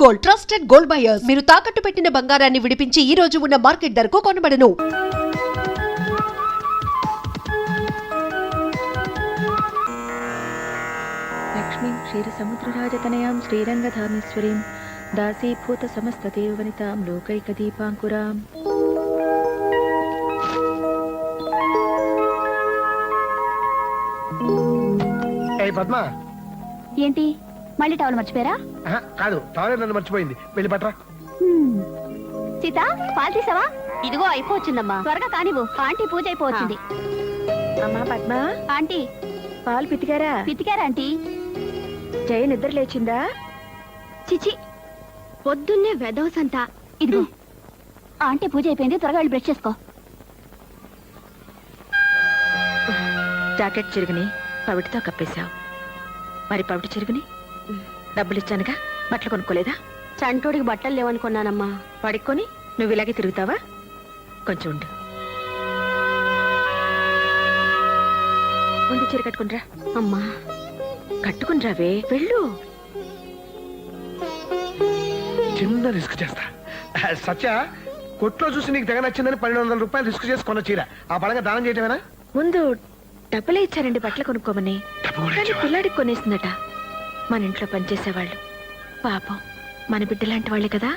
Gold, trusted gold buyers. మీరు తాకట్టు పెట్టిన బంగారాన్ని విడిపించి ఈ రోజు ఉన్న మార్కెట్ ధరకు కొనబడను. లక్ష్మీం క్షీరసముద్రరాజతనయాం శ్రీరంగధామేశ్వరీం దాసీభూత సమస్తదేవవనితాం లోకైకదీపాంకురాం. పద్మ ఏంటి మళ్ళీ టవల్ మర్చిపోయారా? కాదు, టవల్ నన్ను మర్చిపోయింది. వెళ్ళి పట్రా. సీత, పాలు తీసావా? ఇదిగో అయిపోవచ్చిందమ్మా, త్వరగా కానివ్వు. ఆంటీ పూజ అయిపోవచ్చింది. అమ్మా పద్మ, ఆంటీ పాలు పితికారా? పితికారా ఆంటీ? జయ నిద్ర లేచిందా? చిచి, పొద్దున్నే వెదవసంతా. ఇదిగో ఆంటీ పూజ అయిపోయింది, త్వరగా వెళ్ళి బ్రష్ చేసుకో. జాకెట్ చిరుగుని పవిటితో కప్పేశావు. మరి పవిటి చిరుగుని డబ్బులు ఇచ్చానుగా, బట్టలు కొనుక్కోలేదా? చంటోడికి బట్టలు లేవనుకున్నానమ్మా. పడుకొని నువ్వు ఇలాగే తిరుగుతావా? కొంచెం ఉండు. ముందు చీర కట్టుకునిరా. అమ్మా కట్టుకునిరావే, వెళ్ళు. చిన్న రిస్క్ చేస్తా. సత్య, కొట్లో చూసి నీకు తెగ నచ్చిందని 1200 రూపాయలు రిస్క్ చేసి కొన్న చీర ఆ బలంగా దానం చేయటమేనా? ముందు డబ్బులే ఇచ్చారండి బట్టలు కొనుక్కోమని. కానీ పిల్లాడికి కొనేసిందట. మన ఇంట్లో పనిచేసేవాళ్ళు. పాపం మన బిడ్డ లాంటి వాళ్ళే కదా.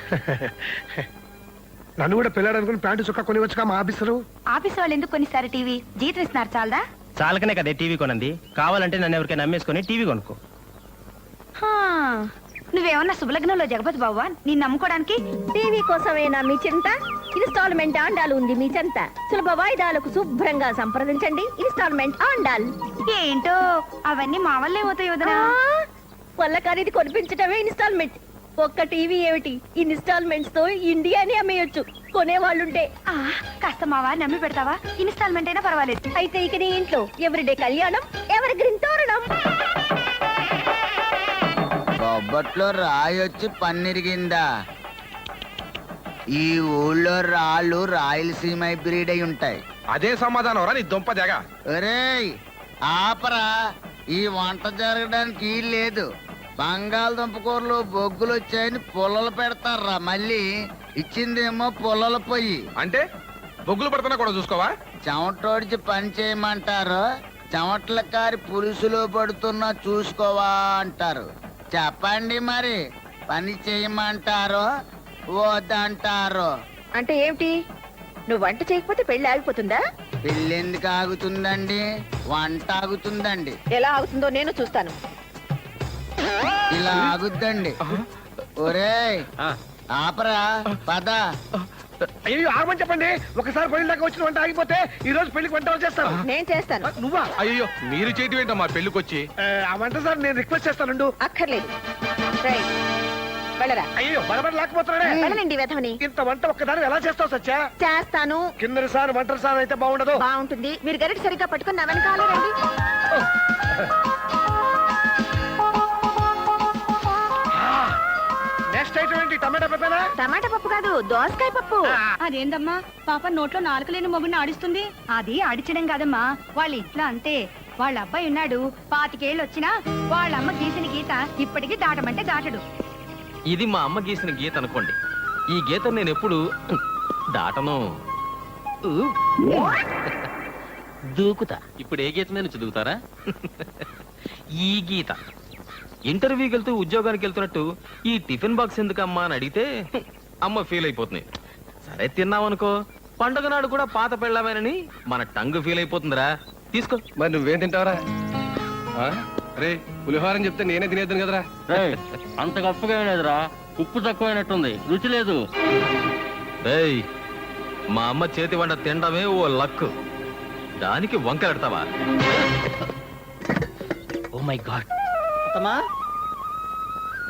నన్ను కూడా పిల్లాడనుకుని ప్యాంటు చుక్క కొనివచ్చుగా మా ఆఫీసరు. ఆఫీస్ వాళ్ళు ఎందుకు కొనిస్తారు? టీవీ జీతం ఇస్తున్నారు చాలదా? చాలకనే కదే టీవీ కొనంది. కావాలంటే నన్ను ఎవరికైనా నమ్మేసుకొని టీవీ కొనుక్కో. నువ్వేమన్నా శుభలగ్నంలో జగపతి బాబా? నేను నమ్ముకోవడానికి టీవీ కోసమేనా మీ చింత? ఇన్స్టాల్మెంట్ ఆండాలు ఉంది మీ చెంత. సులభ వాయిదాలకు శుభ్రంగా సంప్రదించండి. ఇన్స్టాల్మెంట్ ఆండాల్. ఏంటో అవన్నీ మా వల్లే అవుతాయి వదనా. వల్ల ఖరీదు కొనిపించటమే ఇన్స్టాల్మెంట్. ఒక్క టీవీ ఏమిటి, ఇన్స్టాల్మెంట్స్ తో ఇండియాని అమ్మేయొచ్చు కొనేవాళ్ళుంటే. కాస్త మావా నమ్మి పెడతావా? ఇన్స్టాల్మెంట్ అయినా పర్వాలేదు. అయితే ఇక నీ ఇంట్లో ఎవరిడే కళ్యాణం, ఎవరి గ్రీన్ తోరణం. బొబ్బట్లో రాయొచ్చి పన్నిరిగిందా? ఈ ఊళ్ళో రాళ్ళు రాయలసీమ బ్రీడ్ అయి ఉంటాయి. అదే సమాధానం రా నీ దుంప జగ. ఒరేయ్ ఆపరా, ఈ వంట జరగడానికి లేదు. బంగాళదుంప కూరలు బొగ్గులు వచ్చాయని పుల్లలు పెడతారా, మళ్ళీ ఇచ్చిందేమో పుల్లల పొయ్యి. అంటే బొగ్గులు పడుతున్నా కూడా చూసుకోవా? చెమటోడిచి పని చేయమంటారు, చెమటల కారి పులుసులో పడుతున్నా చూసుకోవా అంటారు. చెప్పండి మరి, పని చేయమంటారో వద్దంటారో? అంటే ఏమిటి? నువ్వు వంట చేయకపోతే పెళ్లి ఆగిపోతుందా? పెళ్ళెందుకు ఆగుతుందండి? వంట ఆగుతుందండి. ఎలా ఆగుతుందో నేను చూస్తాను. ఇలా ఆగుద్దండి. ఒరేయ్ ఆపరా, పద. అయ్యో ఆగమని చెప్పండి. ఒకసారి పెళ్లి దాకా వచ్చిన వంట ఆగిపోతే ఈ రోజు పెళ్లికి వంట చేస్తాను. నేను చేస్తాను. నువ్వా? అయ్యో మీరు చేయటం ఏంటమ్మా పెళ్లికొచ్చి? ఆ వంట సార్ నేను రిక్వెస్ట్ చేస్తాను. అక్కర్లేదు. వెళ్ళరా. అయ్యో బలబడి లేకపోతున్నాడే. వెళ్ళండి వెధవని. ఇంత వంట ఒక్కదాని ఎలా చేస్తావు సత్య? చేస్తాను. కిందటి సార్ వంటల సార్ అయితే బాగుండదు. బాగుంటుంది. మీరు గరిట సరిగ్గా పట్టుకుని నా వెనకాలే రండి. నెక్స్ట్ ఐటమ్ ఏంటి? టమాటా పప్పేనా? టమాటా పప్పు కాదు, దోసకాయ పప్పు. అదేందమ్మా పాప నోట్లో నాలుక లేని మొగుడిని ఆడిస్తుంది? అది ఆడించడం కాదమ్మా, వాళ్ళ ఇంట్లో అంతే. వాళ్ళ అబ్బాయి ఉన్నాడు, 25 ఏళ్ళు వచ్చినా వాళ్ళ అమ్మ గీసిన గీత ఇప్పటికీ దాటమంటే దాటడు. ఇది మా అమ్మ గీసిన గీత అనుకోండి. ఈ గీత నేను ఎప్పుడు దాటను. దూకుతా. ఇప్పుడు ఏ గీత నేను చదువుతారా? ఈ గీత. ఇంటర్వ్యూకి వెళ్తూ ఉద్యోగానికి వెళ్తున్నట్టు ఈ టిఫిన్ బాక్స్ ఎందుకమ్మా అని అడిగితే అమ్మ ఫీల్ అయిపోతుంది. సరే తిన్నామనుకో, పండుగ నాడు కూడా పాత పెళ్ళమేనని మన టంగ్ ఫీల్ అయిపోతుందిరా. తీసుకో. మరి నువ్వేం తింటావరా? రే పులిహోరని చెప్తే నేనే తినేద్దాను కదరా. అంత గొప్పగా లేదురా, ఉప్పు తక్కువైనట్టుంది, రుచి లేదు. రేయ్, మా అమ్మ చేతి వంట తినడమే ఓ లక్కు, దానికి వంకరెడతావా? Oh my God.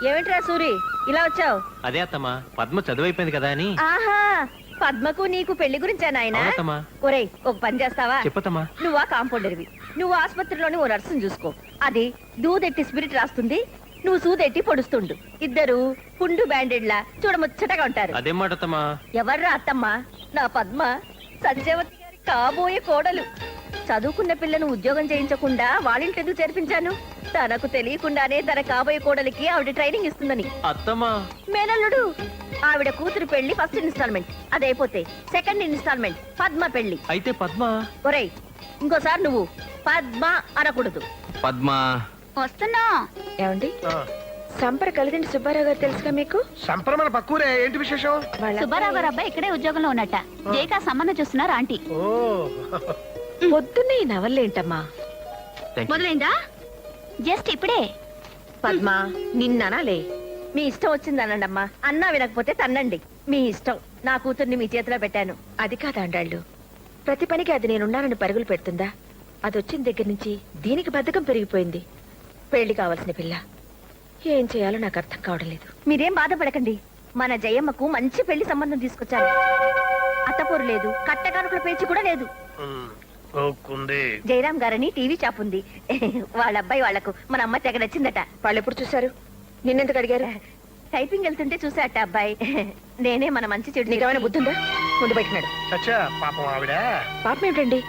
ఏమిట్రా సూరి ఇలా వచ్చావు? అదే అత్తమ్మా, పద్మ చదువైపోయింది కదా అని. ఆహా, పద్మకు నీకు పెళ్లి గురించా నాయనా? అవునత్తమ్మా. ఒరేయ్ ఒక పని చేస్తావా? చెప్పతమ్మా. నువ్వా కాంపౌండర్వి, నువ్వు ఆసుపత్రిలోని ఓ నర్సును చూసుకో. అది దూదెట్టి స్పిరిట్ రాస్తుంది, నువ్వు సూదెట్టి పొడుస్తుండు. ఇద్దరు పుండు బ్యాండెడ్లా చూడముచ్చటగా ఉంటారు. అదేం మాట అత్తమ్మా? ఎవర్రా అత్తమ్మ? నా పద్మ, సంజయవతి గారి కాబోయే కోడలు. చదువుకున్న పిల్లను ఉద్యోగం చేయించకుండా వాళ్ళింటి ఎందుకు చేర్పించాను? తనకు తెలియకుండానే తన కాబోయే కోడలికి ఆవిడ ట్రైనింగ్ ఇస్తుందని. అత్తమ్మా మేనల్లుడు, ఆవిడ కూతురు పెళ్లి ఫస్ట్ ఇన్స్టాల్మెంట్ అదైపోతే సెకండ్ ఇన్స్టాల్మెంట్ పద్మ పెళ్లి. అయితే పద్మ. ఒరేయ్, ఇంకోసారి నువ్వు పద్మ అనకూడదు. పద్మ వస్తున్నా. ఏమండి, ఆ, సంపర కలిదిండి సుబ్బారావు గారు తెలుసుగా మీకు? సంప్రమణ పక్కూరే, ఏంటి విశేషం? సుబ్బారావు గారు అబ్బాయి ఇక్కడే ఉద్యోగంలో ఉన్నట్ట. జేకా సంబంధం చూస్తున్నారు ఆంటీ. ఓ పొద్దున్నే ఈ నవల్లేంటమ్మా? మొదలైందా? జస్ట్ ఇప్పుడే. పద్మ, నిన్ననాలే. మీ ఇష్టం వచ్చిందనండమ్మా. అన్నా వినకపోతే తన్నండి, మీ ఇష్టం. నా కూతుర్ని మీ చేతిలో పెట్టాను. అది కాదు అండాళ్ళు, ప్రతి పనికి అది నేనున్నానని పరుగులు పెడుతుందా? అది వచ్చిన దగ్గర నుంచి దీనికి బద్ధకం పెరిగిపోయింది. పెళ్లి కావాల్సిన పిల్ల ఏం చేయాలో నాకు అర్థం కావడం లేదు. మీరేం బాధపడకండి, మన జయమ్మకు మంచి పెళ్లి సంబంధం తీసుకొచ్చాను. అత్తపూరు లేదు, కట్టకానుకల పేచి కూడా లేదు. జయరాం గారని టీవీ షాప్ ఉంది. వాళ్ళ అబ్బాయి వాళ్లకు మన అమ్మ తెగ నచ్చిందట. వాళ్ళు ఎప్పుడు చూశారు? నిన్నెందుకు అడిగారు? టైపింగ్ వెళ్తుంటే చూసాట అబ్బాయి. నేనే మన మంచి చెడు. నీకేమైనా బుద్ధుందా? ముందు పెట్టినాడు. చచ్చా పాపం ఆవిడ. పాపం ఏమిటండి,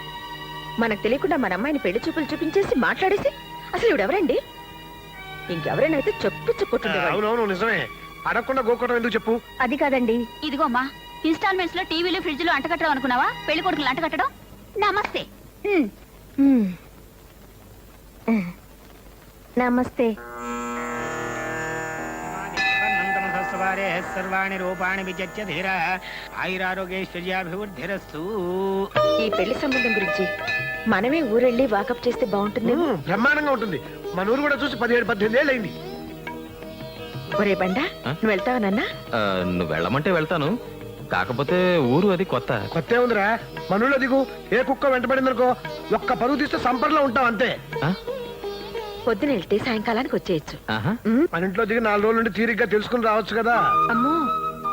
మనకు తెలియకుండా మన అమ్మాయిని పెళ్లి చూపులు చూపించేసి మాట్లాడేసి అసలు ఇవిడెవరండి? ఇంకెవరైనా అయితే చెప్పు చెప్పుకుంటుంది. అవునవును నిజమే, అడగకుండా గోకోవడం ఎందుకు చెప్పు. అది కాదండి. ఇదిగోమ్మా, ఇన్స్టాల్మెంట్స్ లో టీవీలు ఫ్రిడ్జ్లు అంటకట్టడం అనుకున్నావా? పెళ్లి కొడుకులు అంటకట్టడం. నమస్తే. నమస్తే. సర్వాణి రూపాణి విచర్య ధీర ఆయురారోగ్యైశ్వర్యాభివృద్ధిరస్తు. ఈ పెళ్లి సంబంధం గురించి మనమే ఊరెళ్ళి వాకప్ చేస్తే బాగుంటుంది. బ్రహ్మాండంగా ఉంటుంది. మన ఊరు కూడా చూసి 17-18 ఏళ్ళు అయింది. ఒరే బండా, నువ్వు వెళ్తావా? నువ్వు వెళ్ళమంటే వెళ్తాను, కాకపోతే ఊరు అది కొత్త. కొత్త ఉందిరా, మనూళ్ళో దిగు. ఏ కుక్క వెంటబడిందనుకో ఒక్క పరుగు తీస్తే సంపర్లో ఉంటాం అంతే. ఆ? పొద్దున వెళ్తే సాయంకాలానికి వచ్చేయచ్చు. ఆహా. మన ఇంట్లో దిగి 4 రోజుల నుండి తీరిగ్గా తెలుసుకుని రావచ్చు కదా. అమ్మో,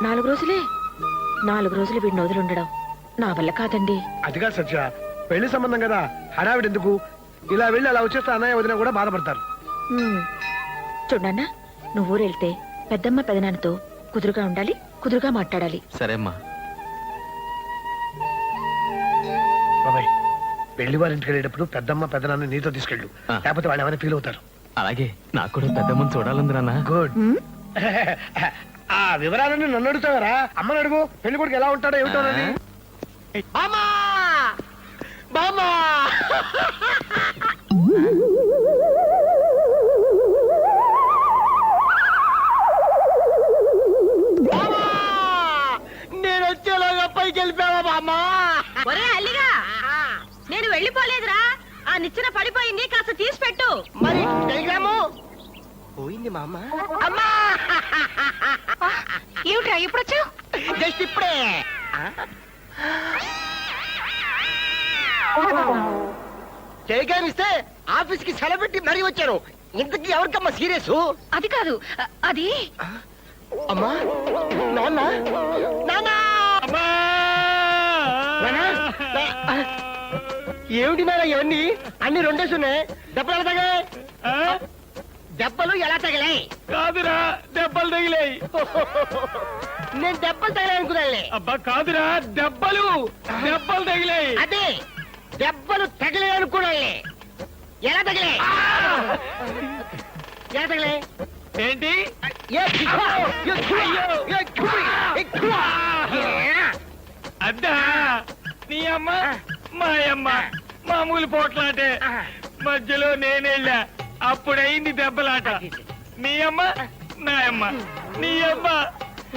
4 రోజులే? 4 రోజులు వీడిని వదిలిండడం నా వల్ల కాదండి. అదిగా సత్య, పెళ్లి సంబంధం కదా, హడావిడి ఎందుకు? ఇలా వెళ్ళి అలా వచ్చేస్తే అన్నయ్య వదిన కూడా బాధపడతారు. చూడన్నా, నువ్వు ఊరెళ్తే పెద్దమ్మ పెదనాన్నతో కుదురుగా ఉండాలి, కుదురుగా మాట్లాడాలి. సరే అమ్మా. బాబాయ్, పెళ్లి వారి ఇంటికి వెళ్ళేటప్పుడు పెద్దమ్మ పెద్దనాన్న నీతో తీసుకెళ్ళు, ఆ. లేకపోతే వాళ్ళు ఏమైనా ఫీల్ అవుతారు. అలాగే, నాకు కూడా పెద్దమ్మని చూడాలంది నాన్న. గుడ్. ఆ వివరాలన్నీ నన్ను అడుగుతావరా? అమ్మని అడుగు, పెళ్లి కొడుకు ఎలా ఉంటాడో ఏమిటో అని. బామ్మా! బామ్మా! నేను వచ్చేలాగా పైకి వెళ్ళిపోయావా బామ్మా? ఒరే అల్లిగా, నేను వెళ్ళిపోలేదురా. ఆ నిచ్చెన పడిపోయింది, కాస్త తీసి పెట్టు. మరి టెలిగ్రాము పోయింది మా అమ్మ. అమ్మా! ఏమిట్రా ఇప్పుడు వచ్చావు? జస్ట్ ఇప్పుడే. టెలిగ్రామ్ ఇస్తే ఆఫీస్ కి సెలవు పెట్టి మరీ వచ్చాను. ఇంతకీ ఎవరికమ్మా సీరియస్? అది కాదు, అది అమ్మా, నాన్న, నాన్న! ఏమిటి నాన్న ఇవన్నీ? అన్ని రెండేసి ఉన్నాయి. దెబ్బలు ఎలా తగిలాయి? దెబ్బలు ఎలా తగిలాయి? కాదురా, దెబ్బలు తగిలాయి. నేను దెబ్బలు తగిలాయి అనుకున్నానులే. అబ్బా కాదురా, దెబ్బలు తగిలాయి. అదే దెబ్బలు తగిలాయి అనుకున్నానులే. ఎలా తగిలాయి? ఎలా తగిలాయి? ఏంటి? అద్దా, నీ అమ్మ మా అమ్మ మామూలు పోట్లాటే. మధ్యలో నేనెళ్ళా, అప్పుడైంది దెబ్బలాట. నీ అమ్మ నాయమ్మ, నీ అమ్మ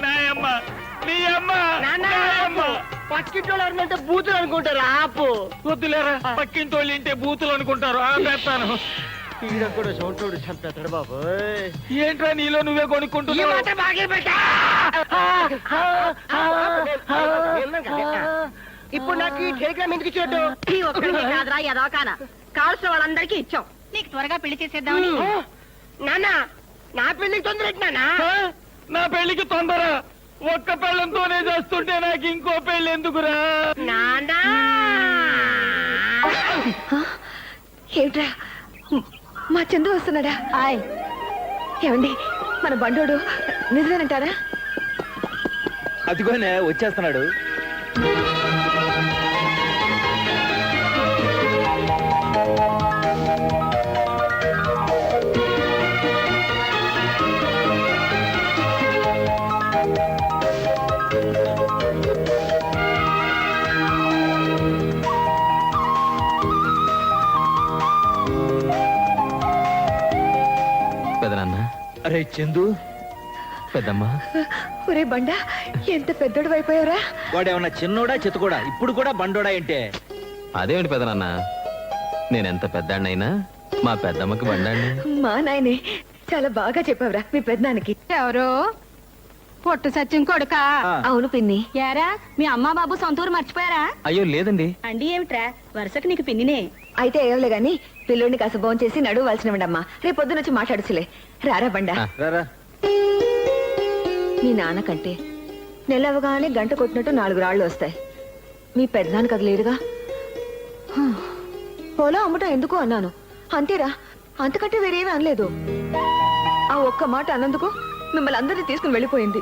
నాయమ్మ, నీ అమ్మ నాయమ్మ. పక్కింటోళ్ళు ఎవరినంటే బూతులు అనుకుంటారు. ఆపు. వద్దులేరా, పక్కింటోళ్ళు ఇంటే బూతులు అనుకుంటారు. ఆపేస్తాను. ఈడ కూడా సొంటోడు చంపేస్తాడు బాబు. ఏంట్రా నీలో నువ్వే కొనుక్కుంటున్నావు? ఇప్పుడు నాకు ఈ టెలిగ్రామ్ ఎందుకు ఇచ్చేట్టు? ఈ ఒక్కడికే కాదురా, ఎదవకాన కావాల్సిన వాళ్ళందరికీ ఇచ్చాం. నీకు త్వరగా పెళ్లి చేసేద్దామని. నాన్న, నా పెళ్లికి తొందర పెట్టినా? నా పెళ్లికి తొందర? ఒక్క పెళ్ళంతోనే చేస్తుంటే నాకు ఇంకో పెళ్లి ఎందుకురా? నాన్న, ఏమిట్రా, మా చందు వస్తున్నాడా? ఏమండి, మన బండోడు నిజమేనంటారా? అదిగోనే వచ్చేస్తున్నాడు. ఒరే చందు, పెద్దమ్మా ఒరే బండా ఎంత పెద్దోడు అయిపోయావురా. వాడేమన్నా చిన్నోడా చిత్తకోడా ఇప్పుడు కూడా బండోడా అంటే అదేమిటి పెదనాన్న, నేనెంత పెద్దాడినైనా మా పెద్దమ్మకి బండాన్ని. మా నాయనే చాలా బాగా చెప్పావురా మీ పెద్దనానికి. ఎవరో పొట్టు సత్యం కొడుక. అవును పిన్ని. యారా మీ అమ్మ బాబు సొంతూరు మర్చిపోయారా? అయ్యో లేదండి. అండి ఏమిట్రా వరుసకు నీకు పిన్నినే. అయితే ఏవలే గాని పిల్లోడిని కాస్త భోం చేసి నడువు వాల్సినవండమ్మా. రేపు పొద్దునొచ్చి మాట్లాడుచులే. రారా బండా. ఆ. రారా మీ నాన్నకంటే నెలవగానే గంట కొట్టినట్టు 4 రాళ్ళు వస్తాయి. మీ పెద్దనాన్న కదా లేరుగా. పొలం అమ్మటం ఎందుకు అన్నాను అంతేరా, అంతకంటే వేరేమీ అనలేదు. ఆ ఒక్క మాట అన్నందుకు మిమ్మల్ని అందరినీ తీసుకుని వెళ్ళిపోయింది.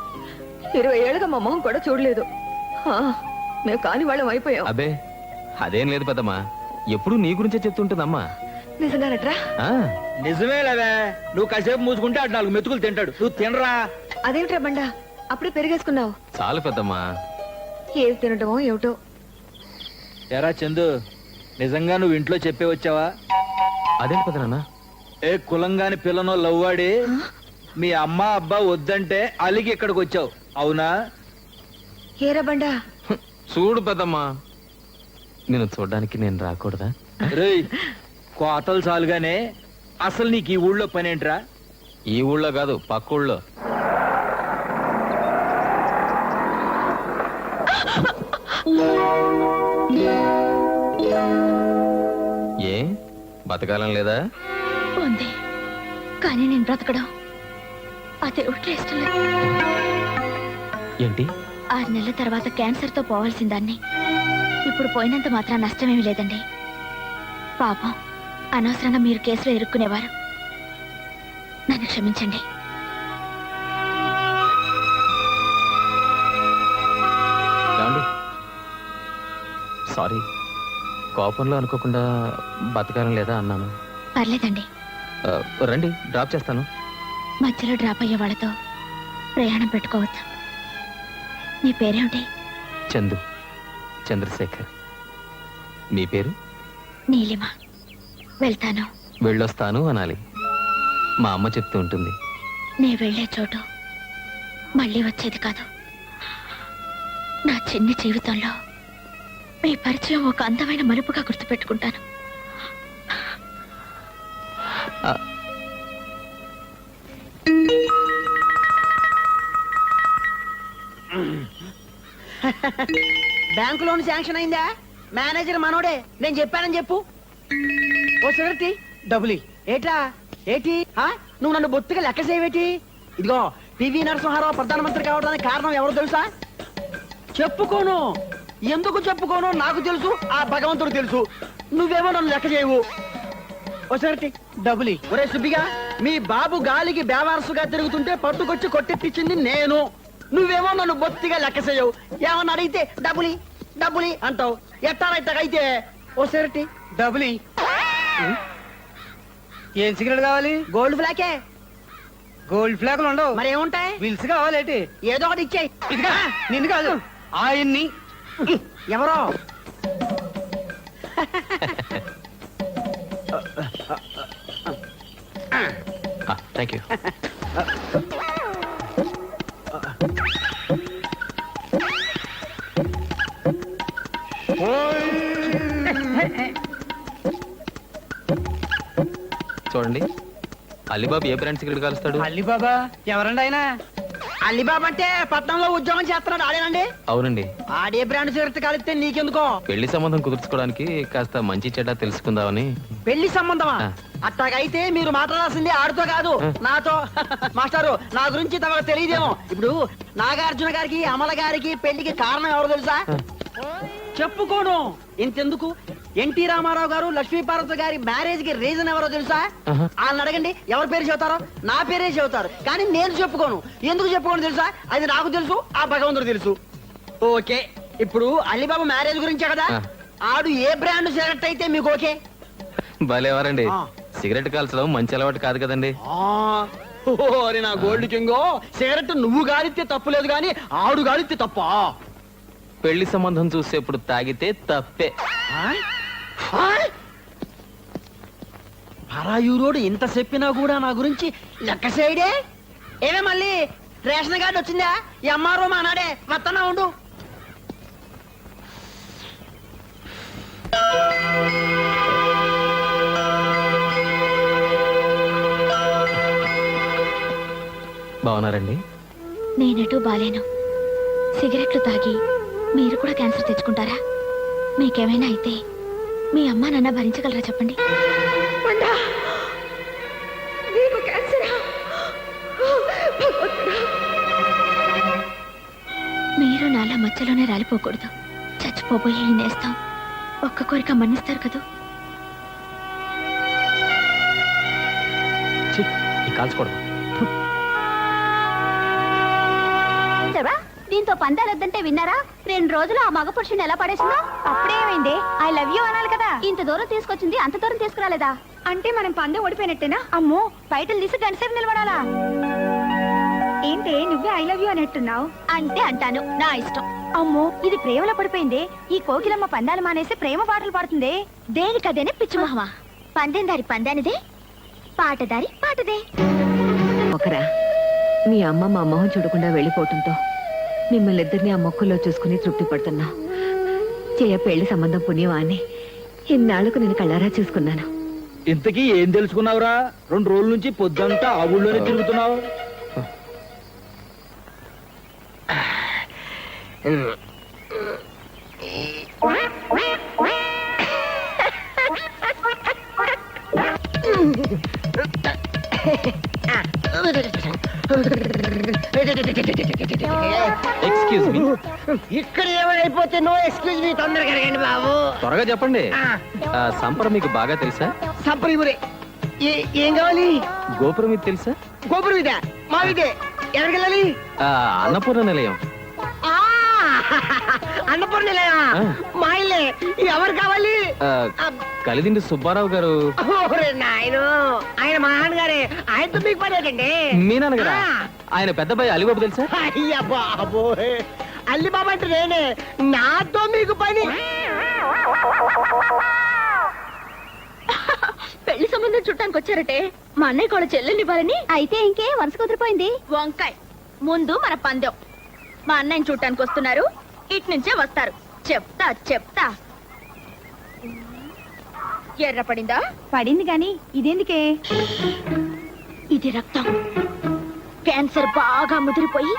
20 ఏళ్ళుగా మా మొహం కూడా చూడలేదు. మేము కాని వాళ్ళం అయిపోయాం. అబే అదేం లేదు పెద్దమ్మా, ఎప్పుడు నీ గురించే చెప్తుంటుందమ్మా. నిజంగానట్రా? ఆ, నిజమేలవే, నువ్వు కాసేపు మూసుకుంటే అటు 4 మెతుకులు తింటాడు. నువ్వు తినరా. అదేమిట్రా బండా అప్పుడే పెరిగేసుకున్నావు? చాలు పెద్దమ్మా. ఏవి తినటమో ఏమిటో. ఎరా చందు, నిజంగా నువ్వు ఇంట్లో చెప్పే వచ్చావా? అదేంటి పెద్దనాన్న? ఏ కులంగాని పిల్లనో లవ్వాడి మీ అమ్మ అబ్బా వద్దంటే అలిగి ఇక్కడికి వచ్చావు, అవునా? ఏరా బండా? చూడు పెద్దమ్మా, నేను చూడ్డానికి నేను రాకూడదా? రేయ్ కోతలు చాలుగానే అసలు నీకు ఈ ఊళ్ళో పనేంట్రా? ఈ ఊళ్ళో కాదు, పక్క ఊళ్ళో. ఏ బతకాలం లేదా? ఉంది కానీ నేను బ్రతకడం అదే ఒట్లే ఇష్టం లేదు. ఏంటి? 6 నెలల తర్వాత క్యాన్సర్ తో పోవాల్సిన దాన్ని ఇప్పుడు పోయినంత మాత్రం నష్టమేమీ లేదండి. పాపం అనవసరంగా మీరు కేసులో ఇరుక్కునేవారు. నన్ను క్షమించండి. ఏమండి? సారీ, కోపంలో అనుకోకుండా బతకాలం లేదా అన్నాను. పర్లేదండి. ఆ, రండి డ్రాప్ చేస్తాను. మధ్యలో డ్రాప్ అయ్యే వాళ్ళతో ప్రయాణం పెట్టుకోవద్దు. మీ పేరేమిటి? చందు, చంద్రశేఖర్. మీ పేరు? నీలిమ. వెళ్తాను. వెళ్ళొస్తాను అనాలి. మా అమ్మ చెప్తూ ఉంటుంది. నే వెళ్లే చోటు మళ్ళీ వచ్చేది కాదు. నా చిన్ని జీవితంలో మీ పరిచయం ఒక అందమైన మలుపుగా గుర్తుపెట్టుకుంటాను. ఆ, బ్యాంకు లోన్ శాంక్షన్ అయిందా? మేనేజర్ మనోడే, నేను చెప్పానని చెప్పు. ఓ సిగరెట్ డబ్బులి. ఏటా ఏటి నువ్వు నన్ను బొత్తిగా లెక్క చేయవేటి? ఇదిగో పివి నరసింహారావు ప్రధానమంత్రి కావడానికి కారణం ఎవరు తెలుసా? చెప్పుకోను. ఎందుకు చెప్పుకోను నాకు తెలుసు, ఆ భగవంతుడు తెలుసు. నువ్వేమో నన్ను లెక్క చేయవు. ఓ సిగరెట్ డబ్బులి. ఒరే సుబ్బిగా, మీ బాబు గాలికి బేవారసుగా తిరుగుతుంటే పట్టుకొచ్చి కొట్టెట్టించింది నేను. నువ్వేమో నన్ను బొత్తిగా లెక్క చేయవు. ఏమన్నా అడిగితే డబ్బులి డబ్బులి అంటావు. ఎట్టారైతే ఓ సిగరెట్ డబ్బులి. ఏం సిగరెట్ కావాలి? గోల్డ్ ఫ్లాకే. గోల్డ్ ఫ్లాకులు ఉండవు. మరి ఏముంటాయి? విల్స్ కావాలేటి? ఏదో ఒకటి ఇచ్చాయి. నిన్ను కాదు, ఆయన్ని. ఎవరో థ్యాంక్ యూ. చూడండి, అలీబాబు ఏ బ్రాండ్ సిగరెట్ కాలుస్తాడు? అలీబాబా ఎవరండి ఆయన? అలీబాబా అంటే పట్నంలో ఉద్యోగం చేస్తున్నాడు ఆడేనండి. అవునండి. ఆడే బ్రాండ్ సిగరెట్ కాలిస్తే నీకెందుకో? పెళ్లి సంబంధం కుదుర్చుకోవడానికి కాస్త మంచి చెడ్డ తెలుసుకుందామని. పెళ్లి సంబంధమా? ఆ. అట్టాగైతే మీరు మాట్లాడాల్సింది ఆడితో కాదు, ఆ. నాతో. మాస్టారు, నా గురించి తమకు తెలియదేమో. ఇప్పుడు నాగార్జున గారికి అమల గారికి పెళ్లికి కారణం ఎవరు తెలుసా? చెప్పుకోను. ఇంతెందుకు, ఎన్టీ రామారావు గారు లక్ష్మీపార్వతి గారి మ్యారేజ్ కి రీజన్ ఎవరో తెలుసా? ఆహా. వాళ్ళని అడగండి, ఎవరి పేరు చెబుతారో. నా పేరే చెబుతారు, కానీ నేను చెప్పుకోను. ఎందుకు చెప్పుకోను తెలుసా? అది నాకు తెలుసు, ఆ భగవంతుడు తెలుసు. ఓకే, ఇప్పుడు అలీబాబు మ్యారేజ్ గురించే కదా. ఆ. ఆడు ఏ బ్రాండ్ సిగరెట్ అయితే మీకు ఓకే? భలేవారండి. ఆ. సిగరెట్ కాల్చడం మంచి అలవాటు కాదు కదండి. ఓరి నా గోల్డ్ కింగో, సిగరెట్ నువ్వు గాలిస్తే తప్పు లేదు, కానీ ఆడు గాలిస్తే తప్ప. పెళ్లి సంబంధం చూసేప్పుడు తాగితే తప్పే. పరాయూరోడు ఇంత చెప్పినా కూడా నా గురించి లెక్క చేయడే. ఏమే మళ్ళీ రేషన్ కార్డు వచ్చిందా? ఈ అమ్మారో మా నాడే వత్తనా ఉండు. బాగున్నారండి? నేనెటూ బాలేను. సిగరెట్లు తాగి మీరు కూడా క్యాన్సర్ తెచ్చుకుంటారా? మీకేమైనా అయితే మీ అమ్మ నాన్న భరించగలరా చెప్పండి. మీరు నాలా మధ్యలోనే రాలిపోకూడదు. చచ్చిపోబోయే ఈ నేస్తాం ఒక్క కోరిక మన్నిస్తారు కదూ. కాల్చుకోవడం దీంతో పందాలొద్దంటే విన్నారా? 2 రోజులు ఆ మగ పురుషుని ఎలా పడేసిందో. అప్పుడేమైంది? ఐ లవ్ యూ అనాలి కదా. ఇంత దూరం తీసుకొచ్చింది, అంత దూరం తీసుకురాలేదా? అంటే మనం పందెం ఓడిపోయినట్టేనా? అమ్మో, బయటలు తీసి గంటసేపు నిలబడాలా? ఏంటి నువ్వే ఐ లవ్ యూ అనేట్టున్నావు? అంటే అంటాను, నా ఇష్టం. అమ్మో, ఇది ప్రేమలో పడిపోయింది. ఈ కోకిలమ్మ పందాలు మానేసి ప్రేమ పాటలు పాడుతుంది. దేనికదేనే పిచ్చి మొహమా. పందెం దారి పందానిదే, పాటదారి పాటదే. ఒకరా మీ అమ్మ మా మొహం చూడకుండా వెళ్ళిపోవటంతో మిమ్మల్ని ఇద్దరిని ఆ మొక్కుల్లో చూసుకుని తృప్తి పడుతున్నా. జయ పెళ్లి సంబంధం పుణ్యమా అని ఇన్నాళ్లకు నేను కళ్ళారా చూసుకున్నాను. ఇంతకీ ఏం తెలుసుకున్నావురా? 2 రోజుల నుంచి పొద్దంతా ఆ ఊళ్ళోనే తిరుగుతున్నావు. Excuse me. ఇక్కడ ఏమైపోతే నో ఎక్స్క్యూజ్ మీ, తొందరగా అడగండి బాబు. త్వరగా చెప్పండి. సంపర మీకు బాగా తెలుసా? సంప్రదిపురే. ఏం కావాలి? గోపురం ఇది తెలుసా? గోపురం ఇదే, మా ఇదే. ఎక్కడికి వెళ్ళాలి? అన్నపూర్ణ నిలయం. ఆ, అన్నపూర్ణ నిలయమా? ఆ. మా ఇల్లే. ఎవరు కావాలి? కలిదిండి సుబ్బారావు గారు. ఓరే నాయను, ఆయన మా నాన్నగారే. ఆయనతో మీకు పని ఏంటండి? మీ నాన్నగారా? ఆయన పెద్దబాయి అలిబాబు తెలుసా? అయ్యా బాబోయ్, అల్లి బాబా అంటే నేనే. నాతో మీకు పని? పెళ్లి సంబంధం చుట్టానికి వచ్చారటే మా అన్నయ్య కూడా చెల్లెల్ని ఇవ్వాలని. అయితే ఇంకే వరుస కుదిరిపోయింది. వంకాయ్, ముందు మన పందెం. మా అన్నయ్యని చూడటానికి వస్తున్నారు, ఇటు నుంచే వస్తారు. చెప్తా చెప్తా. ఎర్ర పడిందా? పడింది గాని ఇదేందుకే? ఇది రక్తం. క్యాన్సర్ బాగా ముదిరిపోయి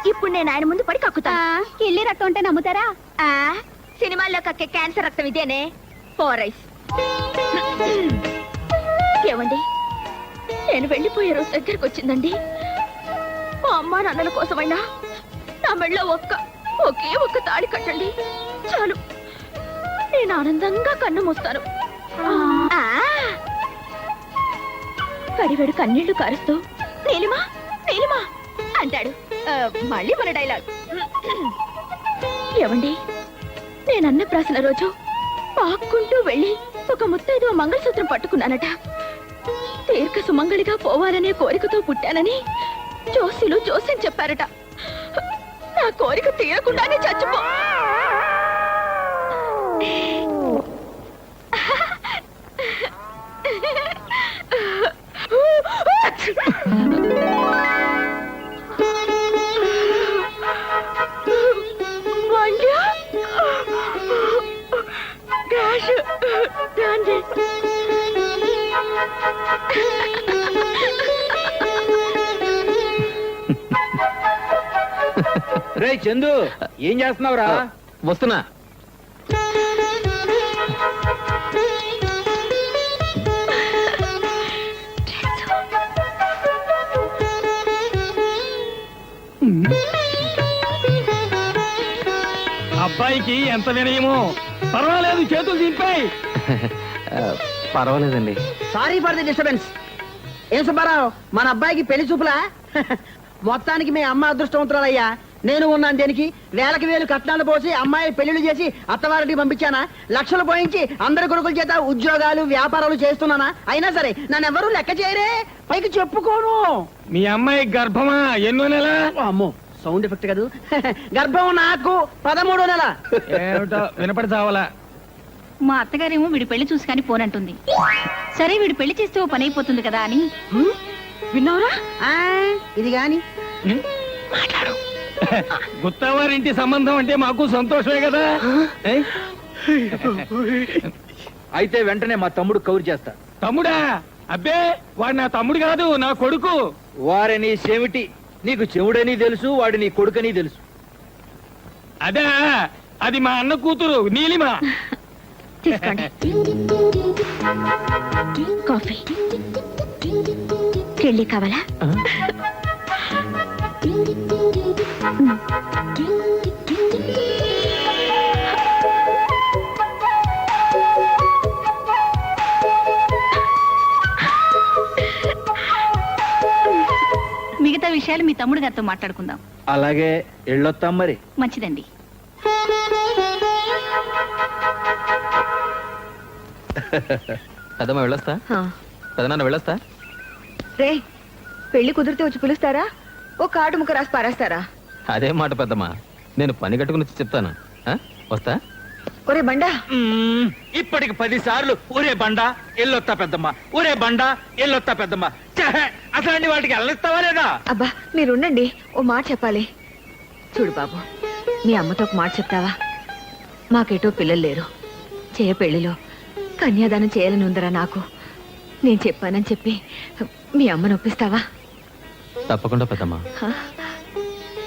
ఇప్పుడు నేను ఆయన ముందు పడి కక్కుతా. కిల్లి రక్తం అంటే నమ్ముతారా? సినిమాల్లో కక్కే క్యాన్సర్ రక్తం ఇదేనే. పోరైస్. ఏమండి, నేను వెళ్ళిపోయే రోజు దగ్గరకు వచ్చిందండి. మా అమ్మా నాన్నల కోసమైనా నా మెళ్ళో ఒకే ఒక్క తాళి కట్టండి చాలు. నేను ఆనందంగా కన్ను మూస్తాను. కడివెడు కన్నీళ్లు కారుస్తూ నీలిమా నీలిమా అంటాడు. మళ్ళీ మన డైలాగ్. ఏమండి, నేనన్న ప్రశ్న రోజు పాక్కుంటూ వెళ్ళి ఒక ముత్తైదువ మంగళసూత్రం పట్టుకున్నానట. దీర్ఘ సుమంగళిగా పోవాలనే కోరికతో పుట్టానని జోస్యులు జోస్యం చెప్పారట. నా కోరిక తీరకుండానే చచ్చిపో. రే చందు, ఏం చేస్తున్నావురా? వస్తున్నా. అబ్బాయికి ఎంత వినయమో. పర్వాలేదు, చేతులు దింపాయి. పర్వాలేదండి. Sorry for the disturbance. ఏం సుబ్బారావు, మన అబ్బాయికి పెళ్లి చూపులా? మొత్తానికి మీ అమ్మ అదృష్టవంతురాలయ్యా. నేను ఉన్నాను దేనికి? వేలకి వేలు కట్నాలు పోసి అమ్మాయి పెళ్లిళ్ళు చేసి అత్తవారికి పంపించానా? లక్షలు పోయించి అందరి కొడుకుల చేత ఉద్యోగాలు వ్యాపారాలు చేస్తున్నానా? అయినా సరే నన్ను ఎవరూ లెక్క చేయరే, పైకి చెప్పుకోను. మీ అమ్మాయి గర్భమా? ఎన్నో నెల? అమ్మో, సౌండ్ ఎఫెక్ట్ కాదు. గర్భం నాకు 13వ నెల. ఏమిటో వినపడి చావాలా? మా అత్తగారేమో వీడి పెళ్లి చూసి కానీ పోనంటుంది. సరే వీడు పెళ్లి చేస్తే ఓ పని అయిపోతుంది కదా అని. విన్నావురా ఇది గాని గుత్తవారింటి సంబంధం అంటే మాకు సంతోషమే కదా ఏయ్? అయితే వెంటనే మా తమ్ముడు కౌరు చేస్తా. తమ్ముడా అబ్బే వాడు నా తమ్ముడు కాదు నా కొడుకు. వారని చెవిటి, నీకు చెవుడని తెలుసు, వాడి నీ కొడుకని తెలుసు. అదే అది మా అన్న కూతురు నీలిమ. తీసుకోండి కాఫీ కెళ్ళి కావాలా మిగతా విషయాలు మీ తమ్ముడు గారితో మాట్లాడుకుందాం. అలాగే ఎళ్ళొత్తాం మరి. మంచిదండి. పెద్దమ్మ వెళ్ళొస్తా, పెదనాన్న వెళ్ళొస్తా. రే పెళ్లి కుదిరితే వచ్చి పిలుస్తారా? ఓ కార్డు ముక్క రాసి పారేస్తారా? అదే మాట పెద్దమ్మ, నేను పని కట్టుకుని వచ్చి చెప్తాను. ఆ? వస్తా. ఒరే బండా, ఇప్పటికి 10 సార్లు ఊరే బండ ఎల్లొత్తా పెద్దమ్మ, ఊరే బండ ఎల్లొత్తా పెద్దమ్మ. ఛే, అసలు వాటికి వెళ్ళిస్తావా లేదా? అబ్బా మీరుండండి, ఓ మాట చెప్పాలి. చూడు బాబు, మీ అమ్మతో ఒక మాట చెప్తావా? మాకేటో పిల్లలు లేరు, చేయ పెళ్లిలో కన్యాదానం చేయాలని ఉందరా నాకు. నేను చెప్పానని చెప్పి మీ అమ్మను ఒప్పిస్తావా? తప్పకుండా పెద్దమ్మ, హ?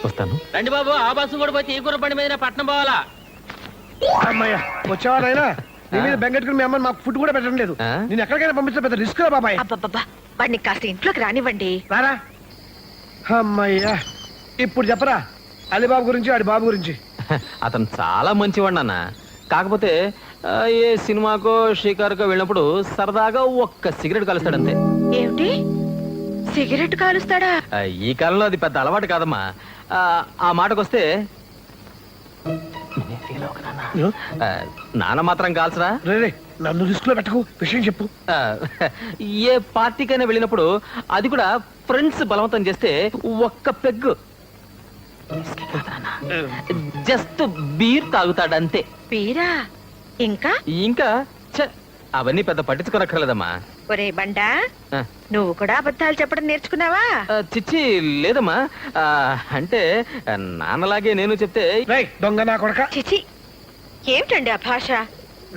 వస్తాను. రండి బాబు, ఆ బస్సు కూడా పోతే ఈ కూర బండి మీద పట్నం పోవాలా? అమ్మయ్య వచ్చావా నాయనా? నీ మీద బెంగెట్టుకుని మీ అమ్మ మాకు ఫుడ్ కూడా పెట్టడం లేదు. ఆ? నేను ఎక్కడికైనా పంపిస్తే పెద్ద రిస్క్ బాబాయ్. అబ్బబ్బబ్బా, వాడిని కాస్త ఇంట్లోకి రానివ్వండి. రారా. అమ్మయ్యా, ఇప్పుడు చెప్పరా అలీబాబు గురించి, వాడి బాబు గురించి. అతను చాలా మంచివాడు అన్న. కాకపోతే ఏ సినిమాకో షికారుకో వెళ్ళినప్పుడు సరదాగా ఒక్క సిగరెట్ కలుస్తాడంతే. ఏమిటి, సిగరెట్ కాలుస్తాడా? ఈ కాలంలో అది పెద్ద అలవాటు కాదమ్మా. ఆ మాటకొస్తే నాన్న మాత్రం కాల్చరా. రే రే, నన్ను రిస్క్ లో పెట్టకు, విషయం చెప్పు. ఏ పార్టీకైనా వెళ్ళినప్పుడు, అది కూడా ఫ్రెండ్స్ బలవంతం చేస్తే ఒక్క పెగ్గు జస్ట్ బీర్ తాగుతాడంతే. పీరా? ఇంకా ఇంకా ఛ, అవన్నీ పెద్ద పట్టించుకోనక్కర్లేదమ్మా. ఒరే బండా, ఆ, నువ్వు కూడా అబద్ధాలు చెప్పడం నేర్చుకున్నావా? చిచ్చి లేదమ్మా. అంటే నాన్నలాగే నేను చెప్తే రేయ్ దొంగ నా కొడక, చిచి, ఏమిటండి ఆ భాష?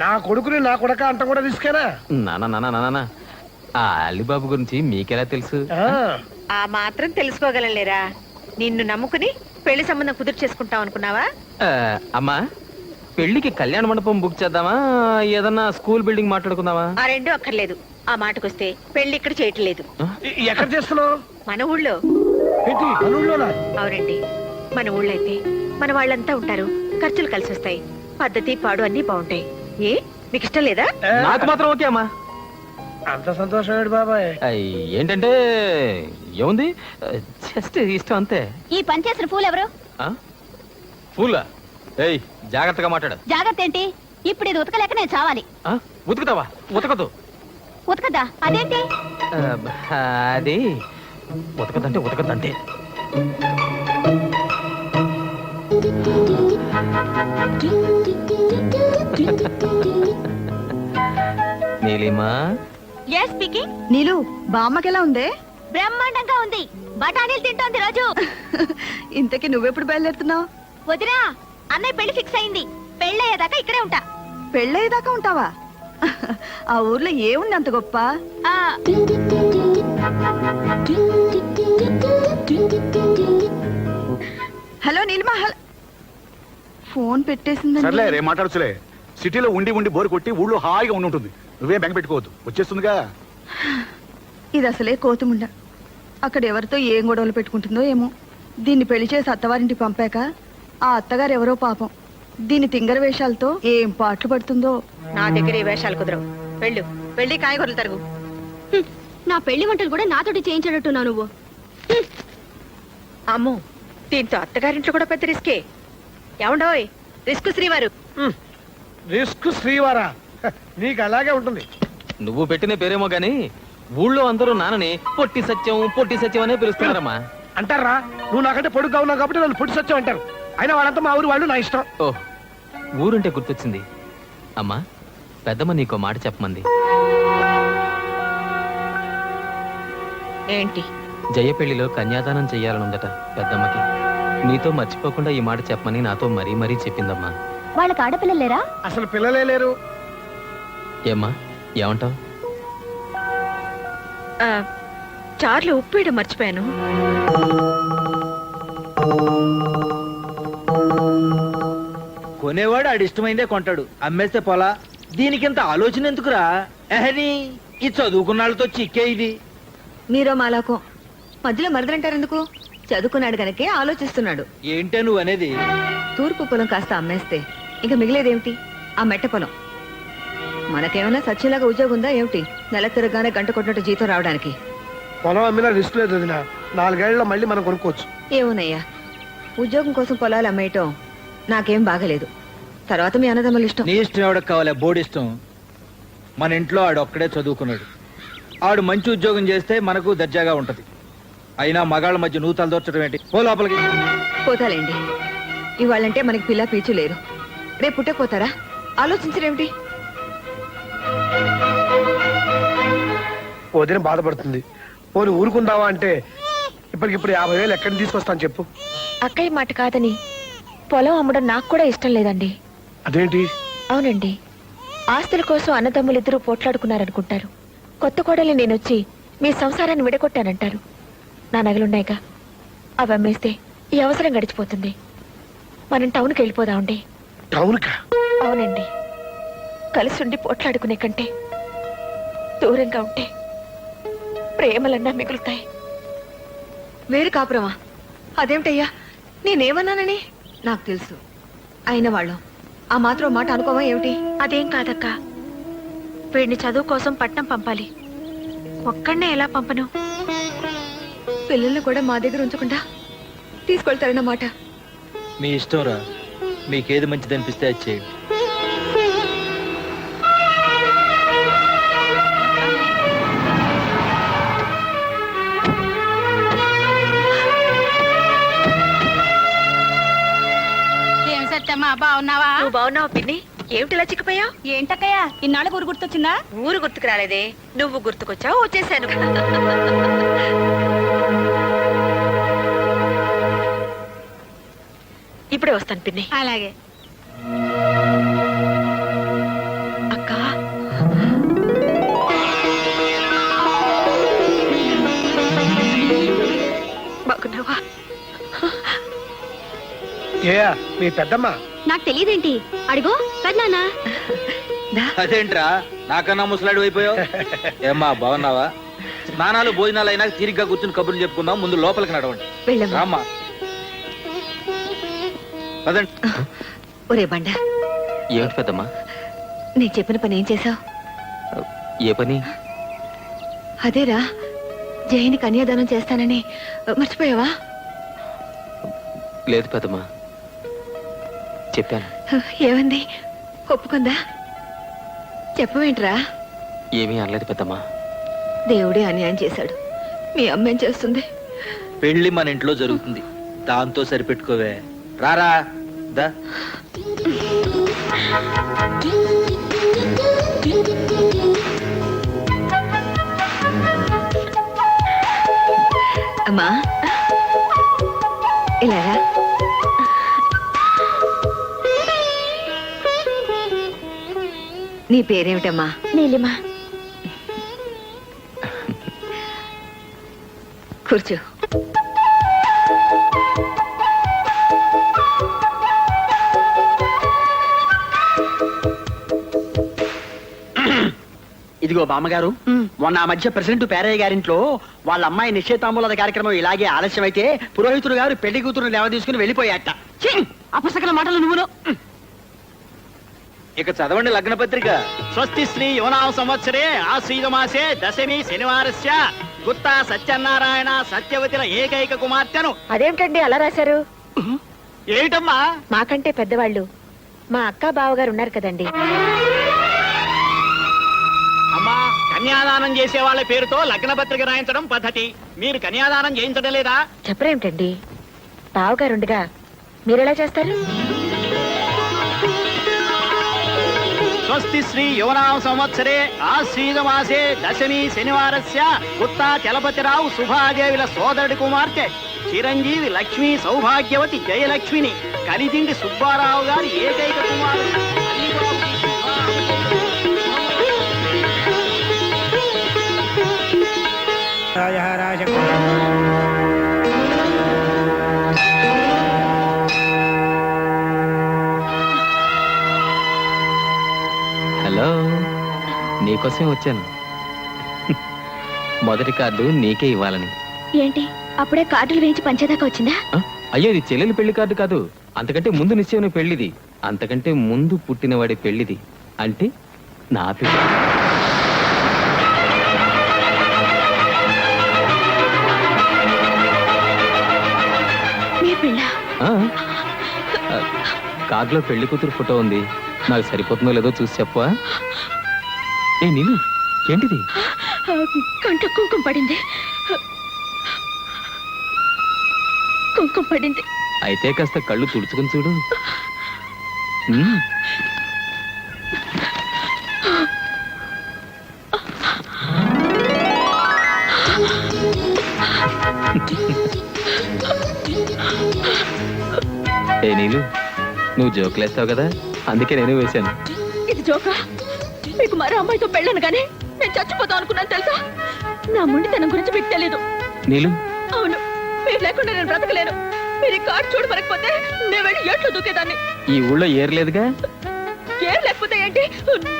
నా కొడుకుని నా కొడక అంట కూడా రిస్కేనా? నాన్న నాన్న నాన్న ఆ అలీబాబు గురించి మీకెలా తెలుసు? ఆ, ఆ మాత్రం తెలుసుకోగలలేరా? నిన్ను నమ్ముకుని పెళ్లి సంబంధం కుదురు చేసుకుంటాం అనుకున్నావా? అమ్మా, పెళ్లికి కళ్యాణ మండపం బుక్ చేద్దామా, ఏదన్నా స్కూల్ బిల్డింగ్ మాట్లాడుకుందామా? ఆ రెండు అక్కర్లేదు. ఆ మాటకొస్తే పెళ్లి ఇక్కడ చేయట్లేదు, ఎక్కడ చేస్తున్నావు? మన ఊళ్ళో. ఏంటి అనులోనా? అవునండి, మన ఊళ్ళో అయితే మన వాళ్ళంతా ఉంటారు, ఖర్చులు కలిసి వస్తాయి, పద్ధతి పాడు అన్ని బాగుంటాయి. ఏ మీకు ఇష్టం లేదా? నాకు మాత్రం ఓకే అమ్మా. అంత సంతోషం బాబాయ్. ఏంటంటే ఏముంది, జస్ట్ ఇష్టం అంతే. ఈ పనిచేసిన పూలు ఎవరు? ఫూలా? ఏయ్ జాగ్రత్తగా మాట్లాడు. జాగ్రత్త ఏంటి? ఇప్పుడు ఇది ఉతకలేక నేను చావాలి. ఉతుకుతావా? ఉతకదు. ఉతకదా? అదేంటి? అది ఉతకదంటే ఉతకదంటే. Neelima, yes speaking. నీలు, బామ్మకెలా ఉందే? బ్రహ్మాండంగా ఉంది. బఠానీలు తింటోంది రోజు. ఇంతకీ నువ్వెప్పుడు బయలుదేరుతున్నావు? వదినా, అన్నయ్య పెళ్లి ఫిక్స్ అయింది. పెళ్ళయ్యేదాకా ఇక్కడే ఉంటా. పెళ్ళయ్యేదాకా ఉంటావా? ఆ ఊర్లో ఏముంది అంత గొప్ప? ఆ, హలో నీలిమా, ఫోన్ పెట్టేసిందండి. సర్లే రే మాట్లాడచ్చులే. సిటీలో ఉండి ఉండి బోరు కొట్టి ఊళ్ళో హాయిగా ఉండి ఉంటుంది. నువ్వే బెంగ పెట్టుకోవద్దు, వచ్చేస్తుందిగా. ఇది అసలే కోతుముండ. అక్కడ ఎవరితో ఏం గొడవలు పెట్టుకుంటుందో ఏమో. దీన్ని పెళ్లి చేసి అత్తవారింటికి పంపాక ఆ అత్తగారు ఎవరో పాపం దీని తింగర వేషాలతో ఏం పాటలు పడుతుందో. నా దగ్గర ఈ వేషాలు కుదరవు. వెళ్ళు, వెళ్ళి కాయగూరలు తరుగు. నా పెళ్లి వంటలు కూడా నాతోటి చేయించేటట్టున్నావు నువ్వు. అమ్మో, దీంతో అత్తగారింట్లో కూడా పెద్ద రిస్కే. ఏమండోయ్, రిస్క్ శ్రీవారు. రిస్క్ శ్రీవారా? నీకు అలాగే ఉంటుంది. నువ్వు పెట్టిన పేరేమో గాని ఊళ్ళో అందరూ నాన్నని పొట్టి సత్యం అనే పిలుస్తున్నారమ్మా. అంటారా? నువ్వు నాకంటే పొడుగ్గా ఉన్నావు కాబట్టి నన్ను పొట్టి సత్యం అంటారు. అయినా వాళ్ళంతా మా ఊరు వాళ్ళు, నా ఇష్టం. ఓ, ఊరుంటే గుర్తొచ్చింది. అమ్మా, పెద్దమ్మ నీకో మాట చెప్పమంది. ఏంటి? జయ పెళ్లిలో కన్యాదానం చెయ్యాలనుందట పెద్దమ్మకి. నీతో మర్చిపోకుండా ఈ మాట చెప్పమని నాతో మరీ మరీ చెప్పిందమ్మా. వాళ్ళకి ఆడపిల్లలేరా? అసలు పిల్లలే లేరు. ఏమ్మా ఏమంటావు? చార్లు ఉప్పు వేయడం మర్చిపోయాను. కొనేవాడు ఆడి ఇష్టమైందే కొంటాడు, అమ్మేస్తే పోలా. దీనికింత ఆలోచన ఎందుకురా? ఎహని ఈ చదువుకున్న వాళ్ళతో చిక్కే ఇది. మీరో మాలాకో మధ్యలో మరదలంటారు ఎందుకు? చదువుకున్నాడు గనకే ఆలోచిస్తున్నాడు. ఏంటే నువ్వు అనేది? తూర్పు పొలం కాస్త అమ్మేస్తే ఇంకా మిగిలేదేమిటి? ఆ మెట్ట పొలం. మనకేమైనా సత్యంలాగా ఉద్యోగం ఉందా ఏమిటి? నెల తిరగానే గంట కొట్టినట్టు జీతం రావడానికి. పొలం అమ్మినా రిస్క్ లేదు వదినా. 4 ఏళ్లలో మళ్ళీ మనం కొనుక్కోవచ్చు. ఏమోనయ్యా, ఉద్యోగం కోసం పొలాలు అమ్మేయటం నాకేం బాగలేదు. తర్వాత మీ అన్నదమ్ముల ఇష్టం. నీ ఇష్టం ఎవడకు కావాలి? బోర్డు ఇష్టం. మన ఇంట్లో ఆడు ఒక్కడే చదువుకున్నాడు. ఆడు మంచి ఉద్యోగం చేస్తే మనకు దర్జాగా ఉంటది. అయినా మగాళ్ళ మధ్య నువ్వు తలదోర్చడం ఏంటి? పో లోపలికి. పోతాలేండి. ఇవాళంటే మనకి పిల్ల పీచు లేరు. రేపు పుట్టకపోతారా? ఆలోచించరేమిటి? వదిన బాధపడుతుంది. పోనీ ఊరుకుందావా అంటే ఇప్పటికిప్పుడు 50,000 ఎక్కడిని తీసుకొస్తాను చెప్పు. అక్కయ్య మాట కాదని పొలం అమ్మడం నాకు కూడా ఇష్టం లేదండి. అదేంటి? అవునండి, ఆస్తుల కోసం అన్నదమ్ములిద్దరూ పోట్లాడుకున్నారనుకుంటారు. కొత్త కోడలి నేనొచ్చి మీ సంసారాన్ని విడగొట్టానంటారు. నా నగలున్నాయిగా, అవి అమ్మేస్తే ఈ అవసరం గడిచిపోతుంది. మనం టౌన్కి వెళ్ళిపోదామండి. టౌన్కా? అవునండి, కలిసి ఉండి పోట్లాడుకునే కంటే దూరంగా ఉంటే ప్రేమలన్నా మిగులుతాయి. వేరు కాపురమా? అదేమిటయ్యా, నేనేమన్నానని? నాకు తెలుసు. అయిన వాళ్ళం ఆ మాత్రం మాట అనుకోవా ఏమిటి? అదేం కాదక్క, వీడిని చదువు కోసం పట్నం పంపాలి. ఒక్కడనే ఎలా పంపను? పిల్లల్ని కూడా మా దగ్గర ఉంచకుండా తీసుకెళ్తారన్నమాట. మీ ఇష్టం రా, మీకేది మంచిది అనిపిస్తే అది చేయండి. ఏం సత్యమ్మా, బాగున్నావా? నువ్వు బాగున్నావు పిన్ని. ఏమిటిలా చిక్కిపోయావు? ఏంటక్కయ్యా, ఇన్నాళ్ళ ఊరు గుర్తొచ్చిందా? ఊరు గుర్తుకు రాలేదే, నువ్వు గుర్తుకొచ్చావు, వచ్చేసాను. ఇప్పుడే వస్తాను పిన్ని. అలాగే. అక్క, బాగున్నావా? ఏ మీ పెద్దమ్మ? నాకు తెలియదేంటి? అడుగు పెద్దనాన్న. అదేంట్రా నాకన్నా ముసలాడు అయిపోయావు? ఏమ్మా బాగున్నావా? స్నానాలు భోజనాలు అయినా తీరిగ్గా కూర్చుని కబుర్లు చెప్పుకుందాం. ముందు లోపలికి నడవండి. వెళ్ళమ్మా. రామ్మా. పదండి. ఒరే బండ, ఏమిటి పెద్దమ్మా? నేను చెప్పిన పని ఏం చేశావు? ఏ పని? అదేరా, జైని కన్యాదానం చేస్తానని మర్చిపోయావా? లేదు పెద్దమ్మా, చెప్పాను. ఏమంది? ఒప్పుకుందా? చెప్పవేంట్రా? ఏమీ అనలేదు పెద్దమ్మా. దేవుడే అన్యాయం చేశాడు. మీ అమ్మేం చేస్తుంది? పెళ్లి మన ఇంట్లో జరుగుతుంది, దాంతో సరిపెట్టుకోవే. రారా దా. అమ్మా ఇలా రా. నీ పేరేమిటమ్మా? నీలిమా. కూర్చో. ఇదిగో బామ్మగారు, మొన్న ఆ మధ్య ప్రెసిడెంట్ పేరయ్య గారింట్లో వాళ్ళ అమ్మాయి నిశ్చయితాంబూల కార్యక్రమం ఇలాగే ఆలస్యం అయితే పురోహితుడు గారు పెళ్లి కూతురు లేవ తీసుకుని వెళ్ళిపోయాట. అపసకల మాటలు నువ్వును. ఇక చదవండి లగ్న పత్రిక. స్వస్తి శ్రీ యువనామ సంవత్సరే ఆశ్రీజమాసే దశమి శనివారస్య గుత్తా సత్యనారాయణ సత్యవతిల ఏకైక కుమార్తెను. అదేమిటండి అలా రాశారు? ఏమిటమ్మా? మాకంటే పెద్దవాళ్ళు మా అక్క బావగారు ఉన్నారు కదండి. అమ్మా, కన్యాదానం చేసే వాళ్ళ పేరుతో లగ్న పత్రిక రాయించడం పద్ధతి. మీరు కన్యాదానం చేయించడం లేదా? చెప్పరేమిటండి, బావగారుండగా మీరెలా చేస్తారు? స్వస్తి శ్రీ యువనామ సంవత్సరే ఆశ్రీజ మాసే దశమి శనివారస్య గుత్తా చలపతిరావు సుభాదేవిల సోదరుడి కుమార్తె చిరంజీవి లక్ష్మీ సౌభాగ్యవతి జయలక్ష్మిని కలిదిండి సుబ్బారావు గారి ఏకైక కుమారుడు అలీబాబుకి హలో, నీకోసం వచ్చాను. మొదటి కార్డు నీకే ఇవ్వాలని. ఏంటి అప్పుడే కార్డులు వేయించి పంచేదాకా వచ్చిందా? ఆ? అయ్యో, ఇది చెల్లెలి పెళ్లి కార్డు కాదు. అంతకంటే ముందు నిశ్చయం పెళ్లిది. అంతకంటే ముందు పుట్టినవాడి పెళ్లిది. అంటే నా పెళ్లి. మీ పిల్ల ఆ? ఆ, కార్డులో పెళ్లి కూతురు ఫోటో ఉంది. నాకు సరిపోతుందో లేదో చూసి చెప్పవా? ఏ నీళ్ళు, ఏంటిది? కంట కుంకుమ పడింది. కుంకుమ పడింది. అయితే కాస్త కళ్ళు తుడుచుకుని చూడు. ఉమ్. ఏ నీలు, నువ్వు జోకులేస్తావు కదా, అందుకే నేను వేశాను. ఇది జోకా? మీకు మరో అమ్మాయితో పెళ్ళను కానీ నేను చచ్చిపోతాం అనుకున్నాను తెలుసా? నా మొండితనం గురించి మీకు తెలీదు. నీలు, అవును, మీరు లేకుండా నేను బ్రతకలేను. మీరు ఈ కార్డు చూడమనకపోతే నేను వెళ్ళి ఏట్లో దూకేదాన్ని. ఈ ఊళ్ళో ఏర్లేదుగా. ఏం లేకపోతే ఏంటి,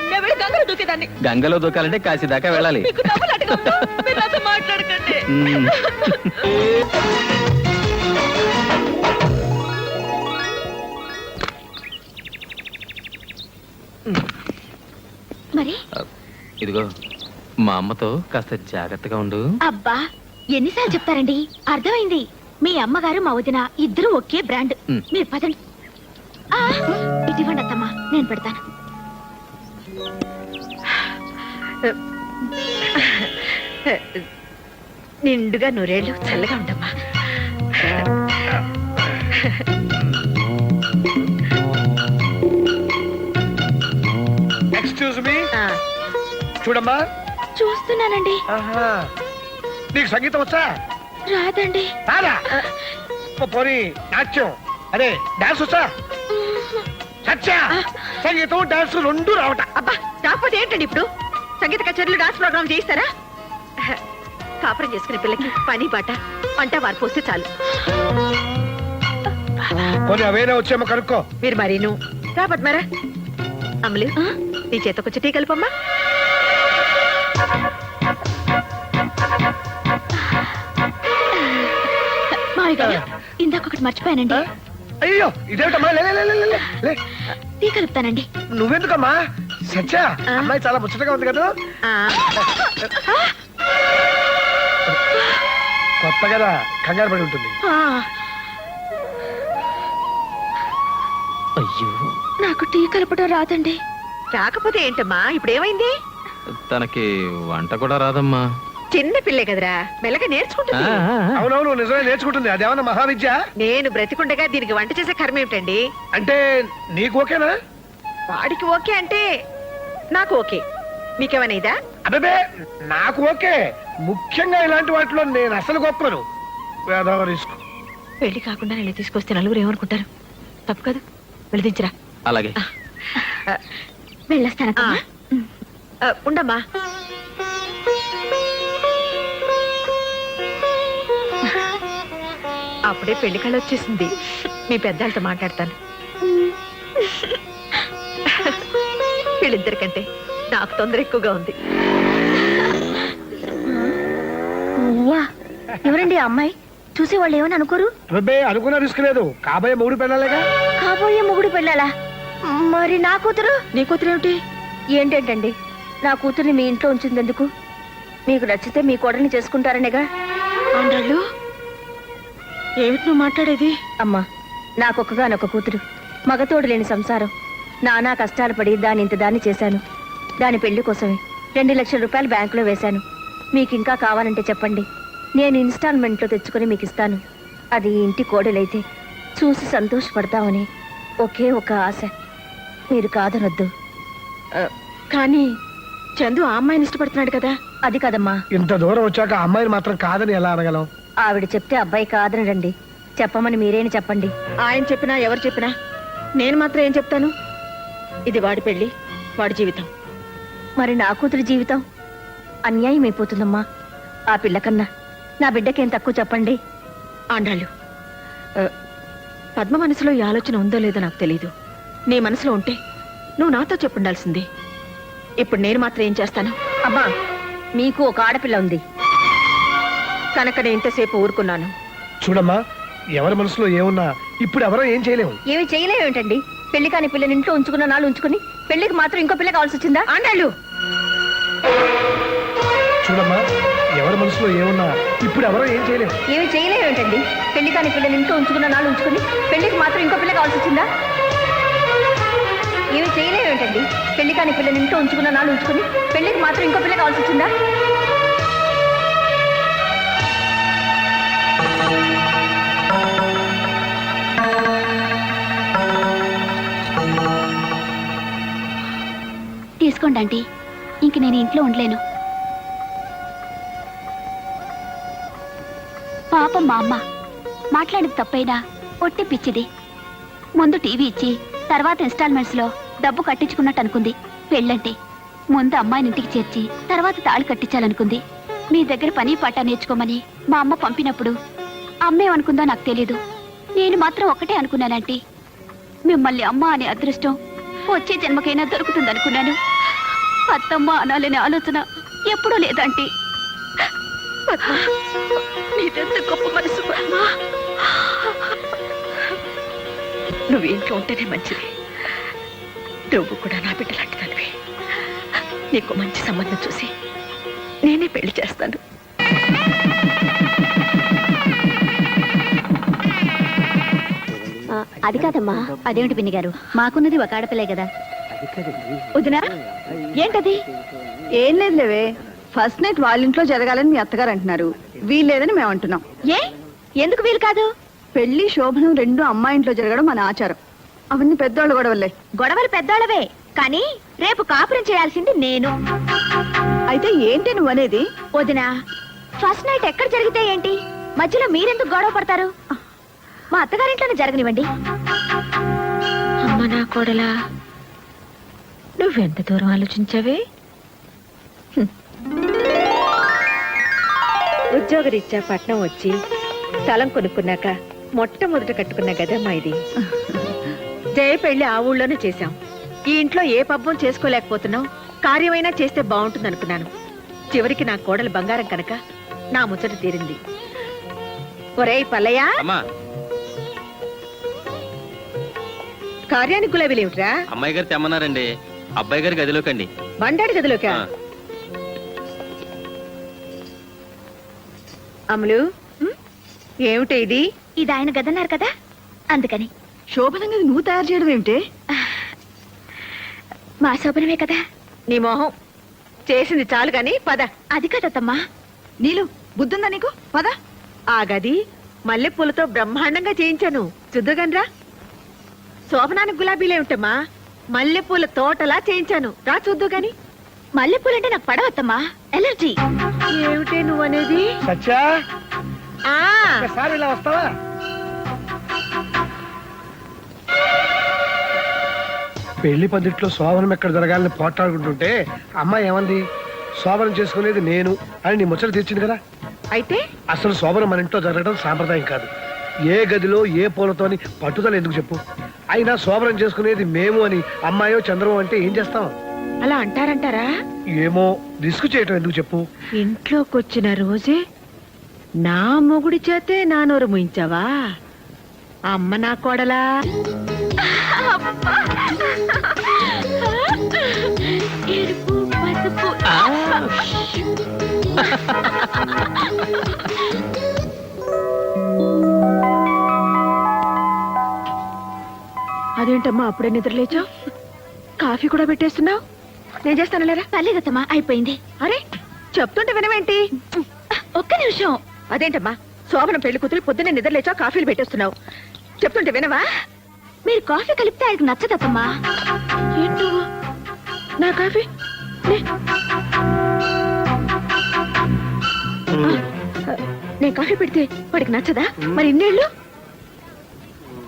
నేను వెళ్ళి గంగలో దూకేదాన్ని. గంగలో దూకాలంటే కాశీ దాకా వెళ్ళాలి. మీకు నవ్వులాటగా ఉందా? మీరు నాతో మాట్లాడకండి. ఉమ్. మరి ఇదిగో, మా అమ్మతో కాస్త జాగ్రత్తగా ఉండు. అబ్బా, ఎన్నిసార్లు చెప్తారండి? అర్థమైంది. మీ అమ్మగారు మా వదిన ఇద్దరు ఒకే బ్రాండ్. మ్. మీరు పదండి. ఆ, ఇటు ఇవ్వండి అత్తమ్మా, నేను పెడతాను. నిండుగా నూరేళ్ళు చల్లగా ఉండమ్మా. ఎక్స్క్యూజ్ మీ, ఆ, చూడమ్మా. చూస్తున్నానండి. ఆహా. నీకు సంగీతం వచ్చా? రాదండి. రాదా? పోనీ నాట్యం, అదే డాన్స్ వచ్చా? సత్యా, సంగీతం డాన్స్ రెండు రావట. అబ్బా, రాకపోతే ఏంటండి ఇప్పుడు? సంగీత కచేరీలు డాన్స్ ప్రోగ్రామ్ చేయిస్తారా? కాపురం చేసుకునే పిల్లకి పని పాట వంట వారు పోస్తే చాలు. పోనీ అవేనా వచ్చేమో కనుక్కో. మీరు మరీను రా పద్మారా. అమలు, నీ చేత కొంచెం టీ కలుపమ్మా. మావి గారు, ఇందాక ఒకటి మర్చిపోయానండి. అయ్యో, ఇదేమిటమ్మా? లే, లే, లే, లే, లే, లే. టీ కలుపుతానండి. నువ్వెందుకమ్మా? సత్య, అమ్మాయి చాలా ముచ్చటగా ఉంది కదా. ఆ, కొత్త కదా, కంగారు పడి ఉంటుంది. ఆ, అయ్యో, నాకు టీ కలపడం రాదండి. రాకపోతే ఏంటమ్మా? ఇప్పుడు ఏమైంది? తనకి వంట కూడా రాదమ్మా. చిన్న పిల్లే కదరా, మెల్లగా నేర్చుకుంటుంది. అవునవును, నిజమే, నేర్చుకుంటుంది. అదేమన్నా మహావిద్య? నేను బ్రతికుండగా దీనికి వంట చేసే కర్మ ఏమిటండి? అంటే నీకు ఓకేనా? వాడికి ఓకే అంటే నాకు ఓకే. మీకేమైనా ఇదా? అదే, నాకు ఓకే. ముఖ్యంగా ఇలాంటి వాటిలో నేను అసలు గొప్పను. వేదవ రిస్క్. పెళ్లి కాకుండా నేను తీసుకొస్తే నలుగురు ఏమనుకుంటారు? తప్పు కదా, వెళ్ళదించరా. అలాగే. వెళ్ళొస్తానమ్మా. ఉండమ్మా. అప్పుడే పెళ్లి కళ వచ్చేసింది. మీ పెద్దలతో మాట్లాడతాను. వీళ్ళిద్దరికంటే నాకు తొందర ఎక్కువగా ఉంది. ఎవరండి ఆ అమ్మాయి? చూసే వాళ్ళు ఏమని అనుకోరు? అబ్బే, అనుకున్న రిస్క్ లేదు. కాబోయే మూడు పెళ్ళాలేగా. కాబోయే మొగుడు పెళ్ళాలా? మరి నా కూతురు? నీ కూతురు ఏమిటి? ఏంటంటండి, నా కూతుర్ని మీ ఇంట్లో ఉంచిందెందుకు? మీకు నచ్చితే మీ కోడల్ని చేసుకుంటారనేగా. ఆండాళ్ళు, ఏమిటి నువ్వు మాట్లాడేది? అమ్మా, నాకొక్కగానొక్క కూతురు, మగతోడు లేని సంసారం. నానా కష్టాలు పడి దాని ఇంత దాన్ని చేశాను. దాని పెళ్లి కోసమే 2 లక్షల రూపాయలు బ్యాంకులో వేశాను. మీకు ఇంకా కావాలంటే చెప్పండి, నేను ఇన్స్టాల్మెంట్లో తెచ్చుకొని మీకు ఇస్తాను. అది ఈ ఇంటి కోడలైతే చూసి సంతోషపడతామని ఒకే ఒక ఆశ. మీరు కాదనొద్దు. కానీ చందు ఆ అమ్మాయిని ఇష్టపడుతున్నాడు కదా. అది కాదమ్మా, ఇంత దూరం వచ్చాక ఆ అమ్మాయిని మాత్రం కాదని ఎలా అనగలం? ఆవిడ చెప్తే అబ్బాయి కాదనడండి. చెప్పమని మీరేని చెప్పండి. ఆయన చెప్పినా ఎవరు చెప్పినా నేను మాత్రం ఏం చెప్తాను? ఇది వాడి పెళ్లి, వాడి జీవితం. మరి నా కూతురి జీవితం అన్యాయం అయిపోతుందమ్మా. ఆ పిల్ల కన్నా నా బిడ్డకేం తక్కువ చెప్పండి. ఆండాళ్ళు, పద్మ మనసులో ఈ ఆలోచన ఉందో లేదో నాకు తెలీదు. నీ మనసులో ఉంటే నువ్వు నాతో చెప్పుండాల్సింది. ఇప్పుడు నేను మాత్రం ఏం చేస్తాను? అమ్మా, మీకు ఒక ఆడపిల్ల ఉంది కనుక నేను ఇంతసేపు ఊరుకున్నాను. చూడమ్మా, ఎవరి మనసులో ఏమున్నా ఇప్పుడు ఎవరో ఏం చేయలేము. ఏమి చేయలేమేంటండి? పెళ్లి కాని పిల్లని ఇంట్లో ఉంచుకున్న నాళ్ళు ఉంచుకుని పెళ్లికి మాత్రం ఇంకో పిల్ల కావాల్సి వచ్చిందా? ఆండాళ్ళు, చూడమ్మా, ఎవరి మనసులో ఏమున్నా ఇప్పుడు ఎవరో ఏం చేయలేము. ఏమి చేయలేమేంటండి? పెళ్లి కాని పిల్లని ఇంట్లో ఉంచుకున్న నాళ్ళు ఉంచుకుని పెళ్లికి మాత్రం ఇంకో పిల్ల కావాల్సి వచ్చిందా? ఏమి చేయలేమేంటండి? పెళ్లి కాని పిల్లని ఇంట్లో ఉంచుకున్న నాళ్ళు ఉంచుకుని పెళ్లికి మాత్రం ఇంకో పిల్ల కావాల్సి వచ్చిందా? తీసుకోండి ఆంటీ, ఇంక నేను ఇంట్లో ఉండలేను. పాపం మా అమ్మ మాట్లాడేది తప్పైనా ఒట్టి పిచ్చిది. ముందు టీవీ ఇచ్చి తర్వాత ఇన్స్టాల్మెంట్స్ లో డబ్బు కట్టించుకున్నట్టు అనుకుంది. పెళ్ళంటే ముందు అమ్మాయిని ఇంటికి చేర్చి తర్వాత తాళి కట్టించాలనుకుంది. మీ దగ్గర పని పాట నేర్చుకోమని మా అమ్మ పంపినప్పుడు అమ్మేమనుకుందో నాకు తెలీదు. నేను మాత్రం ఒకటే అనుకున్నానంటీ, మిమ్మల్ని అమ్మ అనే అదృష్టం వచ్చే జన్మకైనా దొరుకుతుందనుకున్నాను. అత్తమ్మ అనాలనే ఆలోచన ఎప్పుడూ లేదంటీ. నీదెంత గొప్ప మనసు పద్మ. నువ్వు ఇంట్లో ఉంటేనే మంచిది. నువ్వు కూడా నా బిడ్డ లాంటి తల్లివి. నీకు మంచి సంబంధం చూసి నేనే పెళ్లి చేస్తాను. అది కాదమ్మా. అదేమిటి పిన్ని గారు, మాకున్నది ఒక ఆడపిల్లే కదా. వదినా, ఏంటది? ఏం లేదు లేవే, ఫస్ట్ నైట్ వాళ్ళ ఇంట్లో జరగాలని మీ అత్తగారు అంటున్నారు. వీల్లేదని మేము అంటున్నాం. ఏ ఎందుకు వీలు కాదు? పెళ్లి శోభనం రెండు అమ్మాయి ఇంట్లో జరగడం మన ఆచారం. అవన్నీ పెద్దోళ్ళు గొడవలే. గొడవలు పెద్దోళ్ళవే, కానీ రేపు కాపురం చేయాల్సింది నేను. అయితే ఏంటి నువ్వు అనేది? వదినా, ఫస్ట్ నైట్ ఎక్కడ జరిగితే ఏంటి? మధ్యలో మీరెందుకు గొడవ పడతారు? మా అత్తగారింట్లోనే జరగనివ్వండి. అమ్మ నా కోడలా, నువ్వెంత దూరం ఆలోచించావే? ఉద్యోగరీత్యా పట్నం వచ్చి స్థలం కొనుక్కున్నాక మొట్టమొదట కట్టుకున్న గదమ్మా ఇది. జయ పెళ్లి ఆ ఊళ్ళోనే చేశాం. ఈ ఇంట్లో ఏ పబ్బం చేసుకోలేకపోతున్నాం. కార్యమైనా చేస్తే బాగుంటుంది అనుకున్నాను. చివరికి నా కోడలు బంగారం కనుక నా ముచ్చట తీరింది. ఒరేయ్ పల్లయ్య, అమ్మా, కార్యానికి గులాబీలేమిట్రా? అమ్మాయి గారు తెమ్మన్నారండి. అబ్బాయి గారి గదిలోకండి. బండాడి గదిలోకా? ఆ. అమలు, ఏమిటి ఇది? ఇది ఆయన గదన్నారు కదా, అందుకని. శోభనం గది నువ్వు తయారు చేయడం ఏమిటే? మా శోభనమే కదా. నీ మొహం చేసింది చాలు గాని పద. అది కాదమ్మా. నీలు బుద్ధుందా నీకు? పద. ఆ గది మల్లెపూలతో బ్రహ్మాండంగా చేయించాను, చూద్దుగనరా. శోభనానికి గులాబీలేమిటమ్మా, మల్లెపూల తోటలా చేయించాను, రా చూద్దు గాని. మల్లెపూలంటే నాకు పడవద్దమ్మా, ఎలర్జీ. ఏమిటే నువ్వనేది? సత్యా, ఆ ఒకసారి ఇలా వస్తావా? పెళ్లి పద్ధతిలో శోభనం ఎక్కడ జరగాలని పోట్లాడుకుంటుంటే అమ్మాయి ఏమంది? శోభనం చేసుకునేది నేను అని నీ ముచ్చట తీర్చింది కదా. అయితే అసలు శోభనం మన ఇంట్లో జరగడం సాంప్రదాయం కాదు. ఏ గదిలో ఏ పూలతో అని పట్టుదల ఎందుకు చెప్పు? అయినా శోభనం చేసుకునేది మేము అని అమ్మాయో చంద్రమో అంటే ఏం చేస్తాం? అలా అంటారంటారా? ఏమో, రిస్క్ చేయటం ఎందుకు చెప్పు? ఇంట్లోకి వచ్చిన రోజే నా మొగుడి చేతే నా నోరు ముయించావా? అమ్మ నా కోడలా. ఎరుపు పసుపు. అదేంటమ్మా అప్పుడే నిద్రలేచావు? కాఫీ కూడా పెట్టేస్తున్నావు? నేను చేస్తాను లేరా? పర్లేదమ్మా, అయిపోయింది. అరే చెప్తుంటే వినవేంటి? ఒక్క నిమిషం. అదేంటమ్మా, శోభన పెళ్లి కూతురు పొద్దున్నే నిద్రలేచావు, కాఫీలు పెట్టేస్తున్నావు. చెప్తుంటే వినవా? మీరు కాఫీ కలిపితే ఆయనకు నచ్చదమ్మా. ఏంటో నా కాఫీ నేను కాఫీ పెడితే వాడికి నచ్చదా? మరి ఇన్నేళ్ళు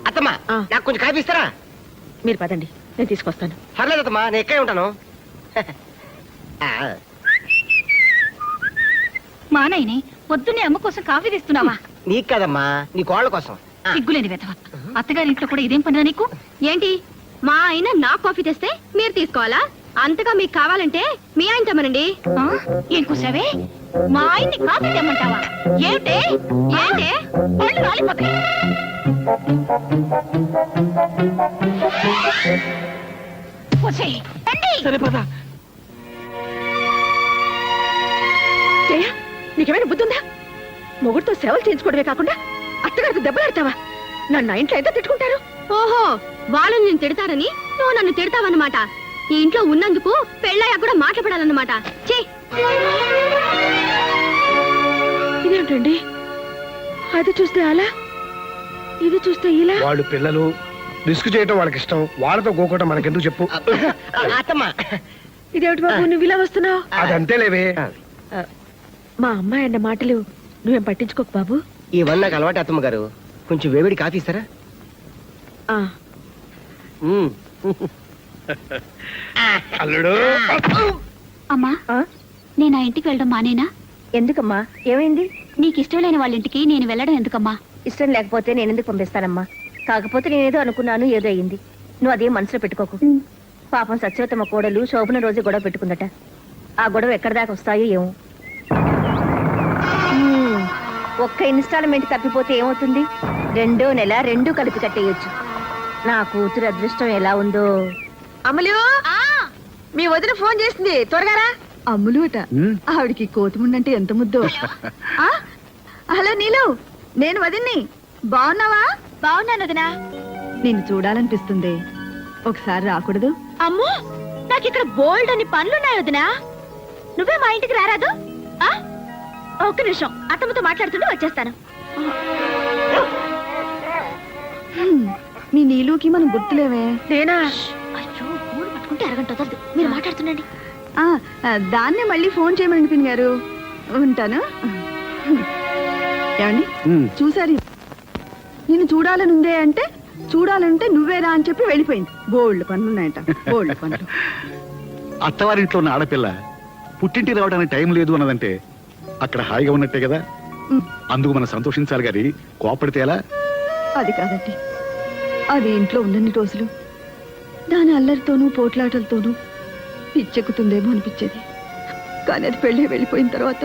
అత్తమ్మా నాకు కొంచెం కాఫీ ఇస్తారా? మీరు పదండి, నేను తీసుకొస్తాను. పర్లేదు అత్తమ్మా, నేను ఎక్కడే ఉంటాను. మా నాయనే పొద్దున్నే అమ్మ కోసం కాఫీ తెస్తున్నావా? నీకు కదమ్మా, నీ కోళ్ళ కోసం. సిగ్గులేని వెధవ. అత్తగారి ఇంట్లో కూడా ఇదేం పనిరా నీకు? ఏంటి మా ఆయన నా కాఫీ తెస్తే మీరు తీసుకోవాలా? అంతగా మీకు కావాలంటే మీ ఆయన తెమ్మనండి. ఏం కూసావే? మా ఆయన్ని కాఫీ తెమ్మంటావా? ఏంటే ఏంటే పళ్ళు రాలిపోతాయి. వచ్చేయ్, రండి. సరిపోతా. జయ, నీకేమైనా బుద్ధి ఉందా? మొగుడితో సేవలు చేయించుకోవడమే కాకుండా అత్తగారితో దెబ్బలాడతావా? నన్ను ఇంట్లో ఎంత తిట్టుకుంటారు? ఓహో, వాళ్ళు నేను తిడతారని నువ్వు నన్ను తిడతావన్నమాట. ఈ ఇంట్లో ఉన్నందుకు పెళ్ళయ్యా కూడా మాట్లాడాలన్నమాట. చే ఇదేంటండి, అది చూస్తే అలా, ఇది చూస్తే ఇలా. వాళ్ళు పిల్లలు, రిస్క్ చేయటం వాళ్ళకి ఇష్టం, వాళ్ళతో గోకోవటం మనకెందుకు చెప్పు. అత్తమ్మా, ఇదేమిటి బాబు నువ్వు ఇలా వస్తున్నావు? అదంతే లేవే. మా అమ్మాయి అన్న మాటలు నువ్వేం పట్టించుకోకు బాబు. ఇవన్నీ నాకు అలవాటు అత్తమ్మ గారు. కొంచెం వేవిడి కాఫీ ఇస్తారా? ఆ, అల్లుడు, అమ్మా, నేను ఆ ఇంటికి వెళ్ళడం మానేనా? ఎందుకమ్మా, ఏమైంది? నీకు ఇష్టం లేని వాళ్ళ ఇంటికి నేను వెళ్ళడం ఎందుకమ్మా? ఇష్టం లేకపోతే నేను ఎందుకు పంపిస్తానమ్మా? కాకపోతే నేనేదో అనుకున్నాను, ఏదో అయింది. నువ్వు అదేం మనసులో పెట్టుకోకు. పాపం సత్యవతమ్మ కోడలు శోభన రోజు గొడవ పెట్టుకుందట. ఆ గొడవ ఎక్కడి దాకా వస్తాయో ఏమో. ఒక్క ఇన్స్టాల్మెంట్ తప్పిపోతే ఏమవుతుంది? 2వ నెల 2 కలిపి కట్టేయొచ్చు. నా కూతురు అదృష్టం ఎలా ఉందో. అమలు, మీ వదిన ఫోన్ చేసింది, త్వరగా రా. అమ్ములు అట, ఆవిడికి కోతిముండంటే ఎంత ముద్దో. హలో నీలు, నేను వదిన్ని. బాగున్నావా? బాగున్నాను వదినా. నిన్ను చూడాలనిపిస్తుంది, ఒకసారి రాకూడదు? అమ్మో, నాకు ఇక్కడ బోల్డ్ అని పనులున్నాయి వదినా. నువ్వే మా ఇంటికి రారాదు? ఒక్క నిమిషం, అత్తమ్మతో మాట్లాడుతుంటే వచ్చేస్తాను. మీ నీలుకి మనం గుర్తులేవే. నేనా? అయ్యో, ఫోన్ పట్టుకుంటే అరగంట వదలదు. మీరు మాట్లాడుతుండండి. దాన్నే మళ్ళీ ఫోన్ చేయమని పిన్ గారు. ఉంటాను. ఏమండి చూసారు, నిన్ను చూడాలనుందే అంటే చూడాలంటే నువ్వేరా అని చెప్పి వెళ్ళిపోయింది. బోల్డ్ పనులున్నాయట, బోల్డ్ పనులు. అత్తవారింట్లో ఉన్న ఆడపిల్ల పుట్టింటికి రావడానికి టైం లేదు అన్నదంటే అక్కడ హాయిగా ఉన్నట్టే కదా. అందుకు మనం సంతోషించాలి గాని కోపడితే ఎలా? అది కాదండి, అది ఇంట్లో ఉన్నన్ని రోజులు దాని అల్లరితోనూ పోట్లాటలతోనూ పిచ్చెక్కుతుందేమో అనిపించేది. కానీ అది పెళ్ళి వెళ్ళిపోయిన తర్వాత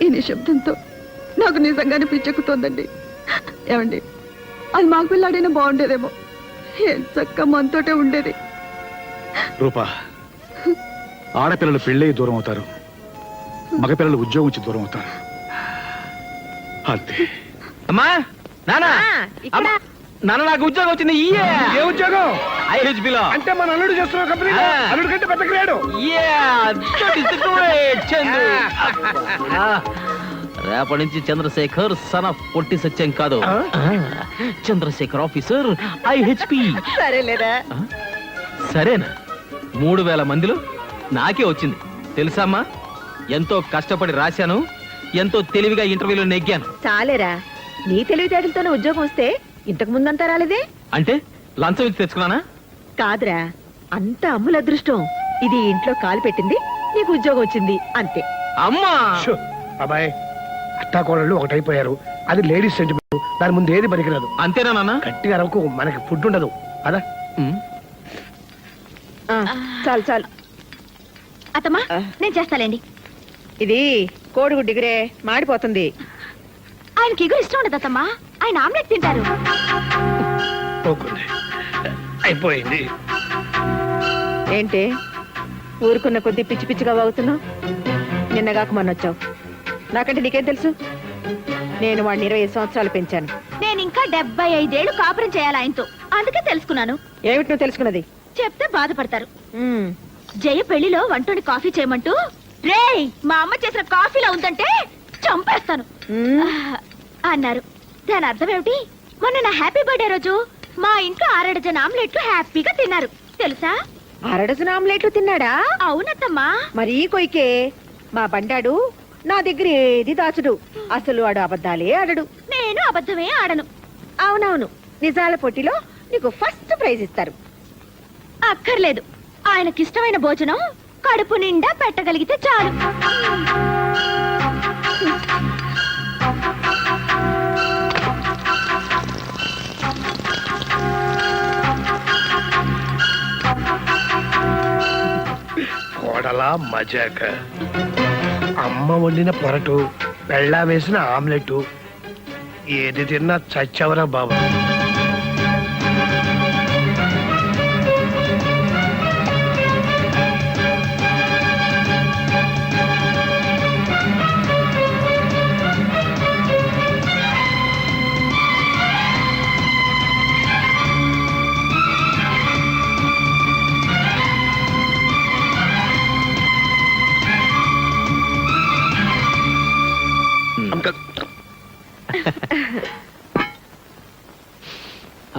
ఈ నిశ్శబ్దంతో నాకు నిజంగానే పిచ్చెక్కుతోందండి. ఏమండి, అది మాకు పిల్లాడైనా బాగుండేదేమో. ఏం చక్క మనతోటే ఉండేది. రూపా, ఆడపిల్లలు పెళ్ళై దూరం అవుతారు, మగపిల్లలు ఉద్యోగం వచ్చి దూరం అవుతారు. అంతే. అమ్మా, నానా, ఇక్కడ నాన్న నాకు ఉద్యోగం వచ్చింది. ఏ ఉద్యోగం? ఐహెచ్బిలో. అంటే మన అల్లుడు చేస్తున్న కంపెనీ. అల్లుడు కంటే పెద్ద గ్రేడు. రేపటి నుంచి చంద్రశేఖర్ సన్ ఆఫ్ పొట్టి సత్యం కాదు, చంద్రశేఖర్ ఆఫీసర్ ఐహెచ్పి. సరేలేరా? సరేనా? 3000 మందిలో నాకే వచ్చింది తెలుసామ్మా. ఎంతో కష్టపడి రాశాను, ఎంతో తెలివిగా ఇంటర్వ్యూలో నెగ్గాను. చాలేరా, నీ తెలివితేటలతోనే ఉద్యోగం వస్తే ఇంతకు ముందంతా రాలేదే. అంటే లంచం ఇచ్చి తెచ్చుకున్నానా? కాదురా, అంత అమ్ముల అదృష్టం. ఇది ఇంట్లో కాలు పెట్టింది, నీకు ఉద్యోగం వచ్చింది, అంతే. అమ్మా, షో, బాబాయ్, అత్తాకోడళ్ళు ఒకటైపోయారు. అది లేడీస్ సెంటిమెంట్, దాని ముందు ఏది పనికిరాదు. అంతేనా నాన్న? గట్టిగా అరవకు, మనకి ఫుడ్ ఉండదు. అదా చాలు చాలు. అత్తమ్మా, నేను చేస్తాలేండి. ఇది కోడిగుడ్డు డిగ్రే మాడిపోతుంది. ఆయనకి ఎగురు ఇష్టం ఉండదు అత్తమ్మా, ఆయన ఆమ్లెట్ తింటారు. పోకుంది, అయిపోయింది. ఏంటి ఊరుకున్న కొద్దీ పిచ్చి పిచ్చిగా వాగుతున్నావు? నిన్నగాక మొన్న వచ్చావు. నాకంటే నీకేం తెలుసు? నేను వాడిని 20 సంవత్సరాలు పెంచాను. నేను ఇంకా 75 ఏళ్ళు కాపురం చేయాలి ఆయనతో, అందుకే తెలుసుకున్నాను. ఏమిటి నువ్వు తెలుసుకున్నది? చెప్తే బాధపడతారు. జయ పెళ్లిలో వంటోని కాఫీ చేయమంటూ, రేయ్ మా అమ్మ చేసిన కాఫీలో ఉందంటే చంపేస్తాను అన్నారు. దాని అర్థం ఏమిటి? మొన్న నా హ్యాపీ బర్త్డే రోజు మా ఇంట్లో 6 డజన్ ఆమ్లెట్లు హ్యాపీగా తిన్నారు తెలుసా. అరడజన ఆమ్లెట్లు తిన్నాడా? అవునత్తమ్మా. మరీ కొయ్కే. మా బండాడు నా దగ్గర ఏది దాచుడు. అసలు ఆడు అబద్ధాలే ఆడడు. నేను అబద్ధమే ఆడను. అవునవును, నిజాల పోటీలో నీకు ఫస్ట్ ప్రైజ్ ఇస్తారు. అక్కర్లేదు, ఆయనకిష్టమైన భోజనం కడుపు నిండా పెట్టగలిగితే చాలు. కోడలా మజాక. అమ్మ వండిన పొరటు, పెళ్ళా వేసిన ఆమ్లెట్, ఏది తిన్నా చచ్చవరా బాబు.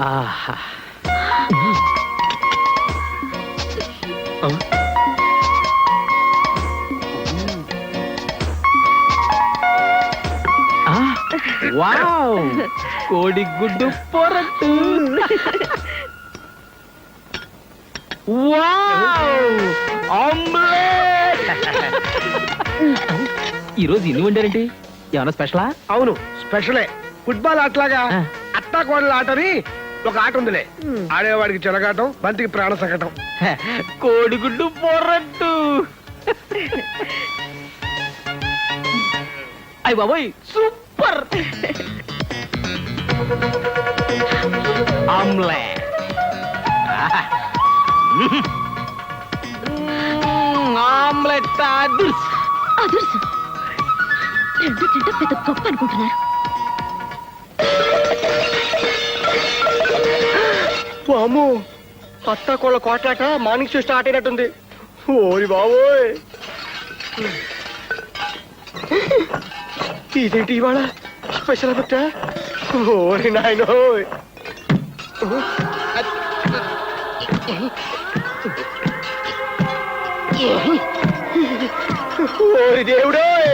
ఆహా. వావ్, కోడిగుడ్డు పొరట్టు. Wow, omelette. ఈరోజు ఇన్ని వండారండి, ఏమన్నా స్పెషలా? అవును, స్పెషలే. ఫుట్బాల్ ఆటలాగా అత్తా కోడల ఆటని ఒక ఆట ఉందిలే. ఆడేవాడికి చెలగాటం, బంతికి ప్రాణ సంకటం. కోడిగుడ్డు పొరట్టు. అయ్య బాబోయ్, సూపర్. ఆమ్లెట్. ఆమ్లెట్ అదుర్స్. అదుర్సు రెండు తింటే పెద్ద గొప్ప అనుకుంటున్నారు. అమ్మో, అత్తా కోళ్ళ కోట్లాట మార్నింగ్ షో స్టార్ట్ అయినట్టుంది. ఓరి బాబోయ్, ఇదేంటి ఇవాళ స్పెషల్ పెట్టా? ఓరి నాయనోయ్. ఓరి దేవుడోయ్.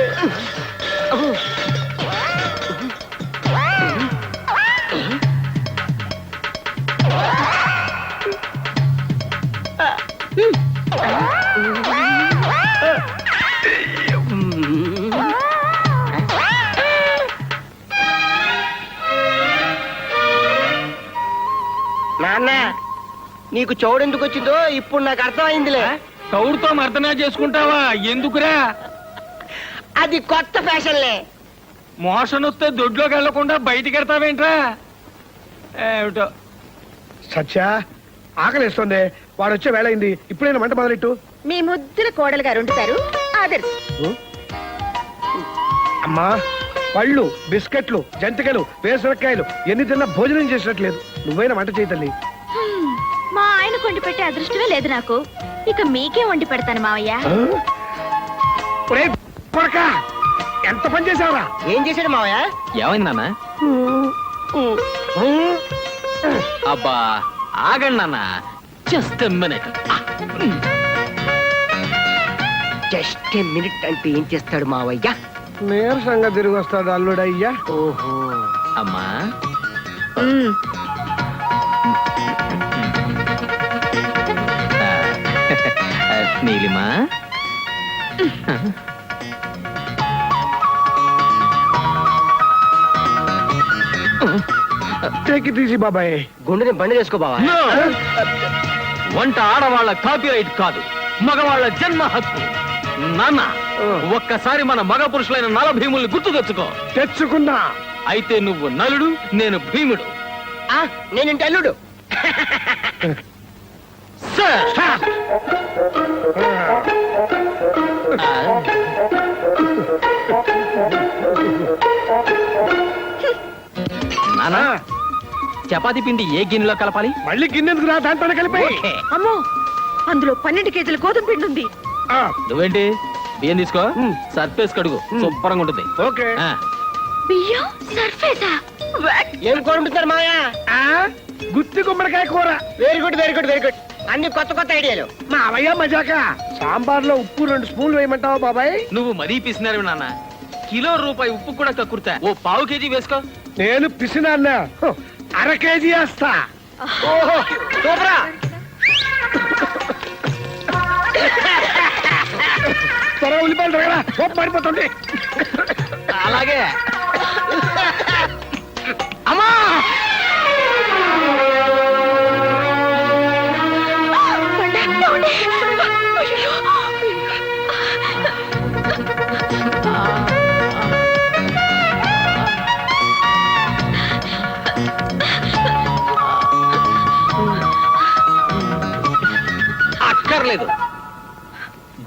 నాన్న, నీకు చౌడు ఎందుకు వచ్చిందో ఇప్పుడు నాకు అర్థమైందిలే. కౌడుతో మర్దనా చేసుకుంటావా? ఎందుకురా? అది కొత్త ఫ్యాషన్లే. మోషన్ వస్తే దొడ్లోకి వెళ్లకుండా బయటికి వెళ్తావేంట్రా? ఏమిటో. సత్యా, ఆకలిస్తుంది. వాడు వచ్చే వేళ అయింది. ఇప్పుడైనా మంట మొదలెట్టు. మీ ముద్దుల కోడలు గారు వండుతారు. ఆదర్శ్. అమ్మా, పళ్ళు, బిస్కెట్లు, జంతికలు, వేసరకాయలు ఎన్ని తిన్నా భోజనం చేసినట్లేదు. నువ్వైనా వంట చేయి తల్లి. మా ఆయన కొండి పెట్టే అదృష్టమే లేదు నాకు. ఇక మీకే వండి పెడతాను మావయ్య. ఒరేయ్ కొరకా, ఎంత పని చేసావురా? ఏం చేశాడు మావయ్య? ఏమైంది నాన్న? అబ్బా ఆగండి నాన్న, జస్ట్ మినిట్. జస్ట్ మినిట్ అంటే ఏం చేస్తాడు మావయ్య? నీరసంగా తిరిగి వస్తాడు అల్లుడయ్యా. ఓహో. అమ్మా, నీలిమా, టేక్ ఇట్ ఈజీ బాబాయ్. గుండెని బండి చేసుకో బావా. వంట ఆడవాళ్ళ కాపీరైట్ కాదు, మగవాళ్ళ జన్మ హక్కు. నాన్న, ఒక్కసారి మన మగ పురుషులైన నల భీముల్ని గుర్తు తెచ్చుకో. తెచ్చుకున్నా. అయితే నువ్వు నలుడు, నేను భీముడు. నేను అల్లుడు. నానా, చపాతీ పిండి ఏ గిన్నెలో కలపాలి? మళ్ళీ గిన్నెందుకు రా, దాంట్లోనే కలిపి. అమ్మో, అందులో 12 కేజీల గోధుమ పిండి ఉంది. నువ్వేంటి బియ్యం తీసుకో, సర్ఫేస్ కడుగు, శుభ్రంగా ఉంటుంది. ఓకే. బియ్యం సర్ఫేసా? ఏం కూర ఉంటున్నారు మావయ్య? గుత్తి గుమ్మడికాయ కూర. Very good very good very good. అన్ని కొత్త కొత్త ఐడియాలు. మా అవయ్య మజాక సాంబార్ లో ఉప్పు 2 స్పూన్లు వేయమంటావా బాబాయ్? నువ్వు మరీ పిసినారు నాన్న. కిలో రూపాయి ఉప్పు కూడా కక్కుర్తా. ఓ పావు కేజీ వేసుకో. నేను పిసినా 1/2 కేజీ వేస్తా. ఓహో సూపరా. త్వరగా ఉల్లిపాయలు తరగరా, సోపు మారిపోతుంది. అలాగే. అమ్మా అక్కర్లేదు.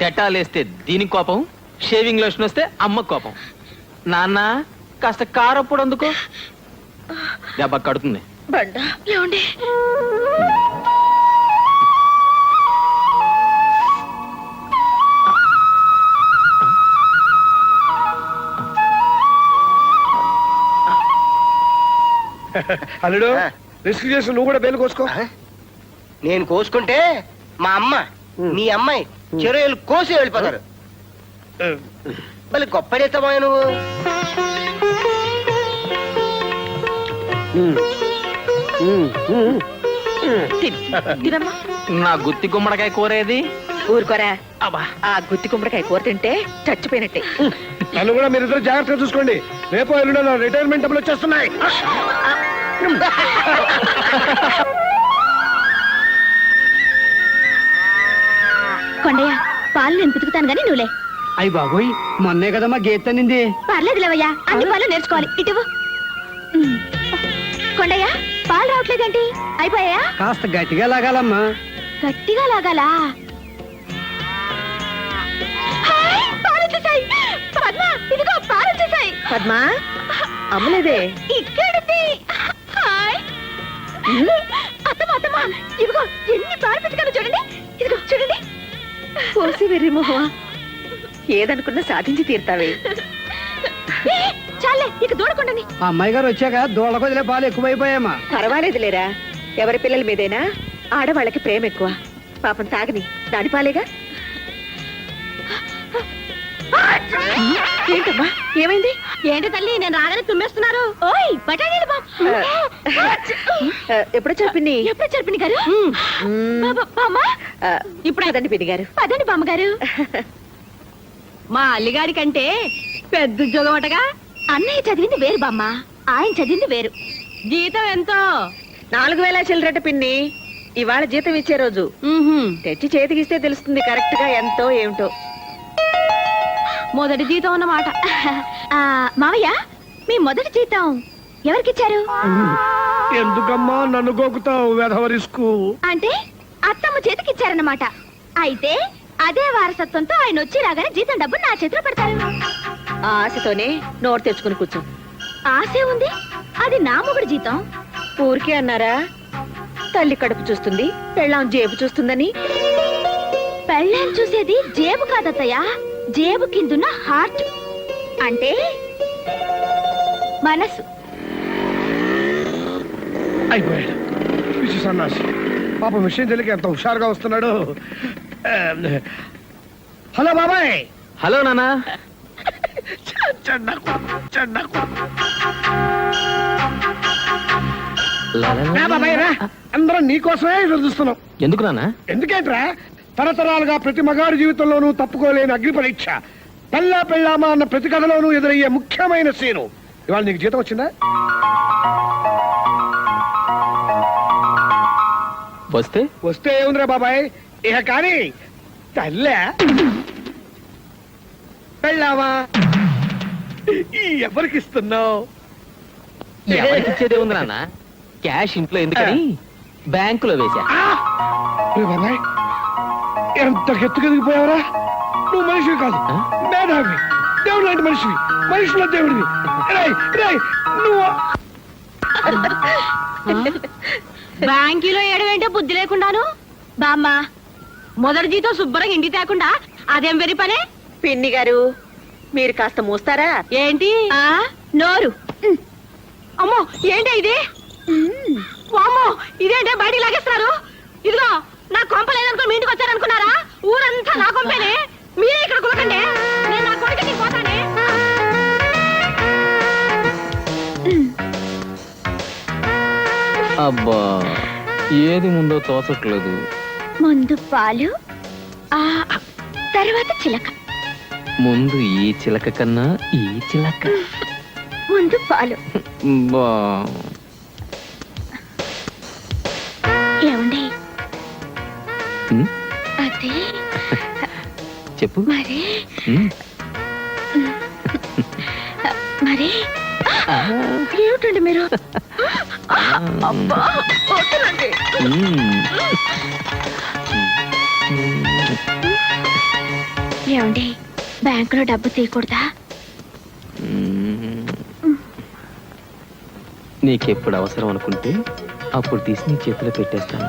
డెటాల్ వేస్తే దీనికి కోపం, షేవింగ్ లోషన్ వస్తే అమ్మ కోపం. నాన్న కాస్త కారప్పుడు అందుకో, దెబ్బ కడుతుంది. బండా ఏమండి అల్లుడు రిస్క్ చేసి నువ్వు కూడా బేలు కోసుకో. నేను కోసుకుంటే మా అమ్మ మీ అమ్మాయి చెరువులు కోసి వెళ్ళిపోతారు. మళ్ళీ గొప్ప చేస్తామా నువ్వు? తినమ్మా. నా గుత్తి గుమ్మడికాయ కూరేది. ఊరుకోరా. ఆ గుత్తి కుమ్మడికాయ కూర తింటే చచ్చిపోయినట్టే. నన్ను కూడా మీరిద్దరు జాగ్రత్తగా చూసుకోండి. రేపు ఎల్లుండో నా రిటైర్మెంట్ డబ్బులు వచ్చేస్తున్నాయి. కొండయ్య పాలు నేను పితుకుతాను గానీ నువ్వులే. అయ్యి బాబోయ్, మొన్నే కదమ్మా గీత నింది. పర్లేదు లేవయ్యా, అన్ని పాలు నేర్చుకోవాలి. ఇటువు. కొండయ్య పాలు రావట్లేదేంటి? అయిపోయా? కాస్త గట్టిగా లాగాలమ్మా. గట్టిగా లాగాలా? హాయ్, పాలు వచ్చేసాయి. పద్మ, ఇదిగో పాలు వచ్చేసాయి. పద్మా అమ్మలేదే. ఇక్కడిది. హాయ్. అత్తమ్మ అత్తమ్మ, ఇదిగో ఎన్ని పాలు పితుకాలో చూడండి. ఇదిగో చూడండి. కోసి వెర్రి మొహమా, ఏదనుకున్నా సాధించి తీరుతావే. చాలే, ఇక దూడకుండాని. అమ్మాయి గారు వచ్చాక దూడ కొదిలే పాలు ఎక్కువైపోయామా. పర్వాలేదు లేరా, ఎవరి పిల్లల మీదైనా ఆడవాళ్ళకి ప్రేమ ఎక్కువ. పాపం తాగని దాని పాలేగా. ఏంటమ్మా ఏమైంది? ఏంటి తల్లి, నేను రాగానే తుమ్మేస్తున్నారు. ఓయ్ బఠానీలు ఎప్పుడు చెప్పింది? ఎప్పుడు చెప్పింది గారు? బామ్మ, ఇప్పుడు అదండి పిన్ని గారు. పదండి బామ్మగారు. మా అల్లిగారి కంటే పెద్ద ఉద్యోగం అటగా. అన్నయ్య చదివింది వేరు బామ్మ, ఆయన చదివింది వేరు. జీతం ఎంతో? 4000 చిల్లరట పిన్ని. ఇవాళ జీతం ఇచ్చే రోజు. తెచ్చి చేతికిస్తే తెలుస్తుంది కరెక్ట్ గా ఎంతో ఏమిటో. మొదటి జీతం అన్నమాట. మావయ్య, మీ మొదటి జీతం ఎవరికిచ్చారు? ఎందుకమ్మా నన్ను గోకుతావు వెధవ రిస్కు? అంటే అత్తమ్మ చేతికిచ్చారన్నమాట. అయితే అదే వారసత్వంతో ఆయన వచ్చి రాగానే జీతం డబ్బు నా చేతిలో పెడతారు. ఆ ఆశతోనే నోరు తెచ్చుకుని కూర్చో. ఆశే ఉంది, అది నా మొగుడు జీతం. ఊరికే అన్నారా? తల్లి కడుపు చూస్తుంది, పెళ్ళాం జేబు చూస్తుందని. పెళ్ళాం చూసేది జేబు కాదత్తయ్య, జేబు కిందున్న హార్ట్, అంటే మనసు. అయిపోయాడు పిచ్చి సన్నాసి. పాప విషయం తెలియక ఎంత హుషారుగా వస్తున్నాడు. హలో బాబాయ్. హలో నాన్న. బాబాయ్ రా, అందరం నీకోసమే ఎదురు చూస్తున్నాం. ఎందుకు నాన్న? ఎందుకేంట్రా, తరతరాలుగా ప్రతి మగాడి జీవితంలోనూ తప్పుకోలేని అగ్ని పరీక్ష. పెళ్ళా పెళ్ళామా అన్న ప్రతి కథలోనూ ఎదురయ్యే ముఖ్యమైన సీను. ఇవాళ నీకు జీతం వచ్చిందా? వస్తే వస్తే ఏముందిరా బాబాయ్, ఇక కానీ తల్లే పెళ్ళామా ఎవరికి ఇస్తున్నావు? ఎవరికి ఇచ్చేదే ఉంది నాన్న. క్యాష్ ఇంట్లో ఎందుకని బ్యాంకులో వేసా. బాబాయ్ ఎంత గెత్తుకెదిగిపోయావరా. నువ్వు మనిషివి కాదు, మేధావి, దేవుడు లాంటి మనిషివి, మనిషిలో దేవుడివి. నువ్వు బ్యాంకీలో ఏడవేంటే బుద్ధి లేకుండాను. బామ్మ, మొదటి జీతం శుభ్రంగా ఇంటికి తేకుండా అదేం వెరి పనే? పిన్ని గారు మీరు కాస్త మూస్తారా? ఏంటి నోరు? అమ్మో, ఏంటి ఇది? అమ్మో, ఇదేంటే బయటికి లాగేస్తున్నారు? ఇదిగో నా అబ్బా ఏది ముందో తోచట్లేదు. ముందు పాలు ఆ తర్వాత చిలక. ముందు ఈ చిలక కన్నా ఈ చిలక. ముందు పాలు. బా ఏమండి ఉమ్, అదే చెప్పు. మరి ఉమ్, మరి ఏమిటండి మీరు? అబ్బా వద్దులండి. ఉమ్. ఏమండి బ్యాంకులో డబ్బు తీయకూడదా? నీకెప్పుడు అవసరం అనుకుంటే అప్పుడు తీసి నీ చేతిలో పెట్టేస్తాను.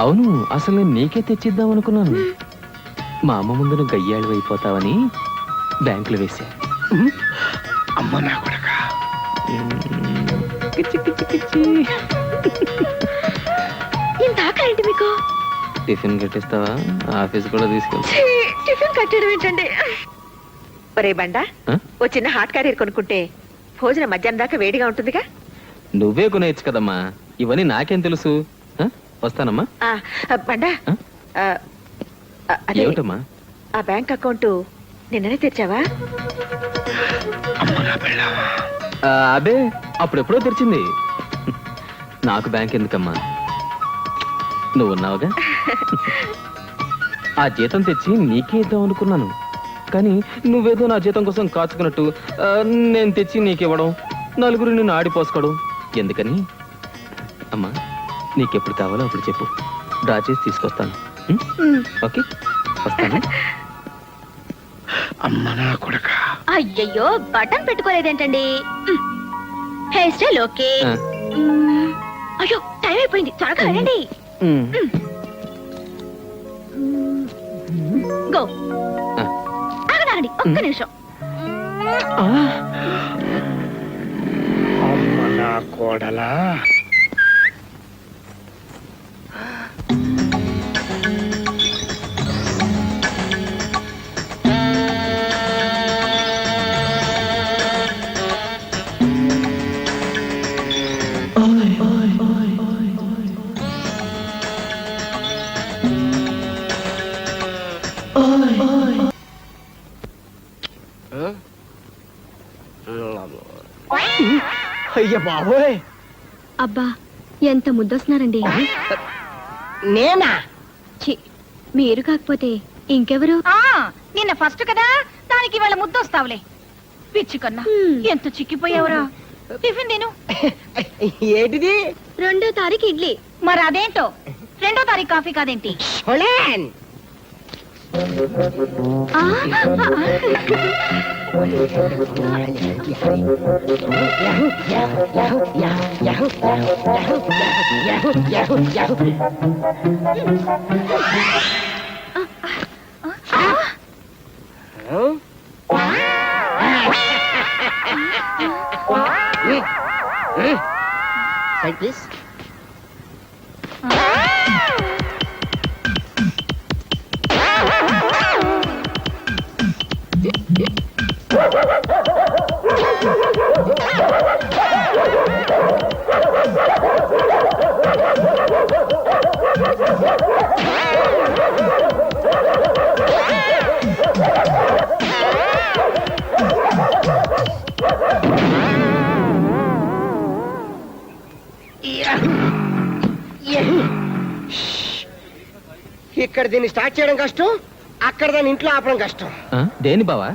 అవును, అసలు నేను నీకే తెచ్చిద్దాం అనుకున్నాను. మా అమ్మ ముందు నువ్వు గయ్యాళ్ళు అయిపోతావని బ్యాంకులో వేసా. అమ్మ నా కొడక. ఇంత ఆకలేంటి మీకు? టిఫిన్ కట్టిస్తావా? ఆఫీస్ కూడా తీసుకెళ్తా. టిఫిన్ కట్టడం ఏంటండి? ఒరే బండా, ఆ? ఓ చిన్న హాట్ క్యారియర్ కొనుక్కుంటే భోజనం మధ్యాహ్నం దాకా వేడిగా ఉంటుందిగా. నువ్వే కొనేయచ్చు కదమ్మా, ఇవన్నీ నాకేం తెలుసు. ఆ? వస్తానమ్మా. బండా, ఆ? అదే ఏమిటమ్మా? ఆ బ్యాంక్ అకౌంట్ నిన్ననే తెచ్చావా? అబే అప్పుడెప్పుడో తెరిచింది. నాకు బ్యాంక్ ఎందుకమ్మా, నువ్వు ఉన్నావుగా. ఆ జీతం తెచ్చి నీకే ఇద్దాం అనుకున్నాను, కానీ నువ్వేదో నా జీతం కోసం కాచుకున్నట్టు నేను తెచ్చి నీకివ్వడం, నలుగురు నిన్ను ఆడిపోసుకోవడం ఎందుకని. అమ్మా, నీకెప్పుడు కావాలో అప్పుడు చెప్పు, డ్రా చేసి తీసుకొస్తాను. ఓకే, వస్తాను. అమ్మ నా కొడక. అయ్యయ్యో బటన్ పెట్టుకోలేదేంటండి? Hair style okay. ఆ. అయ్యో టైం అయిపోయింది, త్వరగా వెళ్ళండి. ఉమ్. గో. ఆ. ఆగండి ఒక్క నిమిషం. అమ్మ నా కోడలా. అయ్య బాబోయ్. అబ్బా ఎంత ముద్దొస్తున్నారండి. నేనా? ఛీ, మీరు కాకపోతే ఇంకెవరు? నిన్న ఫస్ట్ కదా, దానికి వాళ్ళ ముద్దొస్తావులే. పిచ్చి కన్నా ఎంత చిక్కిపోయావురా. టిఫిన్ తిను. ఏంటిది? 2వ తారీఖు ఇడ్లీ. మరి అదేంటో 2వ తారీఖు కాఫీ కాదేంటి? హోలెన్. ఆ, Side please. ఇక్కడ దీన్ని స్టార్ట్ చేయడం కష్టం, అక్కడ దాన్ని ఇంట్లో ఆపడం కష్టం. దేని బావా?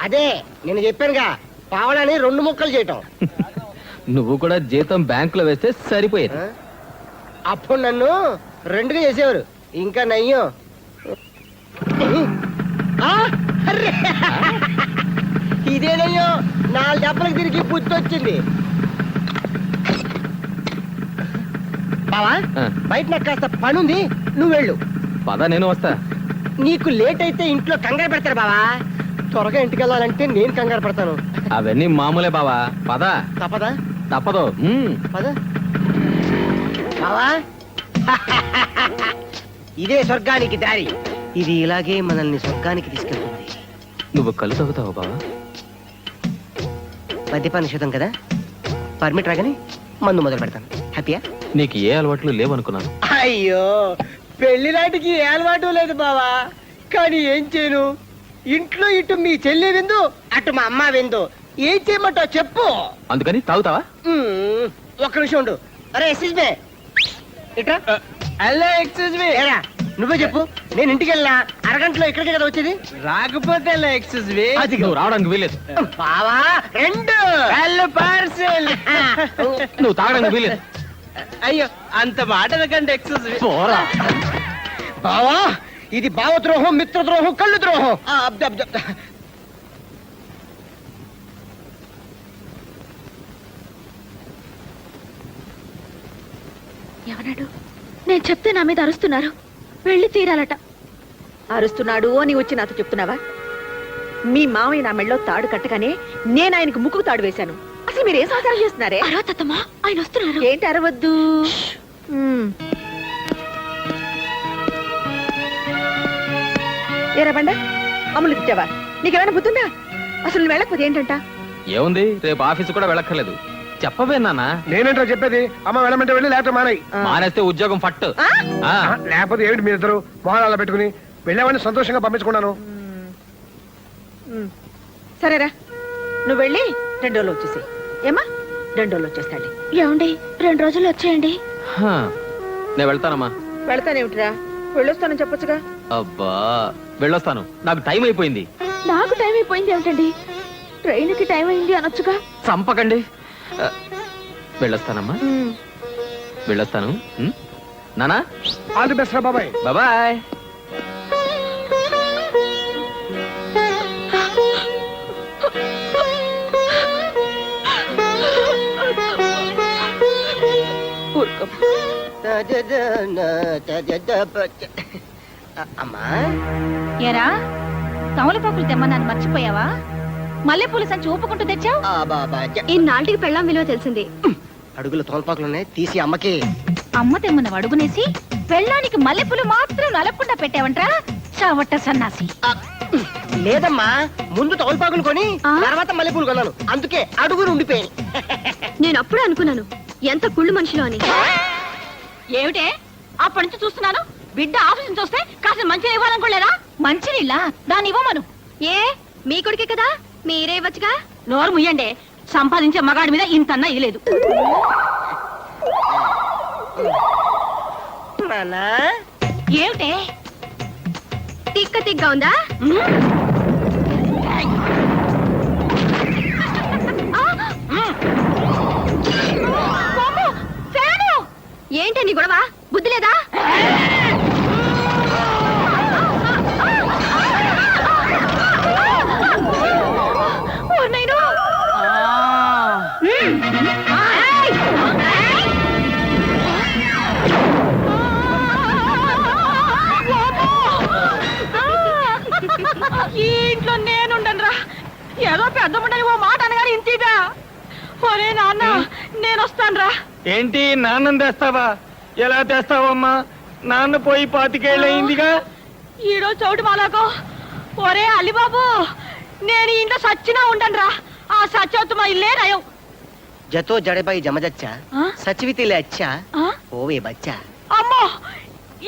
అదే నేను చెప్పానుగా, పావడాన్ని 2 ముక్కలు చేయటం. నువ్వు కూడా జీతం బ్యాంకులో వేస్తే సరిపోయేది. అప్పుడు నన్ను 2గా చేసేవారు, ఇంకా నయ్యం. అర్రే! ఇదేనయ్యో 4 దెబ్బలకు తిరిగి బుద్ధి వచ్చింది. బావా, బయట నాకు కాస్త పని ఉంది, నువ్వు వెళ్ళు. పద, నేను వస్తా. నీకు లేట్ అయితే ఇంట్లో కంగారు పెడతారు బావా. త్వరగా ఇంటికి వెళ్ళాలంటే నేను కంగారు పడతాను. అవన్నీ మామూలే బావా, పద. తప్పదా? తప్పదు. పద బావా. ఇదే స్వర్గానికి దారి. ఇది ఇలాగే మనల్ని స్వర్గానికి తీసుకెళ్తుంది. నువ్వు కళ్ళు తాగుతావు బావా? మద్యపాన నిషేధం కదా, పర్మిట్ రాగానే మందు మొదలు పెడతాను. హ్యాపీయా? నీకు ఏ అలవాట్లు లేవనుకున్నాను. అయ్యో పెళ్లి నాటికి ఏ అలవాటు లేదు బావా, కానీ ఏం చేయను, ఇంట్లో ఇటు మీ చెల్లి విందు అటు మా అమ్మ విందు, ఏం చేయమంటావు చెప్పు. అందుకని తాగుతావా? ఒక్క నిమిషం ఉండు. అరే ఎక్స్క్యూజ్ మీ, ఇట్రా. హలో ఎక్స్క్యూజ్ మీ, ఏరా నువ్వే చెప్పు, నేను ఇంటికి వెళ్ళినా అరగంటలో ఇక్కడికి కదా వచ్చేది, రాకపోతే ఎక్స్క్యూజ్ మీ. అది నువ్వు రావడానికి వీలేదు. బావా రెండు హలో పార్సల్. నువ్వు తాగడానికి వీలేదు. అయ్యో అంత మాట కంటే ఎక్స్క్యూజ్ మీ. పోరా. బావా ఇది భావద్రోహం, మిత్రద్రోహం, కళ్ళు ద్రోహం. ఎవనాడు? నేను చెప్తే నా మీద అరుస్తున్నారు, వెళ్ళి తీరాలట. అరుస్తున్నాడు అని వచ్చి నాతో చెప్తున్నావా? మీ మావయ్య నా మెళ్ళో తాడు కట్టగానే నేను ఆయనకు ముక్కుకు తాడు వేశాను. అసలు మీరు ఏం సంసారం చేస్తున్నారే? అరవద్దమ్మా, ఆయన వస్తున్నారు. ఏంటి అరవద్దు? ఏరా బండ, అమ్ములు తిట్టావా? నీకేమైనా బుద్ధుందా? అసలు నువ్వు వెళ్ళకపోతే ఏంటంట? ఏముంది, రేపు ఆఫీసు కూడా వెళ్ళక్కర్లేదు. చెప్పవే నాన్న. నేనేంటో చెప్పేది, అమ్మ వెళ్ళమంటే వెళ్ళి లేకపోతే మానేయి. మానేస్తే ఉద్యోగం ఫట్టు. లేకపోతే ఏమిటి మీరిద్దరు మొహాలు పెట్టుకుని వెళ్ళామని సంతోషంగా పంపించుకున్నాను. సరేరా, నువ్వు వెళ్ళి 2 రోజులు వచ్చేసి. ఏమా 2 రోజులు వచ్చేస్తాండి. ఏమండి 2 రోజులు వచ్చేయండి. నేను వెళ్తానమ్మా. వెళ్తానేమిటిరా, వెళ్ళొస్తానని చెప్పొచ్చుగా. అబ్బా వెళ్ళొస్తాను, నాకు టైం అయిపోయింది. నాకు టైం అయిపోయింది ఏమిటండి, ట్రైన్కి టైం అయింది అనొచ్చుగా. చంపకండి. వెళ్ళొస్తానమ్మా, వెళ్ళొస్తాను. నానా ఆల్ ది బెస్ట్ రా బాబాయ్. బాబాయ్. అమ్మా ఏరా, తమలపాకులు తెమ్మన్నాను మర్చిపోయావా? మల్లెపూలు సంచి ఊపుకుంటూ తెచ్చావు. ఇన్నాళ్ళకి పెళ్ళాం విలువ తెలిసింది. అడుగుల తోల్పాకులున్నాయి, తీసి అమ్మకి. అమ్మ తెమ్మన్న అడుగునేసి పెళ్ళానికి మల్లెపూలు మాత్రం నలపకుండా పెట్టావంట్రా చావట్ట సన్నాసి. లేదమ్మా, ముందు తోల్పాకులు కొని తర్వాత మల్లెపూలు కొన్నాను, అందుకే అడుగులు ఉండిపోయాయి. నేను అప్పుడే అనుకున్నాను ఎంత కుళ్ళు మనిషిలో అని. ఏమిటే అప్పటి నుంచి చూస్తున్నాను, బిడ్డ ఆఫీస్ నుంచి వస్తే కాస్త మంచిగా ఇవ్వాలనుకోలేదా? మంచినీళ్ళ దాన్ని ఇవ్వమను. ఏ మీ కొడుకే కదా, మీరే ఇవ్వచ్చుగా. నోరు ముయ్యండి, సంపాదించే మగాడి మీద ఇంతన్నా ఇలేదు. ఏమిటే తిక్క తిగ్గా ఉందా? ఏంటి నీ గొడవ, బుద్ధి లేదా? ఈ ఇంట్లో నేనుండనురా, ఏదో పెద్ద ఉండని ఓ మాట అనగానే ఇంతేగా. ఒరే నాన్న, నేను వస్తానురా. ఏంటి నాన్నం తెస్తావా? ఎలా తెస్తావమ్మా? నాన్న పోయి 25 ఏళ్ళయిందిగా. ఈరోజు చౌటు మాలాకో. ఒరే అల్లిబాబు, నేను ఇంట్లో సచ్చినా ఉండనురా, ఆ సచ్చవత్తు మా ఇల్లే నయం. జతో జడబాయి జమజచ్చా సచివితిలే అచ్చా ఓవే బచ్చా. అమ్మో,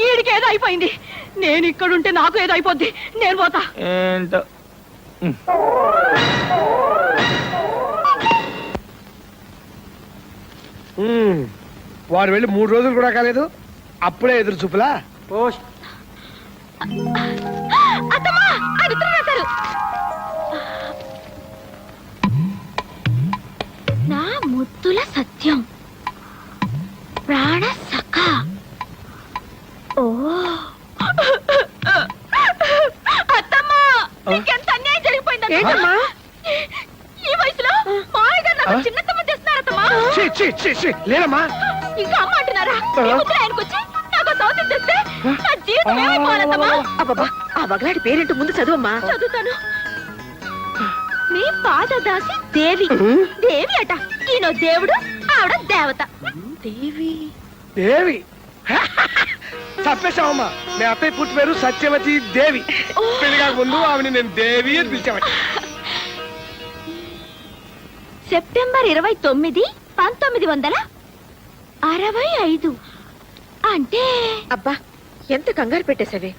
ఈడికి ఏదో అయిపోయింది. నేను ఇక్కడుంటే నాకు ఏదో అయిపోద్ది, నేను పోతా. ఏంటో వారు వెళ్ళి 3 రోజులు కూడా కాలేదు, అప్పుడే ఎదురు చూపులా. అత్తమ్మా, ఆయన ఉత్తరం రాశారు. నా ముద్దుల సత్యం, ప్రాణ సఖ. ఓ అత్తమ్మా, నీకెంత అన్యాయం జరిగిపోయిందమ్మా. ఈ వయసులో మామయ్య గారు నాకు చిన్న తమ్మ తెస్తున్నారమ్మా. లేదమ్మా, ఇంకా అమ్మ అంటున్నారా? ఆయనకు వచ్చి నాకు సౌత్యం తెస్తే నా జీవితం ఏమైపోవాలమ్మా. అబ్బబ్బా, ఆ బగలాడి పేరేంటో ముందు చదువమ్మా. చదువుతాను. మీ పాదదాసి దేవి. దేవి అట, ఈయన దేవుడు, ఆవిడ దేవత. దేవి దేవి తప్పేశావమ్మా. మీ అత్తయ్య పుట్టి పేరు సత్యవతి దేవి. పెళ్లిగా ముందు ఆమెని నేను దేవి అని పిలిచామని. సెప్టెంబర్ 29, 1900. 65 అంటే అబ్బా ఎంత కంగారు పెట్టేసావే.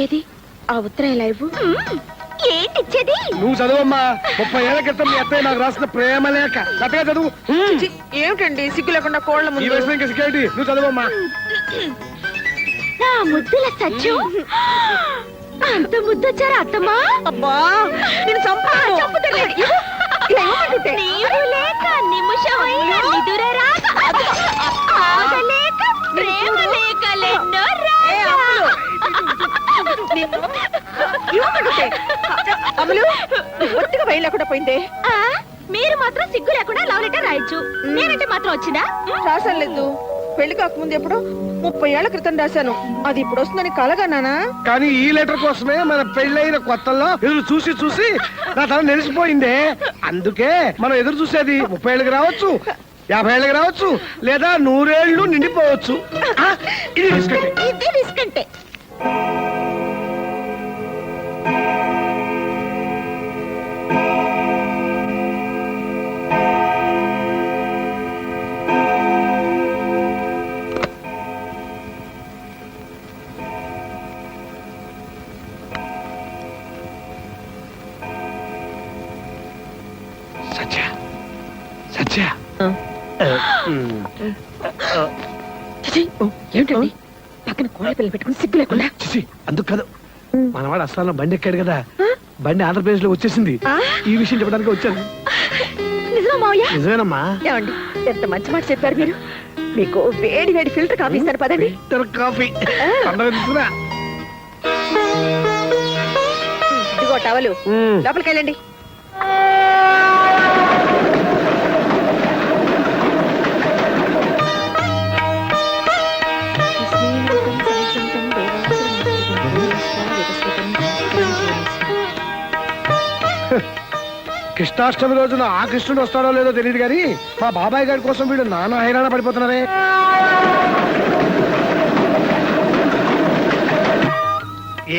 ఏది ఆ ఉత్తరం లైవ్? ఏంటిచ్చేది? నువ్వు చదువమ్మా. 30 ఏళ్ల క్రితం మీ అత్తయ్య నాకు రాసిన ప్రేమ లేఖ. చక్కగా చదువు. ఏమిటండి సిగ్గు లేకుండా కోళ్ళ ఈ ముందు? వయసులో ఇంకా సిగ్గేంటి? నువ్వు చదువమ్మా. నా ముద్దుల సచ్చు అంత ముద్దొచ్చారా అత్తమ్మా? అబ్బా నేను చంపుతాను. నీవు లేక నిమిషమైన నిదురరాక ఆగలేక ప్రేమ లేకలెన్నో అమలు ఒత్తిగా బయలు లేకుండా పోయిందే. మీరు మాత్రం సిగ్గు లేకుండా లవ్ లెటర్ రాయొచ్చు, నేనంటే మాత్రం వచ్చిందా? రాశాను లేదు. పెళ్లి కాకముందు ఎప్పుడు 30 ఏళ్ల క్రితం రాశాను. అది ఇప్పుడు వస్తుందని కలగన్నానా? కానీ ఈ లెటర్ కోసమే మన పెళ్ళైన కొత్తల్లో ఎదురు చూసి చూసి నా తల నెలిసిపోయిందే. అందుకే మనం ఎదురు చూసేది 30 ఏళ్ళకి రావచ్చు, 50 ఏళ్ళకి రావచ్చు, లేదా 100 ఏళ్ళు నిండిపోవచ్చు. ఇది బిస్కెట్. ఇది రిస్కంటే. సత్య సత్య ఏమిటండి పక్కన కోళ్ళ పిల్లలు పెట్టుకుని సిగ్గు లేకుండా? చిచి అందుకు కాదు, మనవాడు అసలు బండి ఎక్కాడు కదా, బండి ఆంధ్రప్రదేశ్ లో వచ్చేసింది. ఈ విషయం చెప్పడానికి వచ్చాను. నిజమా మావయ్య? నిజమేనమ్మా. ఏమండి ఎంత మంచి మాట చెప్పారు మీరు. మీకు వేడి వేడి ఫిల్టర్ కాఫీ ఇస్తాను పదండి. ఫిల్టర్ కాఫీ పండగ తీసుకురా. ఇదిగో టవలు, లోపలికి వెళ్ళండి. కృష్ణాష్టమి రోజున ఆ కృష్ణుడు వస్తాడో లేదో తెలియదు కానీ మా బాబాయ్ గారి కోసం వీడు నానా హైరాణ పడిపోతున్నారే.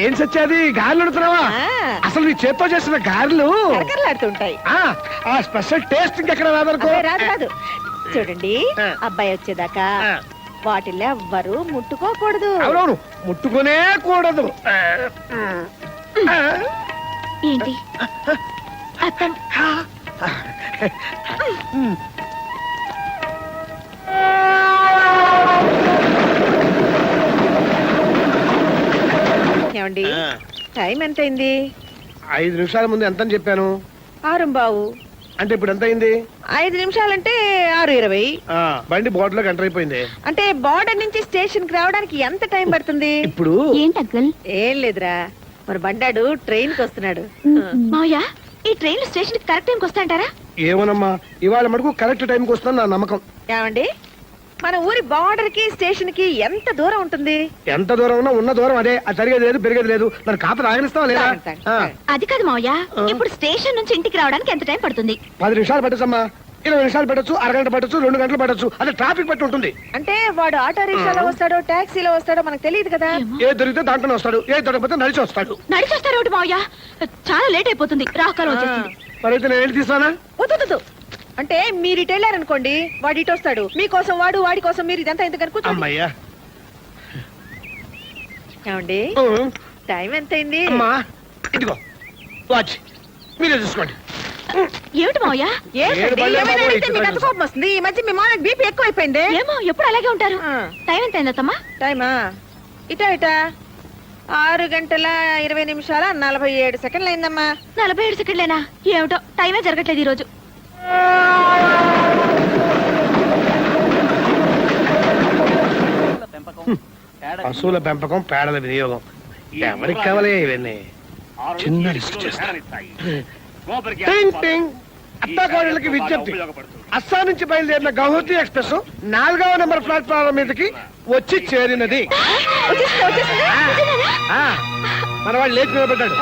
ఏం సత్యాది గారెలు అడుగుతున్నావా? అసలు నీ చేత్తో చేసిన గారెలు కరకరలాడుతుంటాయి. ఆ స్పెషల్ టేస్ట్ ఇంకెక్కడ రాదనుకో. రాదు రాదు. చూడండి అబ్బాయి వచ్చేదాకా వాటిల్లో ఎవ్వరు ముట్టుకోకూడదు. అవునవును, ముట్టుకునే కూడదు. ఏంటి అత్తం? ఏమండి టైం ఎంత అయింది? 5 నిమిషాల ముందు ఎంత అని చెప్పాను? 6:15. అంటే ఇప్పుడు ఎంత అయింది? 5 నిమిషాలంటే 6:20. బండి బోర్డులోకి ఎంటర్ అయిపోయింది. అంటే బార్డర్ నుంచి స్టేషన్ కి రావడానికి ఎంత టైం పడుతుంది? ఇప్పుడు ఏంటి అంకుల్? ఏం లేదురా, మరి బండాడు ట్రైన్ కి వస్తున్నాడు. మావయ్య ఈ ట్రైన్ స్టేషన్ కి కరెక్ట్ టైంకి వస్తాంటారా? ఏమోనమ్మా, ఇవాళ మటుకు కరెక్ట్ టైంకి వస్తుందని నా నమ్మకం. ఏమండి మన ఊరి బార్డర్ కి స్టేషన్ కి ఎంత దూరం ఉంటుంది? ఎంత దూరం ఉన్నా ఉన్న దూరం అదే. అది జరిగేది లేదు, పెరిగేది లేదు. మరి కాపీ ఆగనిస్తావా లేదా? అది కాదు మావయ్య, ఇప్పుడు స్టేషన్ నుంచి ఇంటికి రావడానికి ఎంత టైం పడుతుంది? 10 నిమిషాలు పట్టచ్చమ్మా, 20 నిమిషాలు పట్టచ్చు, అరగంట పట్టచ్చు, 2 గంటలు పట్టచ్చు. అదే ట్రాఫిక్ పట్టి ఉంటుంది. అంటే వాడు ఆటో రిక్షాలో వస్తాడో టాక్సీలో వస్తాడో మనకు తెలియదు కదా. ఏ దొరికితే దాంట్లోనే వస్తాడు, ఏ దొరకపోతే నడిచి వస్తాడు. నడిచి వస్తారు ఒకటి మావయ్య, చాలా లేట్ అయిపోతుంది, రాకాలం వచ్చేస్తుంది. మరైతే నేను వెళ్ళి తీసానా? వద్దు. అంటే మీరు ఇటు వెళ్ళారనుకోండి, వాడు ఇటు వస్తాడు. మీకోసం వాడు, వాడి కోసం మీరు, ఇదంతా ఎందుకు అనుకుంటా? అమ్మయ్యా. ఏమండి టైం ఎంత అయింది? అమ్మా ఇదిగో వాచ్, మీరే చూసుకోండి. ఏమిటి మావయ్య? ఏమైనా అడిగితే మీకు అంత కోపం వస్తుంది. ఈ మధ్య మీ మామకి బీపీ ఎక్కువ అయిపోయింది. ఏమో ఎప్పుడు అలాగే ఉంటారు. టైం ఎంత అయిందమ్మా? టైమా ఇటా 6:20 అయిందమ్మా. 47 సెకండ్లేనా? ఏమిటో టైమే జరగట్లేదు ఈ రోజు. పశువుల పెంపకం, పేడల వినియోగం ఎవరికి కావాలి ఇవన్నీ? చిన్న రిస్క్ చేస్తాను. అత్తాకోడళ్ళకి విజ్ఞప్తి. అస్సాం నుంచి బయలుదేరిన గౌహతి ఎక్స్ప్రెస్ 4వ నెంబర్ ప్లాట్ఫారం మీదకి వచ్చి చేరినది. మన వాడు లేచి నిలబడ్డాడు,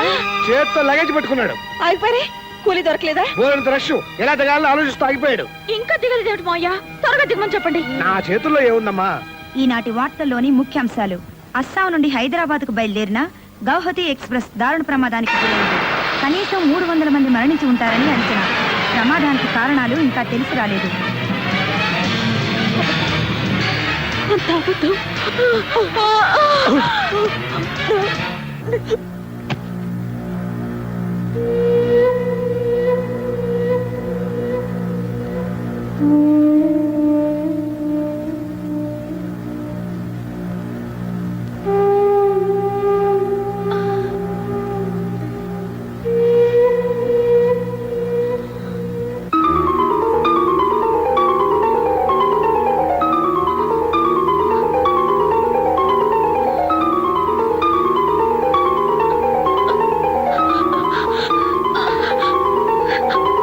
చేత్తో లగేజ్ పట్టుకున్నాడు. అయిపోయి కూలీ దొరకలేదా? బోరంత రష్, ఎలా దిగాలని ఆలోచిస్తూ ఆగిపోయాడు. ఇంకా దిగలేదు ఏమిటి మావయ్య? త్వరగా దిగమని చెప్పండి. నా చేతుల్లో ఏముందమ్మా? ఈనాటి వార్తల్లోని ముఖ్యాంశాలు. అస్సాం నుండి హైదరాబాద్ కు బయలుదేరిన గౌహతి ఎక్స్ప్రెస్ దారుణ ప్రమాదానికి గురైంది. కనీసం 300 మంది మరణించి ఉంటారని అంచనా. ప్రమాదానికి కారణాలు ఇంకా తెలిసి రాలేదు. తాగొద్దు.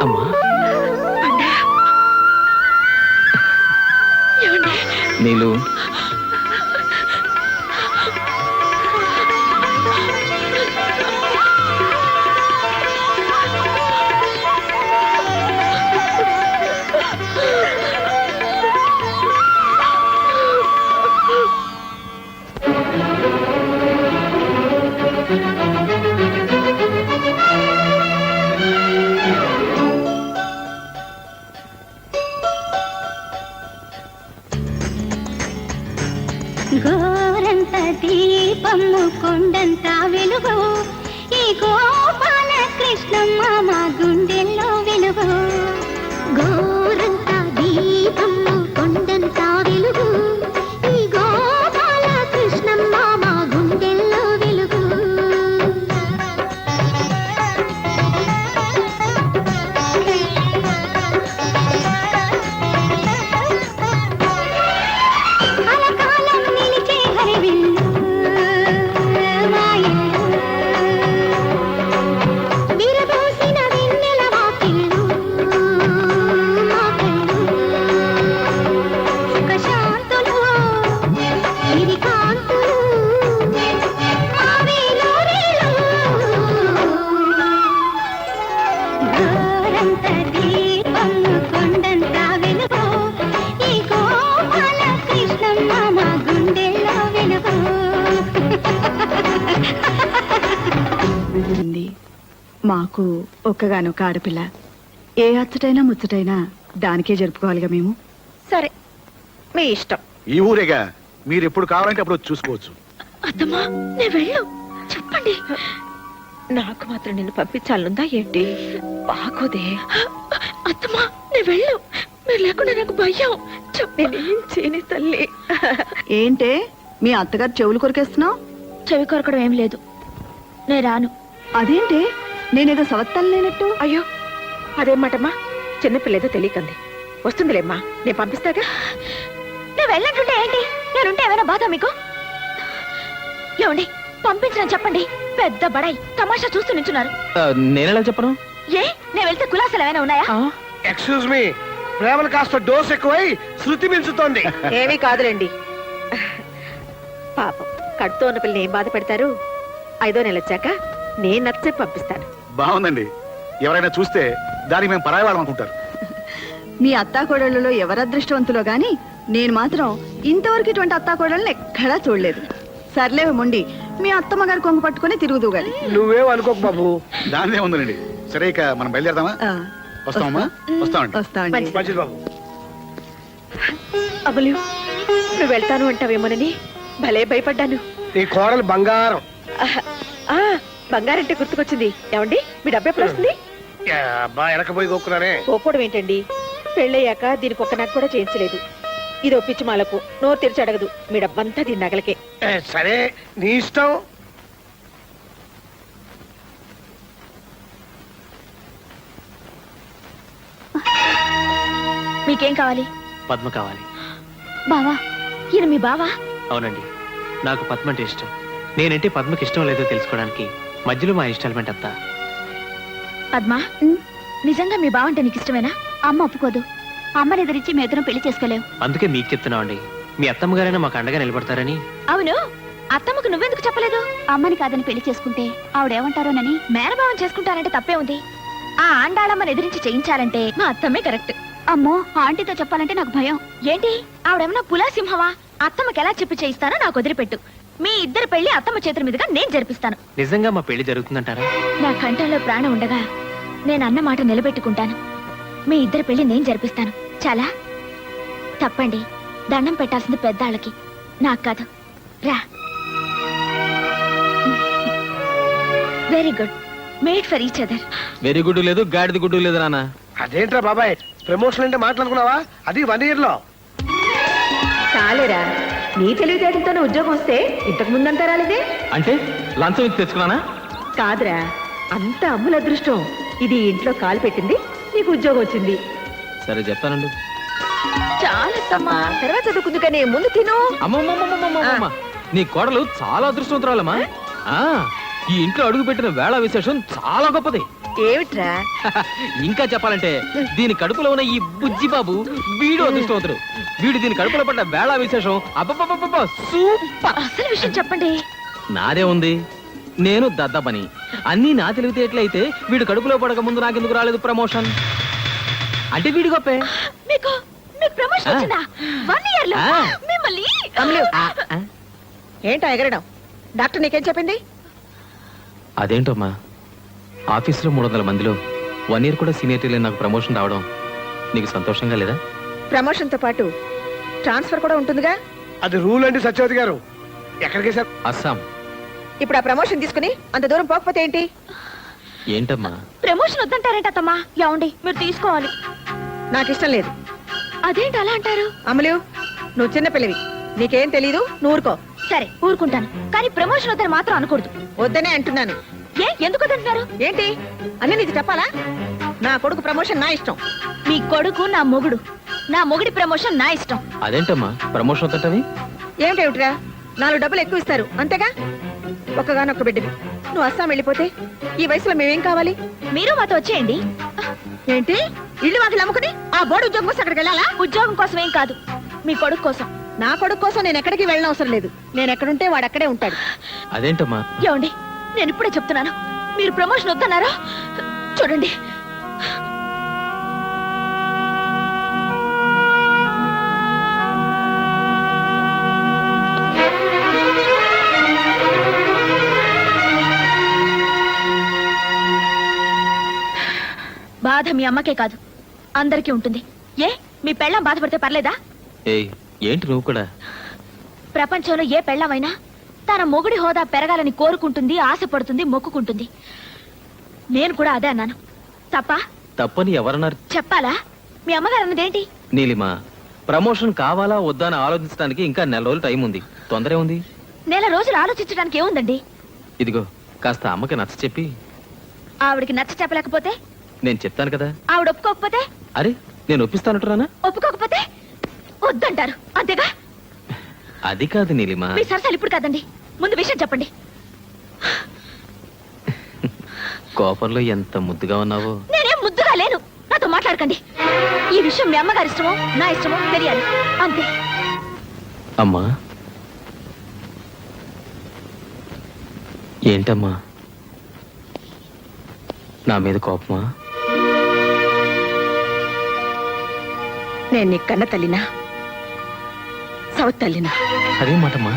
అమ్మా నీళ్ళు గోరంత దీపము కొండంత వెలుగు ఈ గోపాల కృష్ణమ్మ మా గుండెల్లో వెలుగు గోరంత దీపము కొండంత వెలుగు ఈ గోపాల కృష్ణమ్మ మా గుండెల్లో వెలుగు కలకాలం నిలిచే హరివిల్లు మాయలు విరబోసిన వెన్నెల వాకిళ్ళు మా కళ్ళు సుఖశాంతులు ఇది కాంతులు మా వేలూరేలు గోరంత దీపము కొండంత వెలుగు ఈ గోపాల కృష్ణమ్మ మా గుండెల్లో వెలుగు మాకు ఒక్కగానొక్క ఆడపిల్ల ఏ అచ్చటైనా ముచ్చటైనా దానికే జరుపుకోవాలిగా మేము. సరే మీ ఇష్టం. ఈ ఊరేగా మీరు ఎప్పుడు కావాలంటే అప్పుడు వచ్చి చూసుకోవచ్చు. అత్తమ్మా నేను వెళ్ళు చెప్పండి. నాకు మాత్రం నిన్ను పంపించాలనుందా ఏంటి? బాగోదే. అత్తమ్మా నేను వెళ్ళు. మీరు లేకుండా నాకు భయం. నేనేం చేయని తల్లి. ఏంటే మీ అత్తగారు చెవులు కొరికేస్తున్నావు? చెవి కొరకడం ఏం లేదు, నేను రాను. అదేంటే నేనేదో సవత్తాలు లేనట్టు. అయ్యో అదేం మాటమ్మా, చిన్నపిల్లేదో తెలియకంది. వస్తుందిలేమ్మా, నేను పంపిస్తాగా. నేను వెళ్ళంటుంటే ఏంటి? నేనుంటే ఏమైనా బాధ మీకు? ఏమండి పంపించని చెప్పండి. పెద్ద బడాయి తమాషా చూస్తూ నించున్నారు. నేనెలా చెప్పను? ఏ నేను వెళ్తే కులాసాలు ఏమైనా ఉన్నాయా? ఎక్స్క్యూజ్ మీ, ప్రేమలు కాస్త డోస్ ఎక్కువై శృతి మించుతోంది. ఏమీ కాదులేండి. పాపం కడుతూ ఉన్న పిల్లని ఏం బాధ పెడతారు? 5వ నెల వచ్చాక నేను నచ్చే పంపిస్తాను. బాగుందండి. ఎవరైనా చూస్తే దానికి మేము పరాయి వాళ్ళం అనుకుంటారు. మీ అత్తాకోడళ్ళలో ఎవరు అదృష్టవంతులో గాని నేను మాత్రం ఇంతవరకు ఇటువంటి అత్తాకోడళ్ళని ఎక్కడా చూడలేదు. సర్లేవు మొండి, మీ అత్తమ్మ గారు కొంగు పట్టుకుని తిరుగుదూగాలి. నువ్వేం అనుకోకు బాబు. దానిదే ఉందండి. సరే ఇక మనం బయలుదేరదామా? వస్తామమ్మా. వస్తామండి. వస్తామండి. మంచిది బాబు. అమలు నువ్వు వెళ్తాను అంటావేమోనని భలే భయపడ్డాను. నీ కోడలు బంగారం. ఆ బంగారంటే గుర్తుకొచ్చింది. ఏమండి మీ డబ్బు ఎప్పుడు వస్తుంది? అబ్బా వెనకపోయి కొక్కున్నారే. పోపోవడం ఏంటండి? పెళ్ళయ్యాక దీనికి ఒక్క నాకు కూడా చేయించలేదు. ఇది ఒప్పించి మాలకు నోరు తెరిచి అడగదు. మీ డబ్బంతా దీని నగలకే. సరే నీ ఇష్టం. మీకేం కావాలి? పద్మ కావాలి. బావా ఈయన మీ బావా? అవునండి, నాకు పద్మ అంటే ఇష్టం. నేనంటే పద్మకి ఇష్టం లేదో తెలుసుకోవడానికి మధ్యలో మా ఇన్స్టాల్మెంట్ అంతా. పద్మా నిజంగా మీ బావ అంటే నీకు ఇష్టమేనా? అమ్మ ఒప్పుకోదు. అమ్మని ఎదిరించి మీ ఇద్దరం పెళ్లి చేసుకోలేవు. అందుకే మీకు చెప్తున్నాం అండి, మీ అత్తమ్మగారైనా మాకు అండగా నిలబడతారని. అవును, అత్తమ్మకు నువ్వెందుకు చెప్పలేదు? అమ్మని కాదని పెళ్లి చేసుకుంటే ఆవిడేమంటారోనని. మేనభావం చేసుకుంటారంటే తప్పే ఉంది. ఆ ఆండాళమ్మని ఎదిరించి చేయించాలంటే మా అత్తమ్మే కరెక్ట్. అమ్మో ఆంటీతో చెప్పాలంటే నాకు భయం. ఏంటి ఆవిడేమన్నా పులా సింహవా? అత్తమ్మకి ఎలా చెప్పి చేయిస్తానో నాకు వదిలిపెట్టు. మీ ఇద్దరు పెళ్లి అత్తమ్మ చేతుల మీదుగా నేను జరిపిస్తాను. నిజంగా మా పెళ్లి జరుగుతుందంటారా? నా కంఠంలో ప్రాణం ఉండగా నేను అన్న మాట నిలబెట్టుకుంటాను. మీ ఇద్దరు పెళ్లి నేను జరిపిస్తాను. చాలా తప్పండి. దండం పెట్టాల్సింది పెద్దాళ్ళకి, నాకు కాదు రా. Very good, made for each other. Very good లేదు, గాడిది గుడ్డు లేదు నాన్న. అదేంట్రా బాబాయ్, ప్రమోషన్ అంటే మాట్లాడుకున్నావా? అది 1 year లో. చాలేరా, నీ తెలివితేటలతోనే ఉద్యోగం వస్తే ఇంతకు ముందంతా రాలేదే. అంటే లంచం ఇచ్చి తెచ్చుకున్నానా? కాదురా, అంత అమ్ముల అదృష్టం. ఇది ఇంట్లో కాలు పెట్టింది, నీకు ఉద్యోగం వచ్చింది. సరే చెప్తానండి. చాలమ్మా, తర్వాత చదువుకుంది కానీ ముందు తిను. అమ్మమ్మమ్మమ్మమ్మమ్మ, నీ కోడలు చాలా అదృష్టవంతురాలమ్మా. ఆ, ఈ ఇంట్లో అడుగు పెట్టిన వేళ విశేషం చాలా గొప్పది. ఏమిట్రా? ఇంకా చెప్పాలంటే దీని కడుపులో ఉన్న ఈ బుజ్జి బాబు వీడు అదృష్టవంతుడు. వీడు దీని కడుపులో పడ్డ వేళ విశేషం అబ్బబ్బబ్బబ్బ సూపర్. అసలు విషయం చెప్పండి. నాదే ఉంది, నేను దద్దపని. అన్నీ నా తెలివితేటలయితే వీడు కడుపులో పడక ముందు నాకెందుకు రాలేదు ప్రమోషన్? అంటే వీడి గొప్పే. మీకు ప్రమోషన్ వచ్చిందా? 1 year లో ఆ. మిమ్మల్ని ఏంటో ఎగరడం? డాక్టర్ నీకేం చెప్పింది? అదేంటమ్మా, ఆఫీసులో 300 మందిలో 1 year కూడా సీనియర్ లేని నాకు ప్రమోషన్ రావడం నీకు సంతోషంగా లేదా? ప్రమోషన్ తో పాటు ట్రాన్స్ఫర్ కూడా ఉంటుందిగా. అది రూల్ అండి సత్యవతి గారు. ఎక్కడికి సార్? అస్సాం. ఇప్పుడు ఆ ప్రమోషన్ తీసుకుని అంత దూరం పోకపోతే ఏంటి? ఏంటమ్మా? ప్రమోషన్ వద్దంటారేంటమ్మా? ఏమండి, మీరు తీసుకోవాలి. నాకు ఇష్టం లేదు. అదేంటి అలా అంటారు? అమలు, నువ్వు చిన్న పిల్లవి, నీకేం తెలీదు, నువ్వు ఊరుకో. సరే ఊరుకుంటాను, కానీ ప్రమోషన్ వద్దని మాత్రం అనకూడదు. వద్దనే అంటున్నాను. ఎందుకు వద్దంటున్నారు? ఏంటి అన్ని నీకు చెప్పాలా? నా కొడుకు ప్రమోషన్ నా ఇష్టం. మీ కొడుకు నా మొగుడు, నా మొగుడి ప్రమోషన్ నా ఇష్టం. అదేంటమ్మా ప్రమోషన్ వద్దటవి? ఏమిటేమిట్రా, 4 డబ్బులు ఎక్కువ ఇస్తారు అంతేగా. ఒక్కగానొక్క బిడ్డవి, నువ్వు అస్సాం వెళ్ళిపోతే ఈ వయసులో మేమేం కావాలి? మీరు మాతో వచ్చేయండి. ఏంటి, ఇల్లు వాకిలు అమ్ముకుని ఆ బోర్డు ఉద్యోగం కోసం అక్కడికి వెళ్ళాలా? ఉద్యోగం కోసం ఏం కాదు, మీ కొడుకు కోసం. నా కొడుకు కోసం నేను ఎక్కడికి వెళ్ళిన అవసరం లేదు. నేను ఎక్కడుంటే వాడు అక్కడే ఉంటాడు. అదేంటమ్మా? ఏమండి, నేను ఇప్పుడే చెప్తున్నాను, మీరు ప్రమోషన్ వద్దన్నారా? చూడండి, బాధ మీ అమ్మకే కాదు అందరికీ ఉంటుంది. ఏ మీ పెళ్ళాం బాధపడితే పర్లేదా? ఏయ్, ఏంటి నువ్వు కూడా? ప్రపంచంలో ఏ పెళ్ళామైనా తన మొగుడి హోదా పెరగాలని కోరుకుంటుంది, ఆశపడుతుంది, మొక్కుకుంటుంది. నేను కూడా అదే అన్నాను. తప్ప? తప్పని ఎవరన్నారు? చెప్పాలా? మీ అమ్మగారు అన్నదేంటి? నీలిమా, ప్రమోషన్ కావాలా వద్దా అని ఆలోచించడానికి ఇంకా 4 రోజులు టైం ఉంది. తొందరే ఉంది. 1 రోజులు ఆలోచించడానికి ఏముందండి? ఇదిగో కాస్త అమ్మకి నచ్చ చెప్పి. ఆవిడికి నచ్చ చెప్పలేకపోతే? నేను చెప్తాను కదా. ఆవిడ ఒప్పుకోకపోతే? అరే, నేను ఒప్పిస్తానంటున్నానా? ఒప్పుకోకపోతే వద్దంటారు అంతేగా? అది కాదు నీలిమా. మీ సరసాలు ఇప్పుడు కాదండి, ముందు విషయం చెప్పండి. కోపంలో ఎంత ముద్దుగా ఉన్నావో. నేనేం ముద్దుగా లేను, నాతో మాట్లాడకండి. ఈ విషయం మీ అమ్మగారి ఇష్టమో నా ఇష్టమో తెలియాలి, అంతే. అమ్మా, ఏంటమ్మా, నా మీద కోపమా? నేను నీ కన్న తల్లినా, సౌత్ తల్లినా? అదే మాటమ్మా.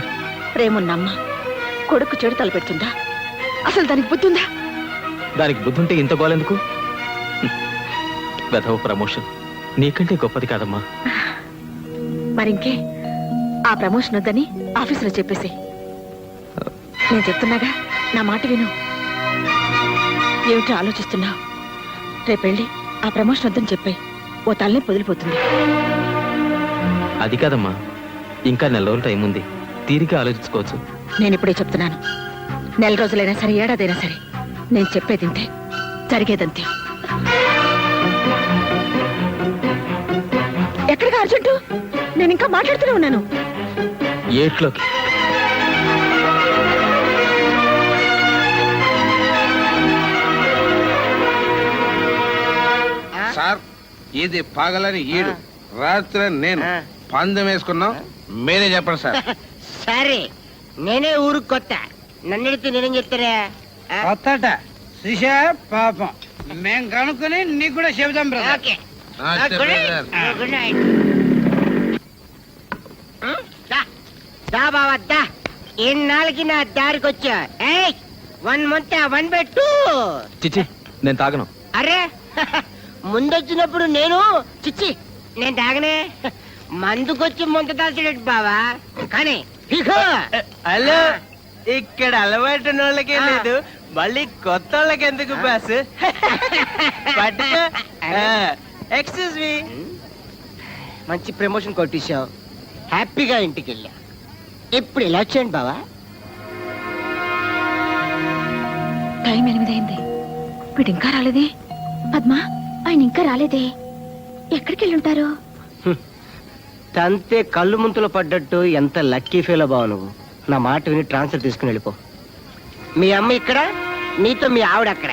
ప్రేమున్నమ్మ కొడుకు చెడు తలపెడుతుందా? అసలు దానికి బుద్ధి ఉందా? దానికి బుద్ధుంటే ఇంత గోలెందుకు? వెధవ ప్రమోషన్ నీకంటే గొప్పది కాదమ్మా. మరింకే, ఆ ప్రమోషన్ వద్దని ఆఫీసులో చెప్పేసి. నేను చెప్తున్నాగా, నా మాట విను. ఏమిటో ఆలోచిస్తున్నావు? రేపెళ్ళి ఆ ప్రమోషన్ వద్దని చెప్పాయి, ఓ తల్లి పొదిలిపోతుంది. అది కాదమ్మా, ఇంకా 4 రోజులు టైం ఉంది, తీరిక ఆలోచించుకోవచ్చు. నేను ఇప్పుడే చెప్తున్నాను, 4 రోజులైనా సరే, ఏడాదైనా సరే, నేను చెప్పేది ఇంతే, జరిగేదంతే. ఎక్కడికి అర్జెంటు? నేను ఇంకా మాట్లాడుతూనే ఉన్నాను. ఏట్లోకి. సార్, ఇది పగలని ఈడు, రాత్రి నేను పందెం వేసుకున్నాం. మీరే చెప్పండి సార్. సరే, నేనే ఊరికి కొత్త, నన్ను అడిగితే నేనేం చెప్తారా? కొత్తట శ్రీషా పాపం మేం కనుక్కొని నీకు కూడా చెబుదాం బ్రదర్. ఓకే, ఆ, చెప్పండి సార్. Good night. బావా దా, ఇన్నాళ్ళకి నా దారికి వచ్చా. 1 month 1/2. చిచ్చి, నేను తాగను. అరే, ముందొచ్చినప్పుడు నేను చిచ్చి నేను తాగనే. మందుకొచ్చి ముందు దాల్చడేటి బావా, కానీ హలో ఇక్కడ అలవాటు వాళ్ళకే లేదు మళ్ళీ కొత్త వాళ్ళకి ఎందుకు బాస్ పట్టుకో ఎక్స్క్యూజ్ మీ మంచి ప్రమోషన్ కొట్టేశావు హ్యాపీగా ఇంటికి వెళ్ళా ఇప్పుడు ఇలా చేయండి బావా టైం 8 అయింది వీడు ఇంకా రాలేదే పద్మా ఆయన ఇంకా రాలేదే ఎక్కడికి వెళ్ళి ఉంటారు తంతే కళ్ళు ముంతలో పడ్డట్టు ఎంత లక్కీ ఫీల్ బావ నువ్వు నా మాట విని ట్రాన్స్ఫర్ తీసుకుని వెళ్ళిపో మీ అమ్మ ఇక్కడ నీతో మీ ఆవిడ అక్కడ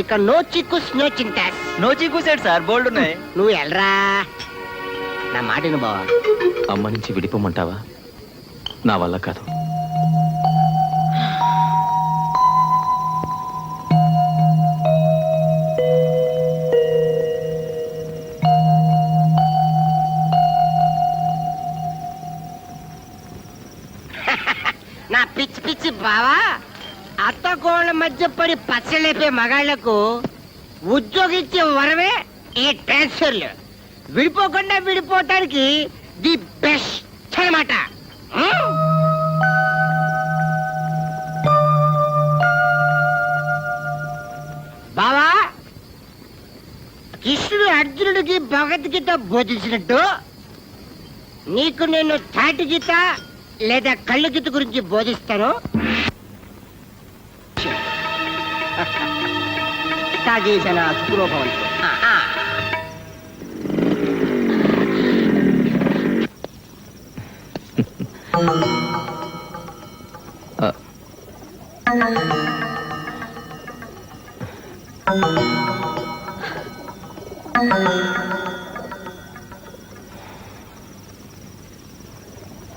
ఇక నో చిక్కు నో చింటాస్ నో చీకు సైడ్ సార్ బోల్డ్ ఉన్నాయి. నువ్వు వెళ్ళరా నా మాట విను బావా అమ్మ నుంచి విడిపోమంటావా? నా వల్ల కాదు. నా పిచ్చి పిచ్చి బావా అత్తగోళ్ళ మధ్య పడి పచ్చలేపే మగాళ్లకు ఉద్యోగించే వరమే ఈ ట్రాన్స్ఫర్లు విడిపోకుండా విడిపోవటానికి ది బెస్ట్ అన్నమాట బావా కృష్ణుడు అర్జునుడికి భగవద్గీత బోధించినట్టు నీకు నేను తాటి గీత లేదా కళ్ళు గీత గురించి బోధిస్తాను తాగేసిన సుఖరూపవంతు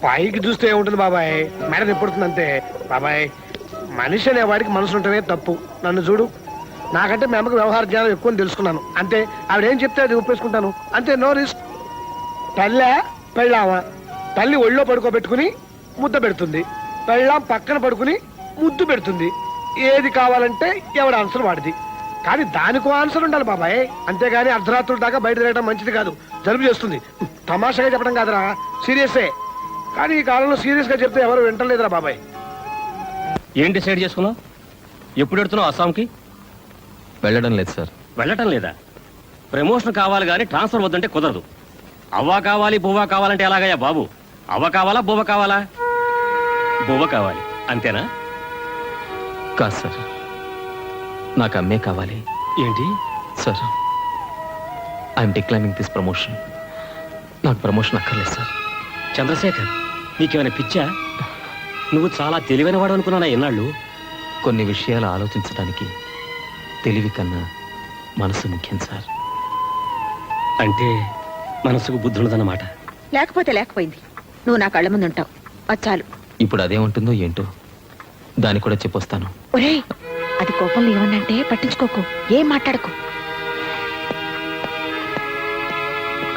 పైకి చూస్తే ఏముంటుంది బాబాయ్, మేడ ఎప్పుడుతుంది అంతే. బాబాయ్, మనిషి అనేవాడికి మనసు ఉంటేనే తప్పు. నన్ను చూడు, నాకంటే మీ అమ్మకి వ్యవహార జ్ఞానం ఎక్కువ అని తెలుసుకున్నాను అంతే. ఆవిడేం చెప్తే అది ఒప్పేసుకుంటాను అంతే. No risk. తల్లే పెళ్ళామా, తల్లి ఒళ్ళో పడుకోబెట్టుకుని ముద్ద పెడుతుంది, పెళ్ళాం పక్కన పడుకుని ముద్దు పెడుతుంది. ఏది కావాలంటే ఎవడ ఆన్సర్ వాడిది. కానీ దానికో ఆన్సర్ ఉండాలి బాబాయ్, అంతేగాని అర్ధరాత్రుల దాకా బయట తిరగడం మంచిది కాదు, జలుబు చేస్తుంది. తమాషాగా చెప్పడం కాదురా, సీరియసే. కానీ ఈ కాలంలో సీరియస్ గా చెప్తే ఎవరు వింటలేదురా బాబాయ్. ఏం డిసైడ్ చేసుకున్నావు? ఎప్పుడు వెళ్తున్నావు అస్సాంకి? వెళ్ళడం లేదు సార్. వెళ్ళటం లేదా? ప్రమోషన్ కావాలి కానీ ట్రాన్స్ఫర్ వద్దంటే కుదరదు. అవ్వ కావాలి బువ్వ కావాలంటే ఎలాగయ్యా బాబు? అవ్వ కావాలా బువ్వ కావాలా? బువ్వ కావాలి అంతేనా? కాదు సార్, నాకు అమ్మే కావాలి. ఏంటి sir, I'm declining this promotion. నాకు ప్రమోషన్ అక్కర్లేదు సార్. చంద్రశేఖర్, నీకేమైనా పిచ్చా? నువ్వు చాలా తెలివైన వాడు అనుకున్నానా ఎన్నాళ్ళు? కొన్ని విషయాలు ఆలోచించడానికి తెలివి కన్నా మనసు ముఖ్యం సార్. అంటే మనసుకు బుద్ధి ఉన్నదన్నమాట. లేకపోతే లేకపోయింది, నువ్వు నా కళ్ళ ముందు ఉంటావు, చాలు. ఇప్పుడు అదేముంటుందో ఏంటో దాన్ని కూడా చెప్పొస్తాను. ఒరేయ్, అది కోపంలో ఏమన్నంటే పట్టించుకోకు, ఏం మాట్లాడకు.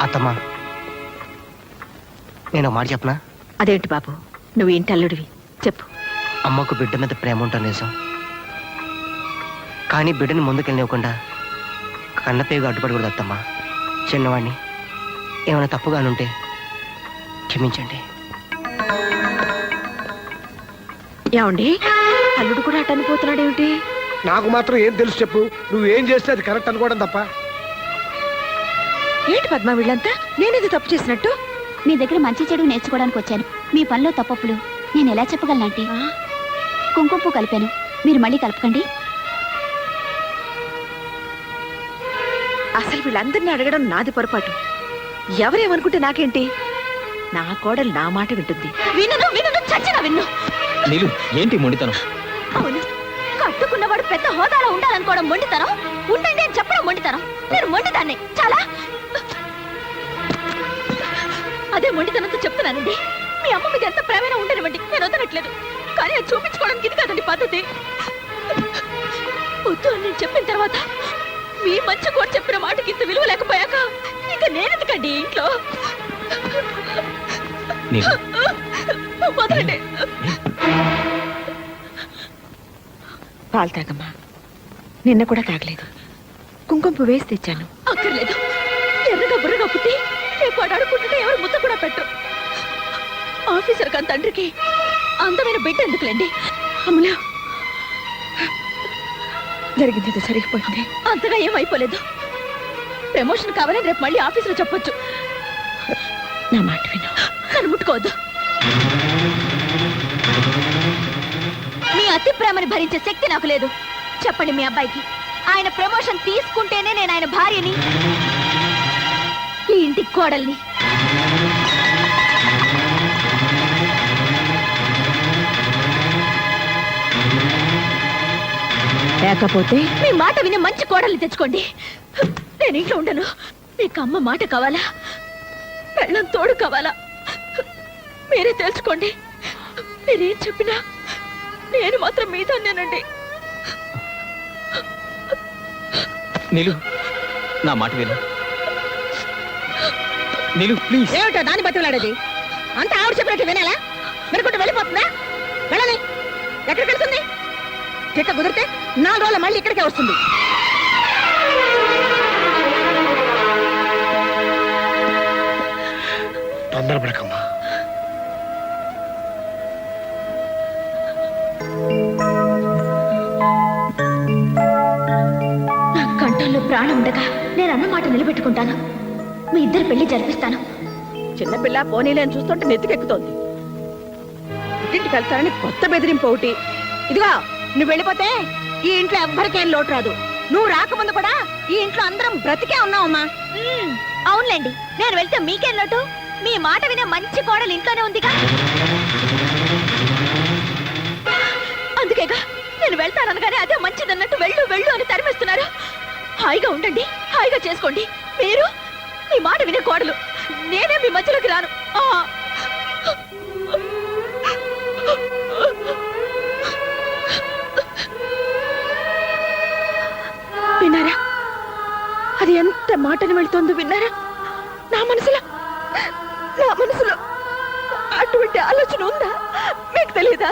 అత్తమ్మా, నేను మాట చెప్పనా? అదేంటి బాబు, నువ్వు ఏంటి అల్లుడివి, చెప్పు. అమ్మకు బిడ్డ మీద ప్రేమ ఉంటుంది నిజం, కానీ బిడ్డని ముందుకెళ్ళనివ్వకుండా కన్నపేగు అడ్డుపడకూడదు అత్తమ్మా. చిన్నవాడిని, ఏమైనా తప్పుగానుంటే క్షమించండి. ఏమండి, అల్లుడు కూడా అటు అనిపోతున్నాడేమిటి? నాకు మాత్రం ఏం తెలుసు చెప్పు, నువ్వు ఏం చేస్తే అది కరెక్ట్ అనుకోవడం తప్ప. ఏంటి పద్మ వీళ్ళంతా నేనేది తప్పు చేసినట్టు? మీ దగ్గర మంచి చెడు నేర్చుకోవడానికి వచ్చాను. మీ పనిలో తప్పప్పులు నేను ఎలా చెప్పగలనంటే? కుంకుమ పువ్వు కలిపాను, మీరు మళ్ళీ కలపకండి. అసలు వీళ్ళందరినీ అడగడం నాది పొరపాటు. ఎవరేమనుకుంటే నాకేంటి? నా కోడలు నా మాట వింటుంది. విన్ను విన్ను చచ్చిన విన్ను. నీలు, ఏంటి మొండితనం? అవును, కట్టుకున్నవాడు పెద్ద హోదాలో ఉండాలనుకోవడం మొండితనం, ఉండండి అని చెప్పడం మొండితనం. నేను మొండిదాన్ని చాలా. అదే మొండితనంతో చెప్తున్నానండి. మీ అమ్మ మీద ఎంత ప్రేమైనా ఉండనివ్వండి, నేను వదలట్లేదు. కానీ అది చూపించుకోవడానికి ఇది కాదండి పద్ధతి. వద్దు అని నేను చెప్పిన తర్వాత మీ మంచి కూడా చెప్పిన మాటకి ఇంత విలువ లేకపోయాక ఇక నేనెందుకండి ఇంట్లో? నీలు, వదలండి. పాలు తాగమ్మా. నిన్న కూడా తాగలేదు, కుంకుమ పువ్వు వేసి తెచ్చాను. అక్కర్లేదు, ఎర్రగా బుర్రగా పుట్టి రేపు వాడు అడుక్కుంటుంటే ఎవరు ముద్ద కూడా పెట్టు. ఆఫీసర్ కాని తండ్రికి అందమైన బిడ్డ ఎందుకులేండి అమ్ములా జరిగింది సరిగిపోయింది. అంతగా ఏమైపోలేదు. ప్రమోషన్ కావాలని రేపు మళ్ళీ ఆఫీసులో చెప్పొచ్చు. నా మాట విను. నన్ను ముట్టుకోవద్దు. మీ అతి ప్రేమని భరించే శక్తి నాకు లేదు. చెప్పండి మీ అబ్బాయికి, ఆయన ప్రమోషన్ తీసుకుంటేనే నేను ఆయన భార్యని, ఈ ఇంటి కోడల్ని. లేకపోతే మీ మాట విని మంచి కోడల్ని తెచ్చుకోండి. నేను ఇంట్లో ఉండను. మీకు అమ్మ మాట కావాలా, పెళ్ళం తోడు కావాలా, మీరే తెలుసుకోండి. మీరేం చెప్పినా నేను మాత్రం మీతోనేనండి. నీలు, నా మాట విను. నీలు ప్లీజ్. ఏమిటో దాన్ని బతిలాడేది? అంత ఆవిడ చెప్పినట్టు వినాలా? మెరుకుంటూ వెళ్ళిపోతుందా? వెళ్ళని ఎక్కడికి వెళ్తుంది? చెక్క కుదిరితే 4 రోజులు మళ్ళీ ఇక్కడికే వస్తుంది. తొందరపడకమ్మా. నా కంఠంలో ప్రాణం ఉండగా నేను అన్న మాట నిలబెట్టుకుంటాను. మీ ఇద్దరు పెళ్లి జరిపిస్తాను. చిన్నపిల్ల పోనీలేని చూస్తుంటే నెత్తికెక్కుతోంది. ఇంటికి వెళ్తానని కొత్త బెదిరింపు ఒకటి. ఇదిగో, నువ్వు వెళ్ళిపోతే ఈ ఇంట్లో ఎవ్వరికేం లోటు రాదు. నువ్వు రాకముందు కూడా ఈ ఇంట్లో అందరం బ్రతికే ఉన్నావమ్మా. అవునులేండి, నేను వెళ్తే మీకేం లోటు? మీ మాట వినే మంచి కోడలు ఇంట్లోనే ఉందిగా. అందుకేగా నేను వెళ్తాననగానే అదే మంచిదన్నట్టు వెళ్ళు వెళ్ళు అని తరిమేస్తున్నారు. హాయిగా ఉండండి, హాయిగా చేసుకోండి. మీరు మీ మాట వినే కోడలు, నేనే మీ మధ్యలోకి రాను. విన్నారా? అది ఎంత మాటని వెళ్తోందో విన్నారా? నా మనసులో అటువంటి ఆలోచన ఉందా? మీకు తెలీదా?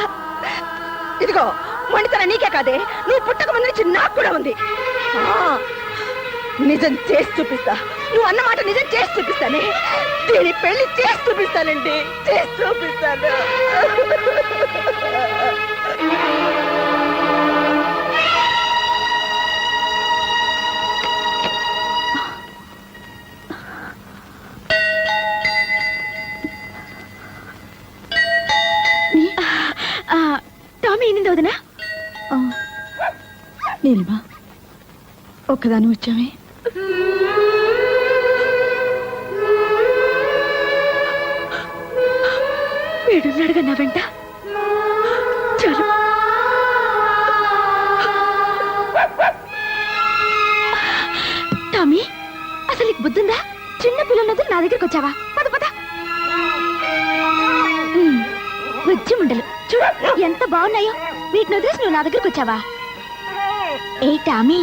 ఇదిగో, మండితన నీకే కాదే, నువ్వు పుట్టక ముందు నుంచి నాకు కూడా ఉంది. నిజం చేసి చూపిస్తా. నువ్వు అన్నమాట నిజం చేసి చూపిస్తానే. దీని పెళ్లి చేసి చూపిస్తానండి, చేసి చూపిస్తాను. టామీ ఏంది వదినా? నీలిమా, ఒక్కదాని వచ్చామే. వీడున్నాడుగా నా వెంట. చాలు. టామీ, అసలు నీకు బుద్ధుందా? చిన్న పిల్లలతో నా దగ్గరకు వచ్చావా? పద పద. బుజ్జి ముండలు చూడు ఎంత బాగున్నాయో. వీటిని వదిలేసి నువ్వు నా దగ్గరకు వచ్చావా? ఏ టామీ,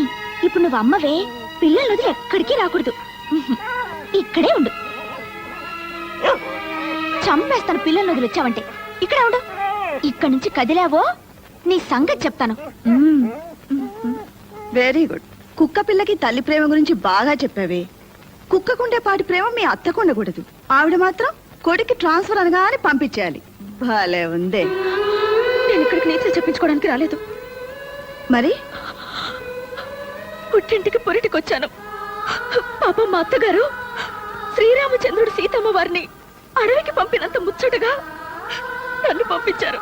ఇప్పుడు నువ్వు అమ్మవే, పిల్లలు వదిలి ఎక్కడికి రాకూడదు. ఇక్కడే ఉండు. చంపేస్తాను పిల్లలు వదిలి వచ్చావంటే. ఇక్కడే ఉండు. ఇక్కడి నుంచి కదిలావో నీ సంగతి చెప్తాను. Very good. కుక్క పిల్లకి తల్లి ప్రేమ గురించి బాగా చెప్పావే. కుక్కకుండే పాటి ప్రేమ మీ అత్తకు ఉండకూడదు. ఆవిడ మాత్రం కొడుకు ట్రాన్స్ఫర్ అనగానే పంపించేయాలి. భలే ఉందే. నేను ఇక్కడికి నీతో చెప్పించుకోవడానికి రాలేదు. మరి పుట్టింటికి పొరిటికి వచ్చాను. పాప మా అత్తగారు శ్రీరామచంద్రుడు సీతమ్మ వారిని అడవికి పంపినంత ముచ్చటగా నన్ను పంపించారు.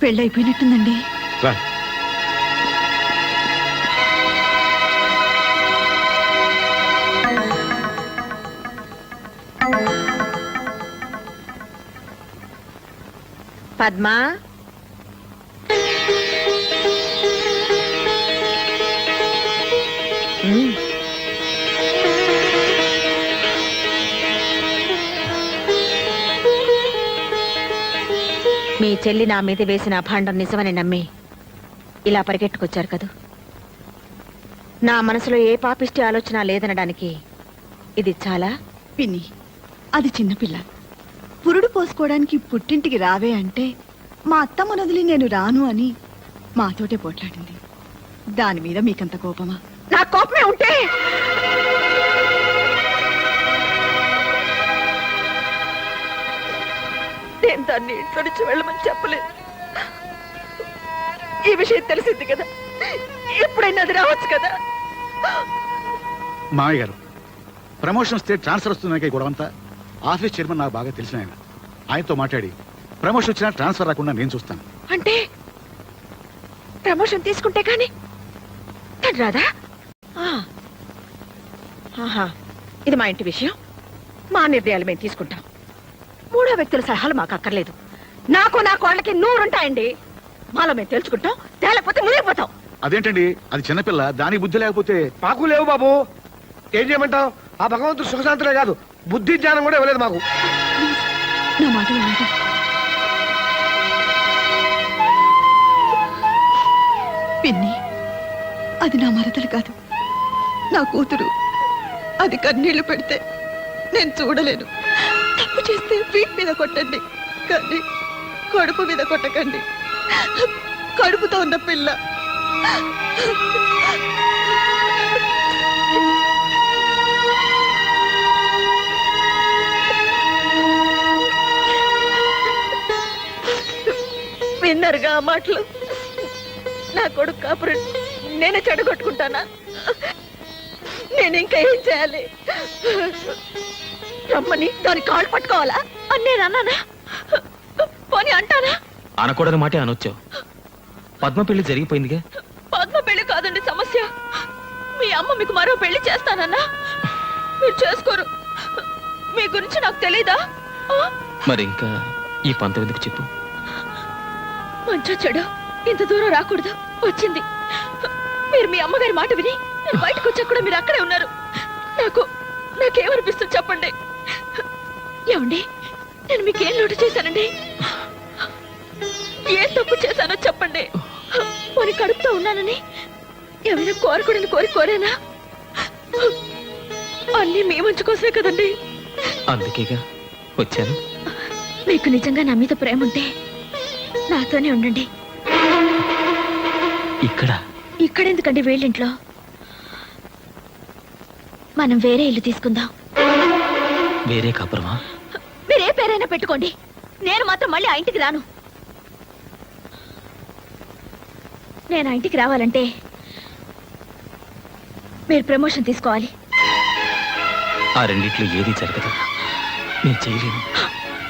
పెళ్ళైపోయినట్టుందండి. పద్మా, మీ చెల్లి నా మీద వేసిన అభాండం నిజమని నమ్మి ఇలా పరిగెట్టుకొచ్చారు కదూ. నా మనసులో ఏ పాపిష్టి ఆలోచన లేదనడానికి ఇది చాలా. పిన్ని, అది చిన్నపిల్ల. పురుడు పోసుకోవడానికి పుట్టింటికి రావే అంటే మా అత్తమ్మ వదిలి నేను రాను అని మాతోటే పోట్లాడింది. దాని మీద మీకంత కోపమా? నా కోపమే ఉంటే నేను దాన్ని ఇంట్లో నుంచి వెళ్ళమని చెప్పలేదు. ఈ విషయం తెలిసింది కదా, ఎప్పుడైనా అది రావచ్చు కదా. మామయ్య గారు, ప్రమోషన్ వస్తే ట్రాన్స్ఫర్ వస్తున్నాయి గొడవంతా. ఆఫీస్ చైర్మన్ నాకు బాగా తెలిసిన ఆయన. ఆయనతో మాట్లాడి ప్రమోషన్ వచ్చినా ట్రాన్స్ఫర్ రాకుండా నేను చూస్తాను. అంటే ప్రమోషన్ తీసుకుంటే కానీ తను రాదా? ఆహా, ఇది మా ఇంటి విషయం, మా నిర్ణయాలు మేము తీసుకుంటాం. మూడో వ్యక్తుల సలహాలు మాకు అక్కర్లేదు. నాకు నా కోళ్ళకి 100 ఉంటాయండి. మాలో మేము తెలుసుకుంటాం, తేలేకపోతే మునిగిపోతాం. అదేంటండి, అది చిన్నపిల్ల, దాని బుద్ధి లేకపోతే. మాకు లేవు బాబు, ఏం చేయమంటావు? ఆ భగవంతుడు సుఖశాంతులే కాదు, బుద్ధి జ్ఞానం కూడా ఇవ్వలేదు మాకు. నా మాట వినండి. పిన్ని, అది నా మరదలు కాదు, నా కూతురు. అది కన్నీళ్లు పెడితే నేను చూడలేను. తప్పు చేస్తే వీటి మీద కొట్టండి, కానీ కడుపు మీద కొట్టకండి. కడుపుతో ఉన్న పిల్ల. విన్నరుగా ఆ మాటలు? నా కొడుకు కాపురం నేనే చెడగొట్టుకుంటానా? నేను ఇంకా ఏం చేయాలి? రమ్మని దాని కాళ్ళు పట్టుకోవాలా అని నేను అన్నానా? పోనీ అంటానా? అనకూడని మాటే అనొచ్చావు. పద్మ పెళ్లి జరిగిపోయిందిగా. పద్మ పెళ్లి కాదండి సమస్య. మీ అమ్మ మీకు మరో పెళ్లి చేస్తానన్నా మీరు చేసుకోరు. మీ గురించి నాకు తెలీదా? మరి ఇంకా ఈ పంతం ఎందుకు చెప్పు? మంచో చెడు ఇంత దూరం రాకూడదు, వచ్చింది. మీరు మీ అమ్మగారి మాట విని నేను బయటకు వచ్చా కూడా మీరు అక్కడే ఉన్నారు. నాకేమనిపిస్తుంది చెప్పండి? ఏమండి, నేను మీకేం లోటు చేశానండి? ఏం తప్పు చేశానో చెప్పండి. పోనీ కడుపుతో ఉన్నానని ఏమైనా కోరకూడని కోరేనా? అన్నీ మీ మంచి కోసమే కదండి. అందుకేగా వచ్చాను. మీకు నిజంగా నా మీద ప్రేమ ఉంటే నాతోనే ఉండండి. ఇక్కడెందుకండి వేళ్ళింట్లో? మనం వేరే ఇల్లు తీసుకుందాం. వేరే కాపురమా? మీరే పేరైనా పెట్టుకోండి, నేను మాత్రం మళ్ళీ ఆ ఇంటికి రాను. నేను ఆ ఇంటికి రావాలంటే మీరు ప్రమోషన్ తీసుకోవాలి. ఆ రెండిట్లో ఏది జరగదు, నేను చేయలేను.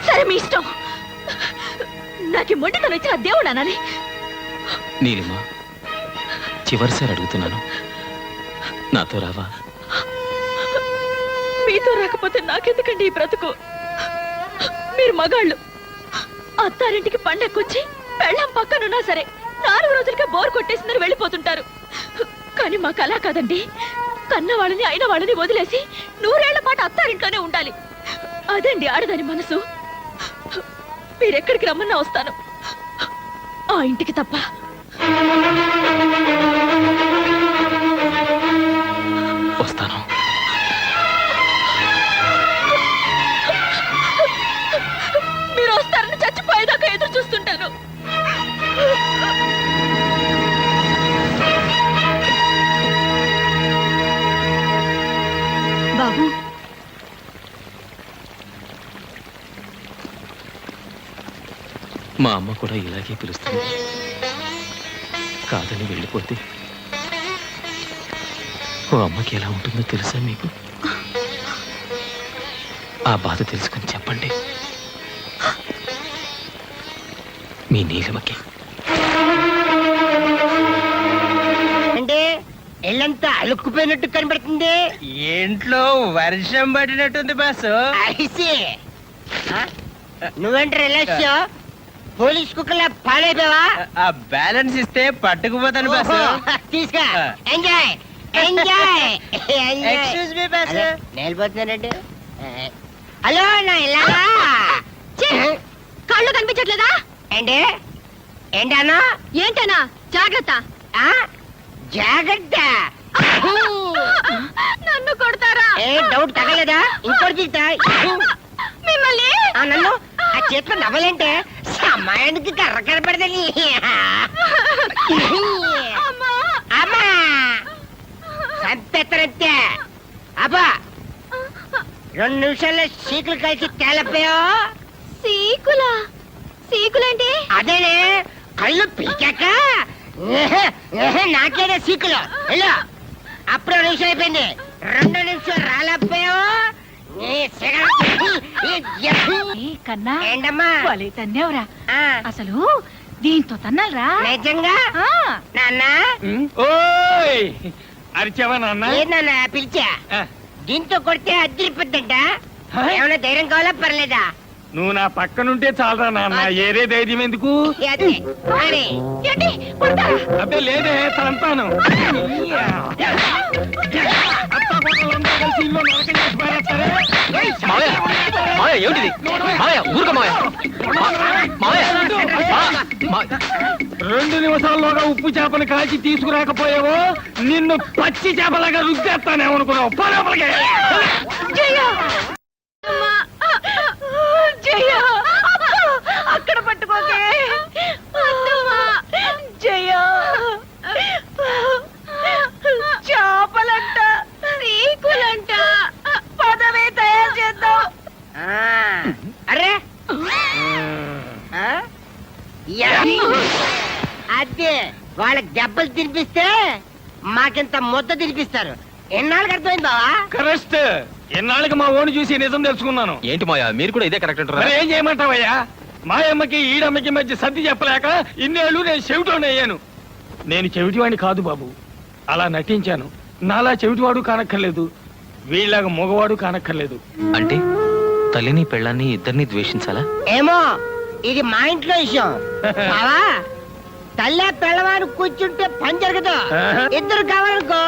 సరే, మీ ఇష్టం. నాకు మొండితనం ఇచ్చిన దేవుడు అనాలి. నీలిమా, చివరిసారి అడుగుతున్నాను, నాతో రావా? మీతో రాకపోతే నాకెందుకండి ఈ బ్రతుకు? మీరు మగాళ్ళు, అత్తారింటికి పండక్కొచ్చి పెళ్ళం పక్కనున్నా సరే 4 రోజులకే బోర్ కొట్టేసిందని వెళ్ళిపోతుంటారు. కానీ మాకు అలా కాదండి. కన్న వాళ్ళని అయిన వాళ్ళని వదిలేసి 100 ఏళ్ల పాటు అత్తారింట్లోనే ఉండాలి. అదండి ఆడదాని మనసు. మీరెక్కడికి రమ్మన్నా వస్తాను, ఆ ఇంటికి తప్ప. వస్తాను. మీరు వస్తారని చచ్చిపోయేదాకా ఎదురు చూస్తుంటాను. బాబు, మా అమ్మ కూడా ఇలాగే పిలుస్తుంది. కాదని వెళ్ళిపోతే ఓ అమ్మకి ఎలా ఉంటుందో తెలుసా మీకు? ఆ బాధ తెలుసుకుని చెప్పండి మీ నీలిమకి. అంటే ఎల్లంతా అలుక్కుపోయినట్టు కనబడుతుంది. ఇంట్లో వర్షం పడినట్టుంది బాసు. నువ్వేంటారు ఎలా పోలీస్ కుక్కలా పాడైపోయావా? ఆ బ్యాలెన్స్ ఇస్తే పట్టుకుపోతాను బాసు. తీసుకా. Enjoy enjoy. Excuse me boss. నేలిపోతున్నారండి. హలో, నా ఇలా కళ్ళు కనిపించట్లేదా? ఏంటి ఏంటన్నా? ఏంటనా? జాగ్రత్త. జాగ్రత్త. నన్ను కొడతారా? ఏ డౌట్ తగలేదా? ఇంకోటి తీస్తా మిమ్మల్ని. నన్ను ఆ చేతిలో నవ్వలేంటే సమయానికి కర్ర కనపడదని. అమ్మా! చంపేస్తానంతే అబ్బా 2 నిమిషాల్లో సీకులు కలిసి తేలపోయా సీకులేంటి? అదేనే కళ్ళు పీకాక నాకేనే సీకులు వెళ్ళు అప్పుడు 2 నిమిషాలు అయిపోయింది 2 నిమిషాలు రాలేకపోయావు కన్నా ఏంటమ్మా భలే తన్నేవరా. ఆ, అసలు దీంతో తన్నాలరా? నిజంగా నాన్న ఓయ్ అరిచావా నాన్న ఏంటన్నా పిలిచా దీంతో కొడితే అద్దరిపోద్దంట ఏమైనా ధైర్యం కావాలా పర్లేదా నువ్వు నా పక్కనుంటే చాలరా నాన్న ఏరే ధైర్యం ఎందుకు అదే అని. అబ్బే లేదే తంతాను ఏమిటిది మావయ్య ఊరుక మావయ్య 2 నిమిషాల్లోగా ఉప్పు చేపను కాల్చి తీసుకురాకపోయావో నిన్ను పచ్చి చేపలాగా రుద్దేస్తానేమనుకున్నావు పొలపలికి అక్కడ పట్టుకోకే జయ. చేపలంట సీకులంట పదవే తయారు చేద్దాం. అరే అదే వాళ్ళకి దెబ్బలు తినిపిస్తే మాకింత ముద్ద తినిపిస్తారు ఎన్నాళ్ళకి అర్థమైంది బావా కరెక్ట్ ఎన్నాళ్ళకి మా ఓని చూసి నిజం తెలుసుకున్నాను ఏంటి మాయా మీరు కూడా ఇదే కరెక్ట్ అంటారా? మరి ఏం చేయమంటావయ్యా మాయమ్మకి ఈడమ్మకి మధ్య సర్ది చెప్పలేక ఇన్నేళ్ళు నేను చెవిటోని అయ్యాను నేను చెవిటివాడిని కాదు బాబు అలా నటించాను నాలా చెవిటివాడు కానక్కర్లేదు వీళ్ళగా మగవాడు కానక్కర్లేదు అంటే తల్లిని పెళ్ళాన్ని ఇద్దరిని ద్వేషించాలా? ఏమో ఇది మా ఇంట్లో విషయం బావా తల్లి పిల్లవాడు కూర్చుంటే పని జరగదు ఇద్దరు కావాలనుకో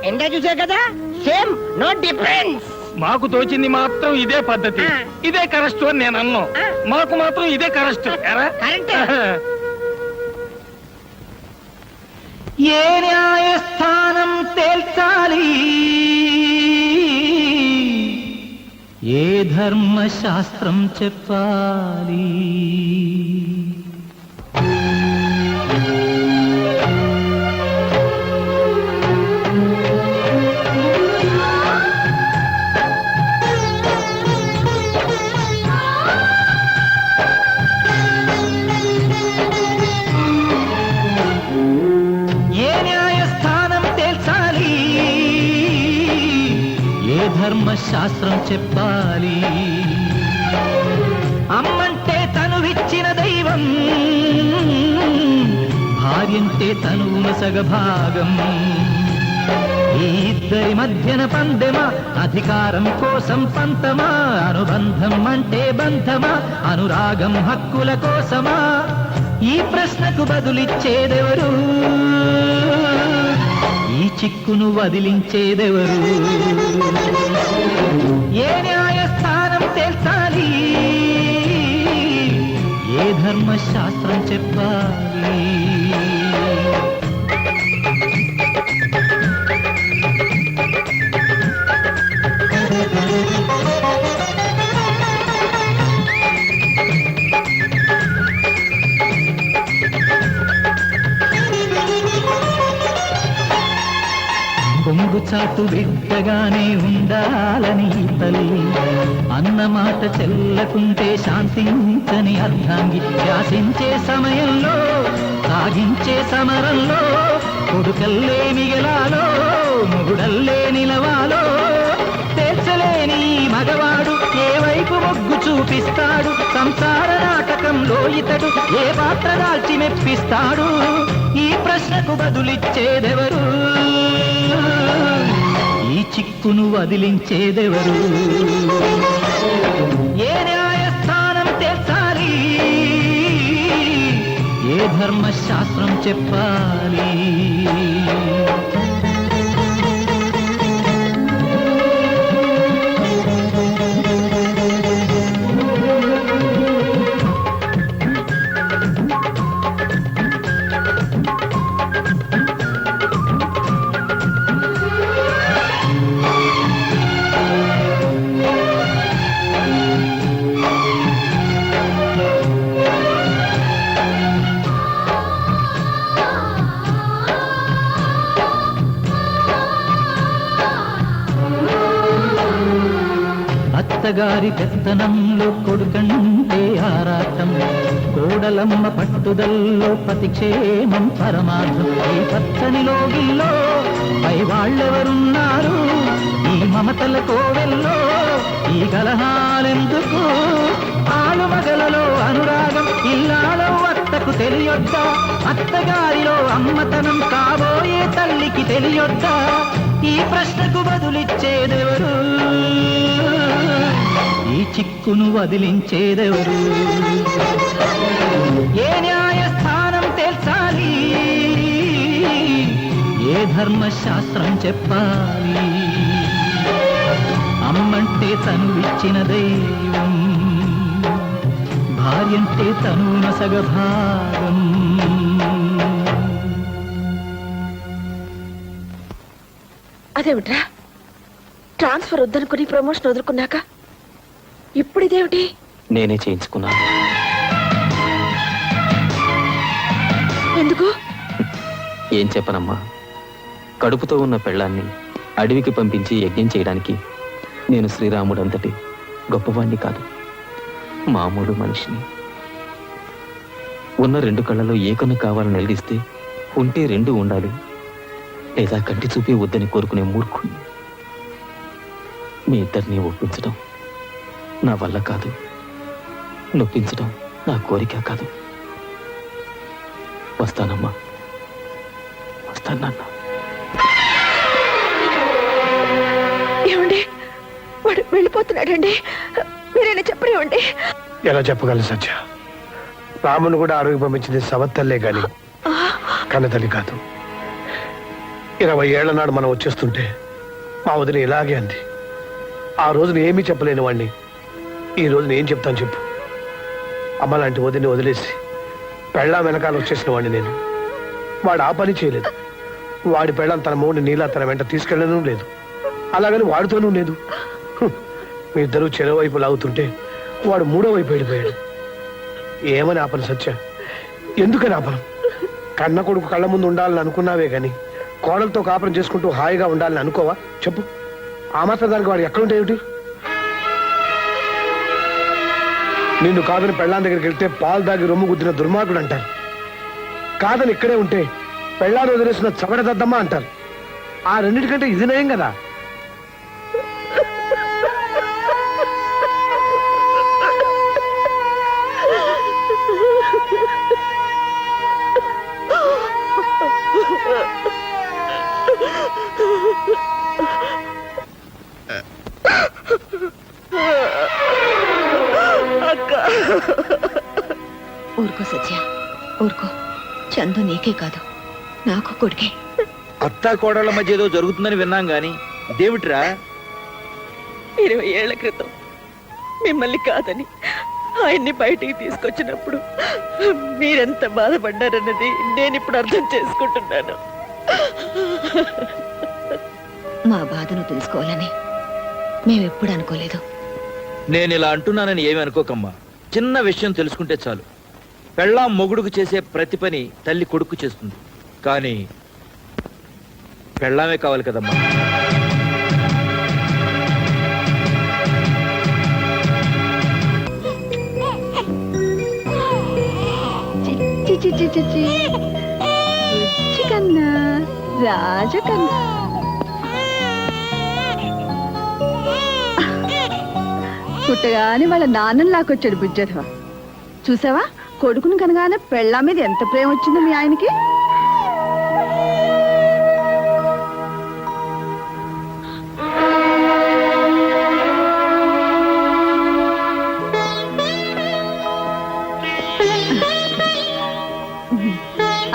ఎండా చూసా కదా సేమ్ నో డిఫరెన్స్ మాకు తోచింది మాత్రం ఇదే పద్ధతి ఇదే కరెక్ట్ అని నేను అన్నాను మాకు మాత్రం ఇదే కరెక్ట్ కరెక్ట్ ఏ న్యాయస్థానం తేల్చాలి ఏ ధర్మశాస్త్రం చెప్పాలి ఏ న్యాయస్థానం తేల్చాలి ఏ ధర్మశాస్త్రం చెప్పాలి అమ్మంటే తనువిచ్చిన దైవం భార్యంటే తనువున సగభాగం ఈ ఇద్దరి మధ్యన పందెమా అధికారం కోసం పంతమా అనుబంధం అంటే బంధమా అనురాగం హక్కుల కోసమా ఈ ప్రశ్నకు బదులిచ్చేదెవరు ఈ చిక్కును వదిలించేదెవరు ఏ న్యాయస్థానం తేల్చాలి ఏ ధర్మశాస్త్రం చెప్పాలి కొంగు చాటు బిడ్డగానే ఉండాలని తల్లి అన్నమాట చెల్లకుంటే శాంతించని అర్ధాంగి శాసించే సమయంలో సాగించే సమరంలో కొడుకల్లే మిగలాలో మొగుడల్లే నిలవాలో తేల్చలేని మగవాడు ఏ వైపు మొగ్గు చూపిస్తాడు సంసార నాటకంలో ఇతడు ఏ పాత్ర దాల్చి మెప్పిస్తాడు ఈ ప్రశ్నకు బదులిచ్చేదెవరు ఈ చిక్కును వదిలించేదెవరు ఏ న్యాయస్థానం తేల్చాలి ఏ ధర్మశాస్త్రం చెప్పాలి అత్తగారి పెత్తనంలో కొడుకంటే ఆరాటం, కోడలమ్మ పట్టుదల్లో ప్రతిక్షేమం పరమార్థం. ఈ పచ్చని లోగిల్లో పై వాళ్ళెవరున్నారు, ఈ మమతల కోవెల్లో ఈ కలహాలెందుకు? ఆలుమగలలో అనురాగం ఇల్లాలో అత్తకు తెలియొద్దా, అత్తగారిలో అమ్మతనం కాబోయే తల్లికి తెలియొద్దా? ఈ ప్రశ్నకు బదులిచ్చేదెవరు, ఈ చిక్కును వదిలించేదెవరు? ఏ న్యాయస్థానం తేల్చాలి, ఏ ధర్మశాస్త్రం చెప్పాలి? అమ్మంటే తనువిచ్చిన దైవం, భార్యంటే తనున సగభాగం. అదేమిట్రా, ట్రాన్స్ఫర్ వద్దనుకుని ప్రమోషన్ వదులుకున్నాక ఇప్పుడు ఇదేమిటి? నేనే చేయించుకున్నాను. ఎందుకు? ఏం చెప్పనమ్మా, కడుపుతో ఉన్న పెళ్ళాన్ని అడవికి పంపించి యజ్ఞం చేయడానికి నేను శ్రీరాముడంతటి గొప్పవాణ్ణి కాదు, మామూలు మనిషిని. ఉన్న 2 కళ్ళలో ఏ కన్ను కావాలని నిలదీస్తే ఉంటే 2 ఉండాలి, లేదా కంటి చూపే వద్దని కోరుకునే మూర్ఖుణ్ణి. మీ ఇద్దరిని ఒప్పించడం నా వల్ల కాదు, నొప్పించడం నా కోరిక కాదు. వస్తానమ్మా, వస్తాను నాన్న. ఏమండి, వాడు వెళ్ళిపోతున్నాడండి, మీరైనా చెప్పరేమండి? ఎలా చెప్పగలను సత్య? రామును కూడా అడవికి పంపించింది సవత్తల్లే గాని కన్నతల్లి కాదు. 20 ఏళ్ల నాడు మనం వచ్చేస్తుంటే మా వదిన ఇలాగే అంది. ఆ రోజున ఏమీ చెప్పలేని వాడిని ఈ రోజున ఏం చెప్తాను చెప్పు? అమ్మ లాంటి వదిని వదిలేసి పెళ్ళాం వెనకాల వచ్చేసిన వాడిని నేను. వాడు ఆ పని చేయలేదు. వాడి పెళ్ళాం తన మూడిని నీలా తన వెంట తీసుకెళ్ళడం లేదు, అలాగని వాడితోనూ లేదు. మీ ఇద్దరు చెరో వైపు లాగుతుంటే వాడు 3వ వైపు వెళ్ళిపోయాడు. ఏమని ఆపను సత్య? ఎందుకని ఆపను? కన్న కొడుకు కళ్ళ ముందు ఉండాలని అనుకున్నావే గాని కోడలతో కాపురం చేసుకుంటూ హాయిగా ఉండాలని అనుకోవా చెప్పు? ఆ మాత్రం దానికి వాడు ఎక్కడుంటే ఏమిటి? నిన్ను కాదని పెళ్ళాం దగ్గరికి వెళ్తే పాలు దాగి రొమ్ము గుద్దిన దుర్మార్గుడు అంటారు. కాదని ఇక్కడే ఉంటే పెళ్ళాన్ని వదిలేసిన చవడదద్దమ్మ అంటారు. ఆ రెండింటికంటే ఇది నయం కదా. ఊరుకో సత్య, ఊరుకో. చందు నీకే కాదు, నాకు కొడుకే. అత్తా కోడళ్ళ మధ్య ఏదో జరుగుతుందని విన్నాం గాని ఇదేమిట్రా? 20 ఏళ్ల క్రితం మిమ్మల్ని కాదని ఆయన్ని బయటికి తీసుకొచ్చినప్పుడు మీరెంత బాధపడ్డారన్నది నేను ఇప్పుడు అర్థం చేసుకుంటున్నాను. మా బాధను తెలుసుకోవాలని మేమెప్పుడు అనుకోలేదు. నేను ఇలా అంటున్నానని ఏమి అనుకోకమ్మా. చిన్న విషయం తెలుసుకుంటే చాలు. పెళ్ళాం మొగుడుకు చేసే ప్రతి పని తల్లి కొడుకు చేస్తుంది, కానీ పెళ్ళామే కావాలి కదమ్మా. కన్నా రాజకన్నా పుట్టగానే వాళ్ళ నాన్నని లాక్కొచ్చాడు బుజ్జధవ. చూసావా, కొడుకును కనగానే పెళ్ళాం మీద ఎంత ప్రేమ వచ్చిందో మీ ఆయనకి.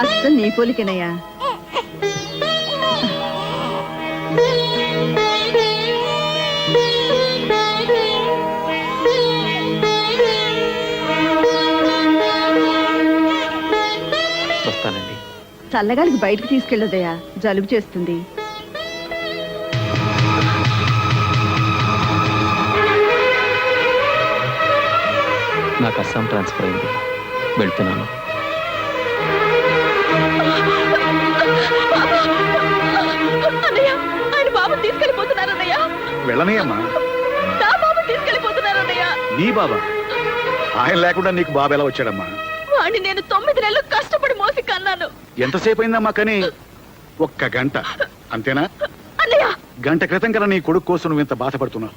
అసలు నీ పోలికేనయ్యా. వస్తానండి. చల్లగాలికి బయటకు తీసుకెళ్ళదయ్యా, జలుబు చేస్తుంది. నాకు అస్సాం ట్రాన్స్ఫర్ అయింది, వెళ్తున్నాను. అన్నయ్య, ఆయన బాబు తీసుకెళ్ళిపోతున్నారన్నయ్య. వెళ్ళనీయమ్మా. నా బాబు తీసుకెళ్ళిపోతున్నారు. నీ బాబా? ఆయన లేకుండా నీకు బాబు ఎలా వచ్చాడమ్మా? వాడిని నేను 9 నెలలు కష్టపడి మోసి కన్నాను. ఎంతసేపు అయిందమ్మా కానీ? 1 గంట అంతేనా? అన్నయ్య, గంట క్రితం కన్నా నీ కొడుకు కోసం నువ్వు ఇంత బాధపడుతున్నావు.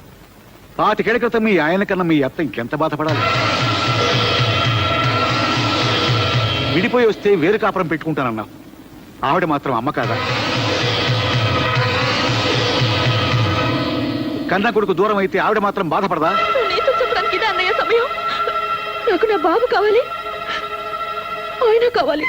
25 ఏళ్ల క్రితం మీ ఆయన కన్నా మీ అత్త ఇంకెంత బాధపడాలి? విడిపోయి వస్తే వేరు కాపురం పెట్టుకుంటానన్నావు. ఆవిడ మాత్రం అమ్మ కాదా? కన్నా కొడుకు దూరం అయితే ఆవిడ మాత్రం బాధపడదా? నీతో చెప్పడానికి ఇదే అన్నయ్య సమయం. నాకు నా బాబు కావాలి, ఆయన కావాలి.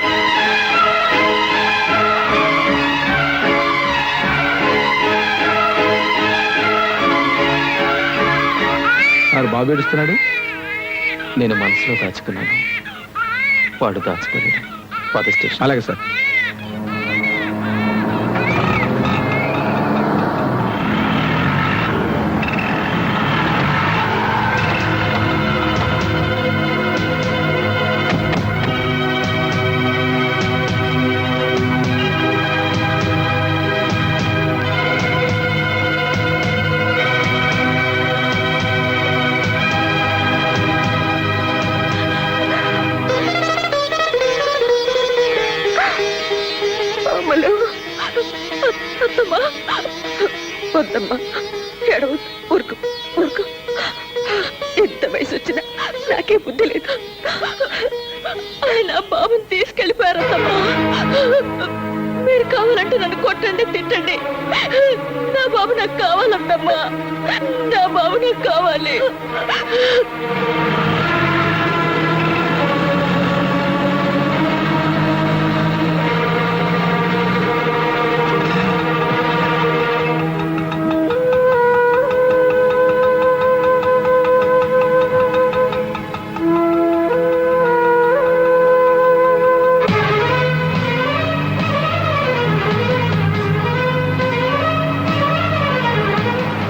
వాడు బాబు ఏడుస్తున్నాడు, నేను మనసులో దాచుకున్నాను, వాడు దాచుకోలేడు. పాత స్టేషన్. అలాగే సార్. అత్తమ్మా, వద్దమ్మా, ఏడవ, ఊరుకు ఊరుకు. ఎంత వయసు వచ్చినా నాకే బుద్ధి లేదు. ఆయన బాబుని తీసుకెళ్ళిపోయారమ్మా. మీరు కావాలంటే నన్ను కొట్టండి, తిట్టండి. నా బాబు నాకు కావాలంటమ్మా. నా బాబు నాకు కావాలి.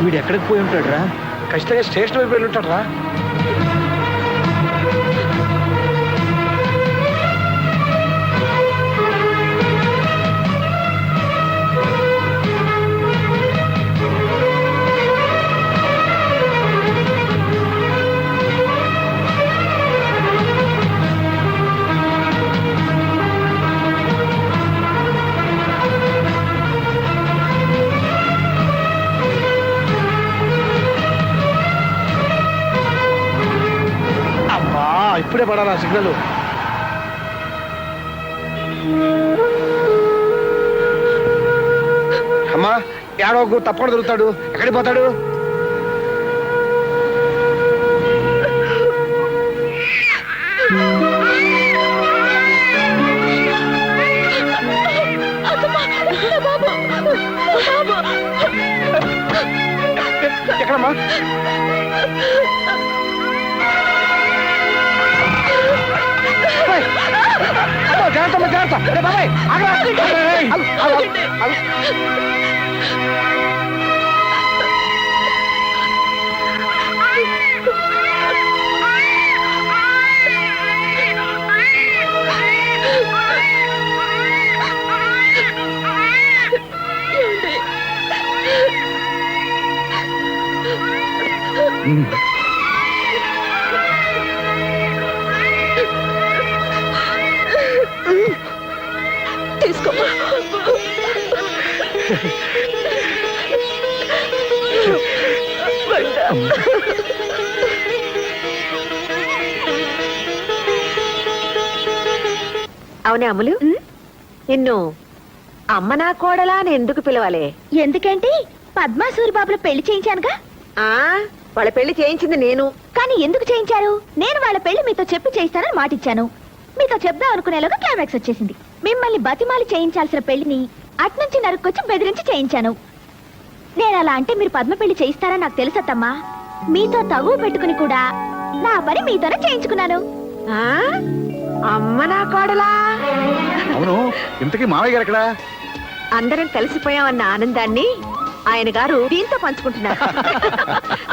వీడు ఎక్కడికి పోయి ఉంటాడు రా? ఖచ్చితంగా స్టేషన్ వైపు వెళ్ళి ఉంటాడు రా. ఇప్పుడే పడాలా సిగ్నల్? అమ్మా, ఏడవకు, తప్పకుండా దొరుకుతాడు. ఎక్కడికి పోతాడు? ఎక్కడమ్మా? జాగ్రత్త జాగ్రత్త. బాబాయ్ తీసుకోమ్మా. అవునే అమ్ములు, నిన్ను అమ్మ నా కోడలా అని ఎందుకు పిలవాలి? ఎందుకంటే పద్మా సూరిబాబుల పెళ్లి చేయించానుగా. వాళ్ళ పెళ్లి చేయించింది నేను. కానీ ఎందుకు చేయించారు? నేను వాళ్ళ పెళ్లి మీతో చెప్పి చేయిస్తానని మాటిచ్చాను. మీతో చెప్దాం అనుకునేలోగా క్లైమాక్స్ వచ్చేసింది. మిమ్మల్ని బతిమాలి చేయించాల్సిన పెళ్లిని అట్నుంచి నరుక్కొచ్చి బెదిరించి చేయించాను. నేను అలా అంటే మీరు పద్మ పెళ్లి చేయిస్తారని నాకు తెలుసత్తమ్మా. మీతో తగువ పెట్టుకుని కూడా నా పని మీతోనే చేయించుకున్నాను. అమ్మ నా కోడలా? అవును, ఇంతకీ మావయ్య గారు ఎక్కడ? అందరం కలిసిపోయామన్న ఆనందాన్ని ఆయన గారు దీంతో పంచుకుంటున్నారు.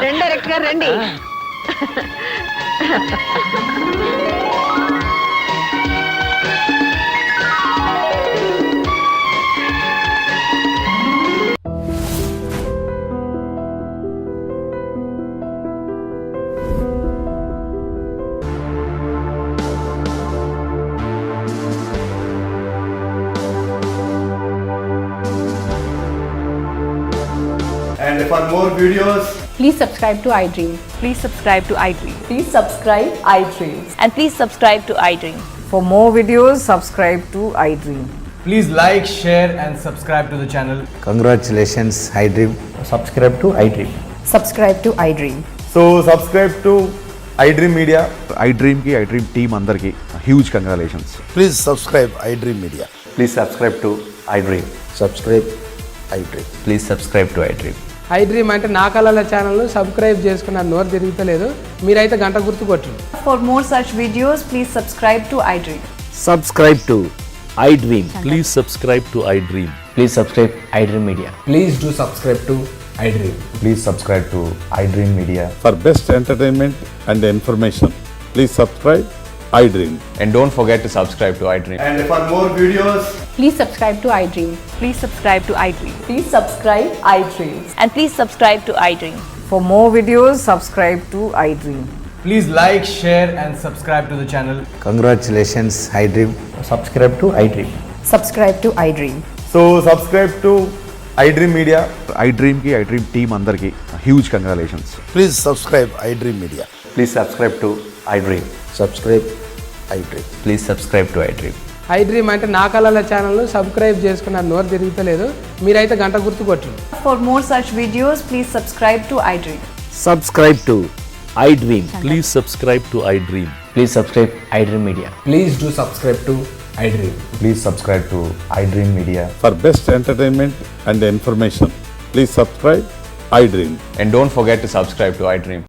రండి డైరెక్టర్ గారు, రండి. And for more videos, Please subscribe to iDream. Please subscribe to iDream. Please subscribe iDream. And please subscribe to iDream. For more videos, subscribe to iDream. Please like, share and subscribe to the channel. Congratulations I dream. Subscribe to iDream. Subscribe to iDream. so subscribe to iDream Media. iDream ki iDream team andarki huge congratulations. Please subscribe I dream media. Please subscribe to iDream. Subscribe I dream. Please subscribe to iDream. I dream అంటే నా కళల channel subscribe చేసుకున్న నోరు తిరుగుతలేదు, మీరైతే గంట గుర్తు కొట్టు. For more such videos, please subscribe to iDream. Subscribe to I dream. Please subscribe to iDream. Please subscribe iDream media. Please do subscribe to iDream. Please subscribe to iDream Media. For best entertainment and information, please subscribe iDream. And don't forget to subscribe to iDream. And for more videos, Please subscribe to iDream. Please subscribe to iDream. Please subscribe iDream. And please subscribe to iDream. For more videos, subscribe to iDream. Please like, share and subscribe to the channel. Congratulations I dream. Subscribe to iDream. Subscribe to iDream. so subscribe to iDream Media. iDream ki iDream team andarki huge congratulations. Please subscribe I dream media. Please subscribe to iDream. Subscribe I dream. Please subscribe to iDream. I dream అంటే నా కళల channel subscribe చేసుకున్న నోరు తిరుగుతలేదు, మీరైతే గంట గుర్తు కొట్టు. For more such videos, please subscribe to iDream. Subscribe to I dream. Please subscribe to iDream. Please subscribe iDream media. Please do subscribe to iDream. Please subscribe to iDream Media. For best entertainment and information, please subscribe iDream. And don't forget to subscribe to iDream.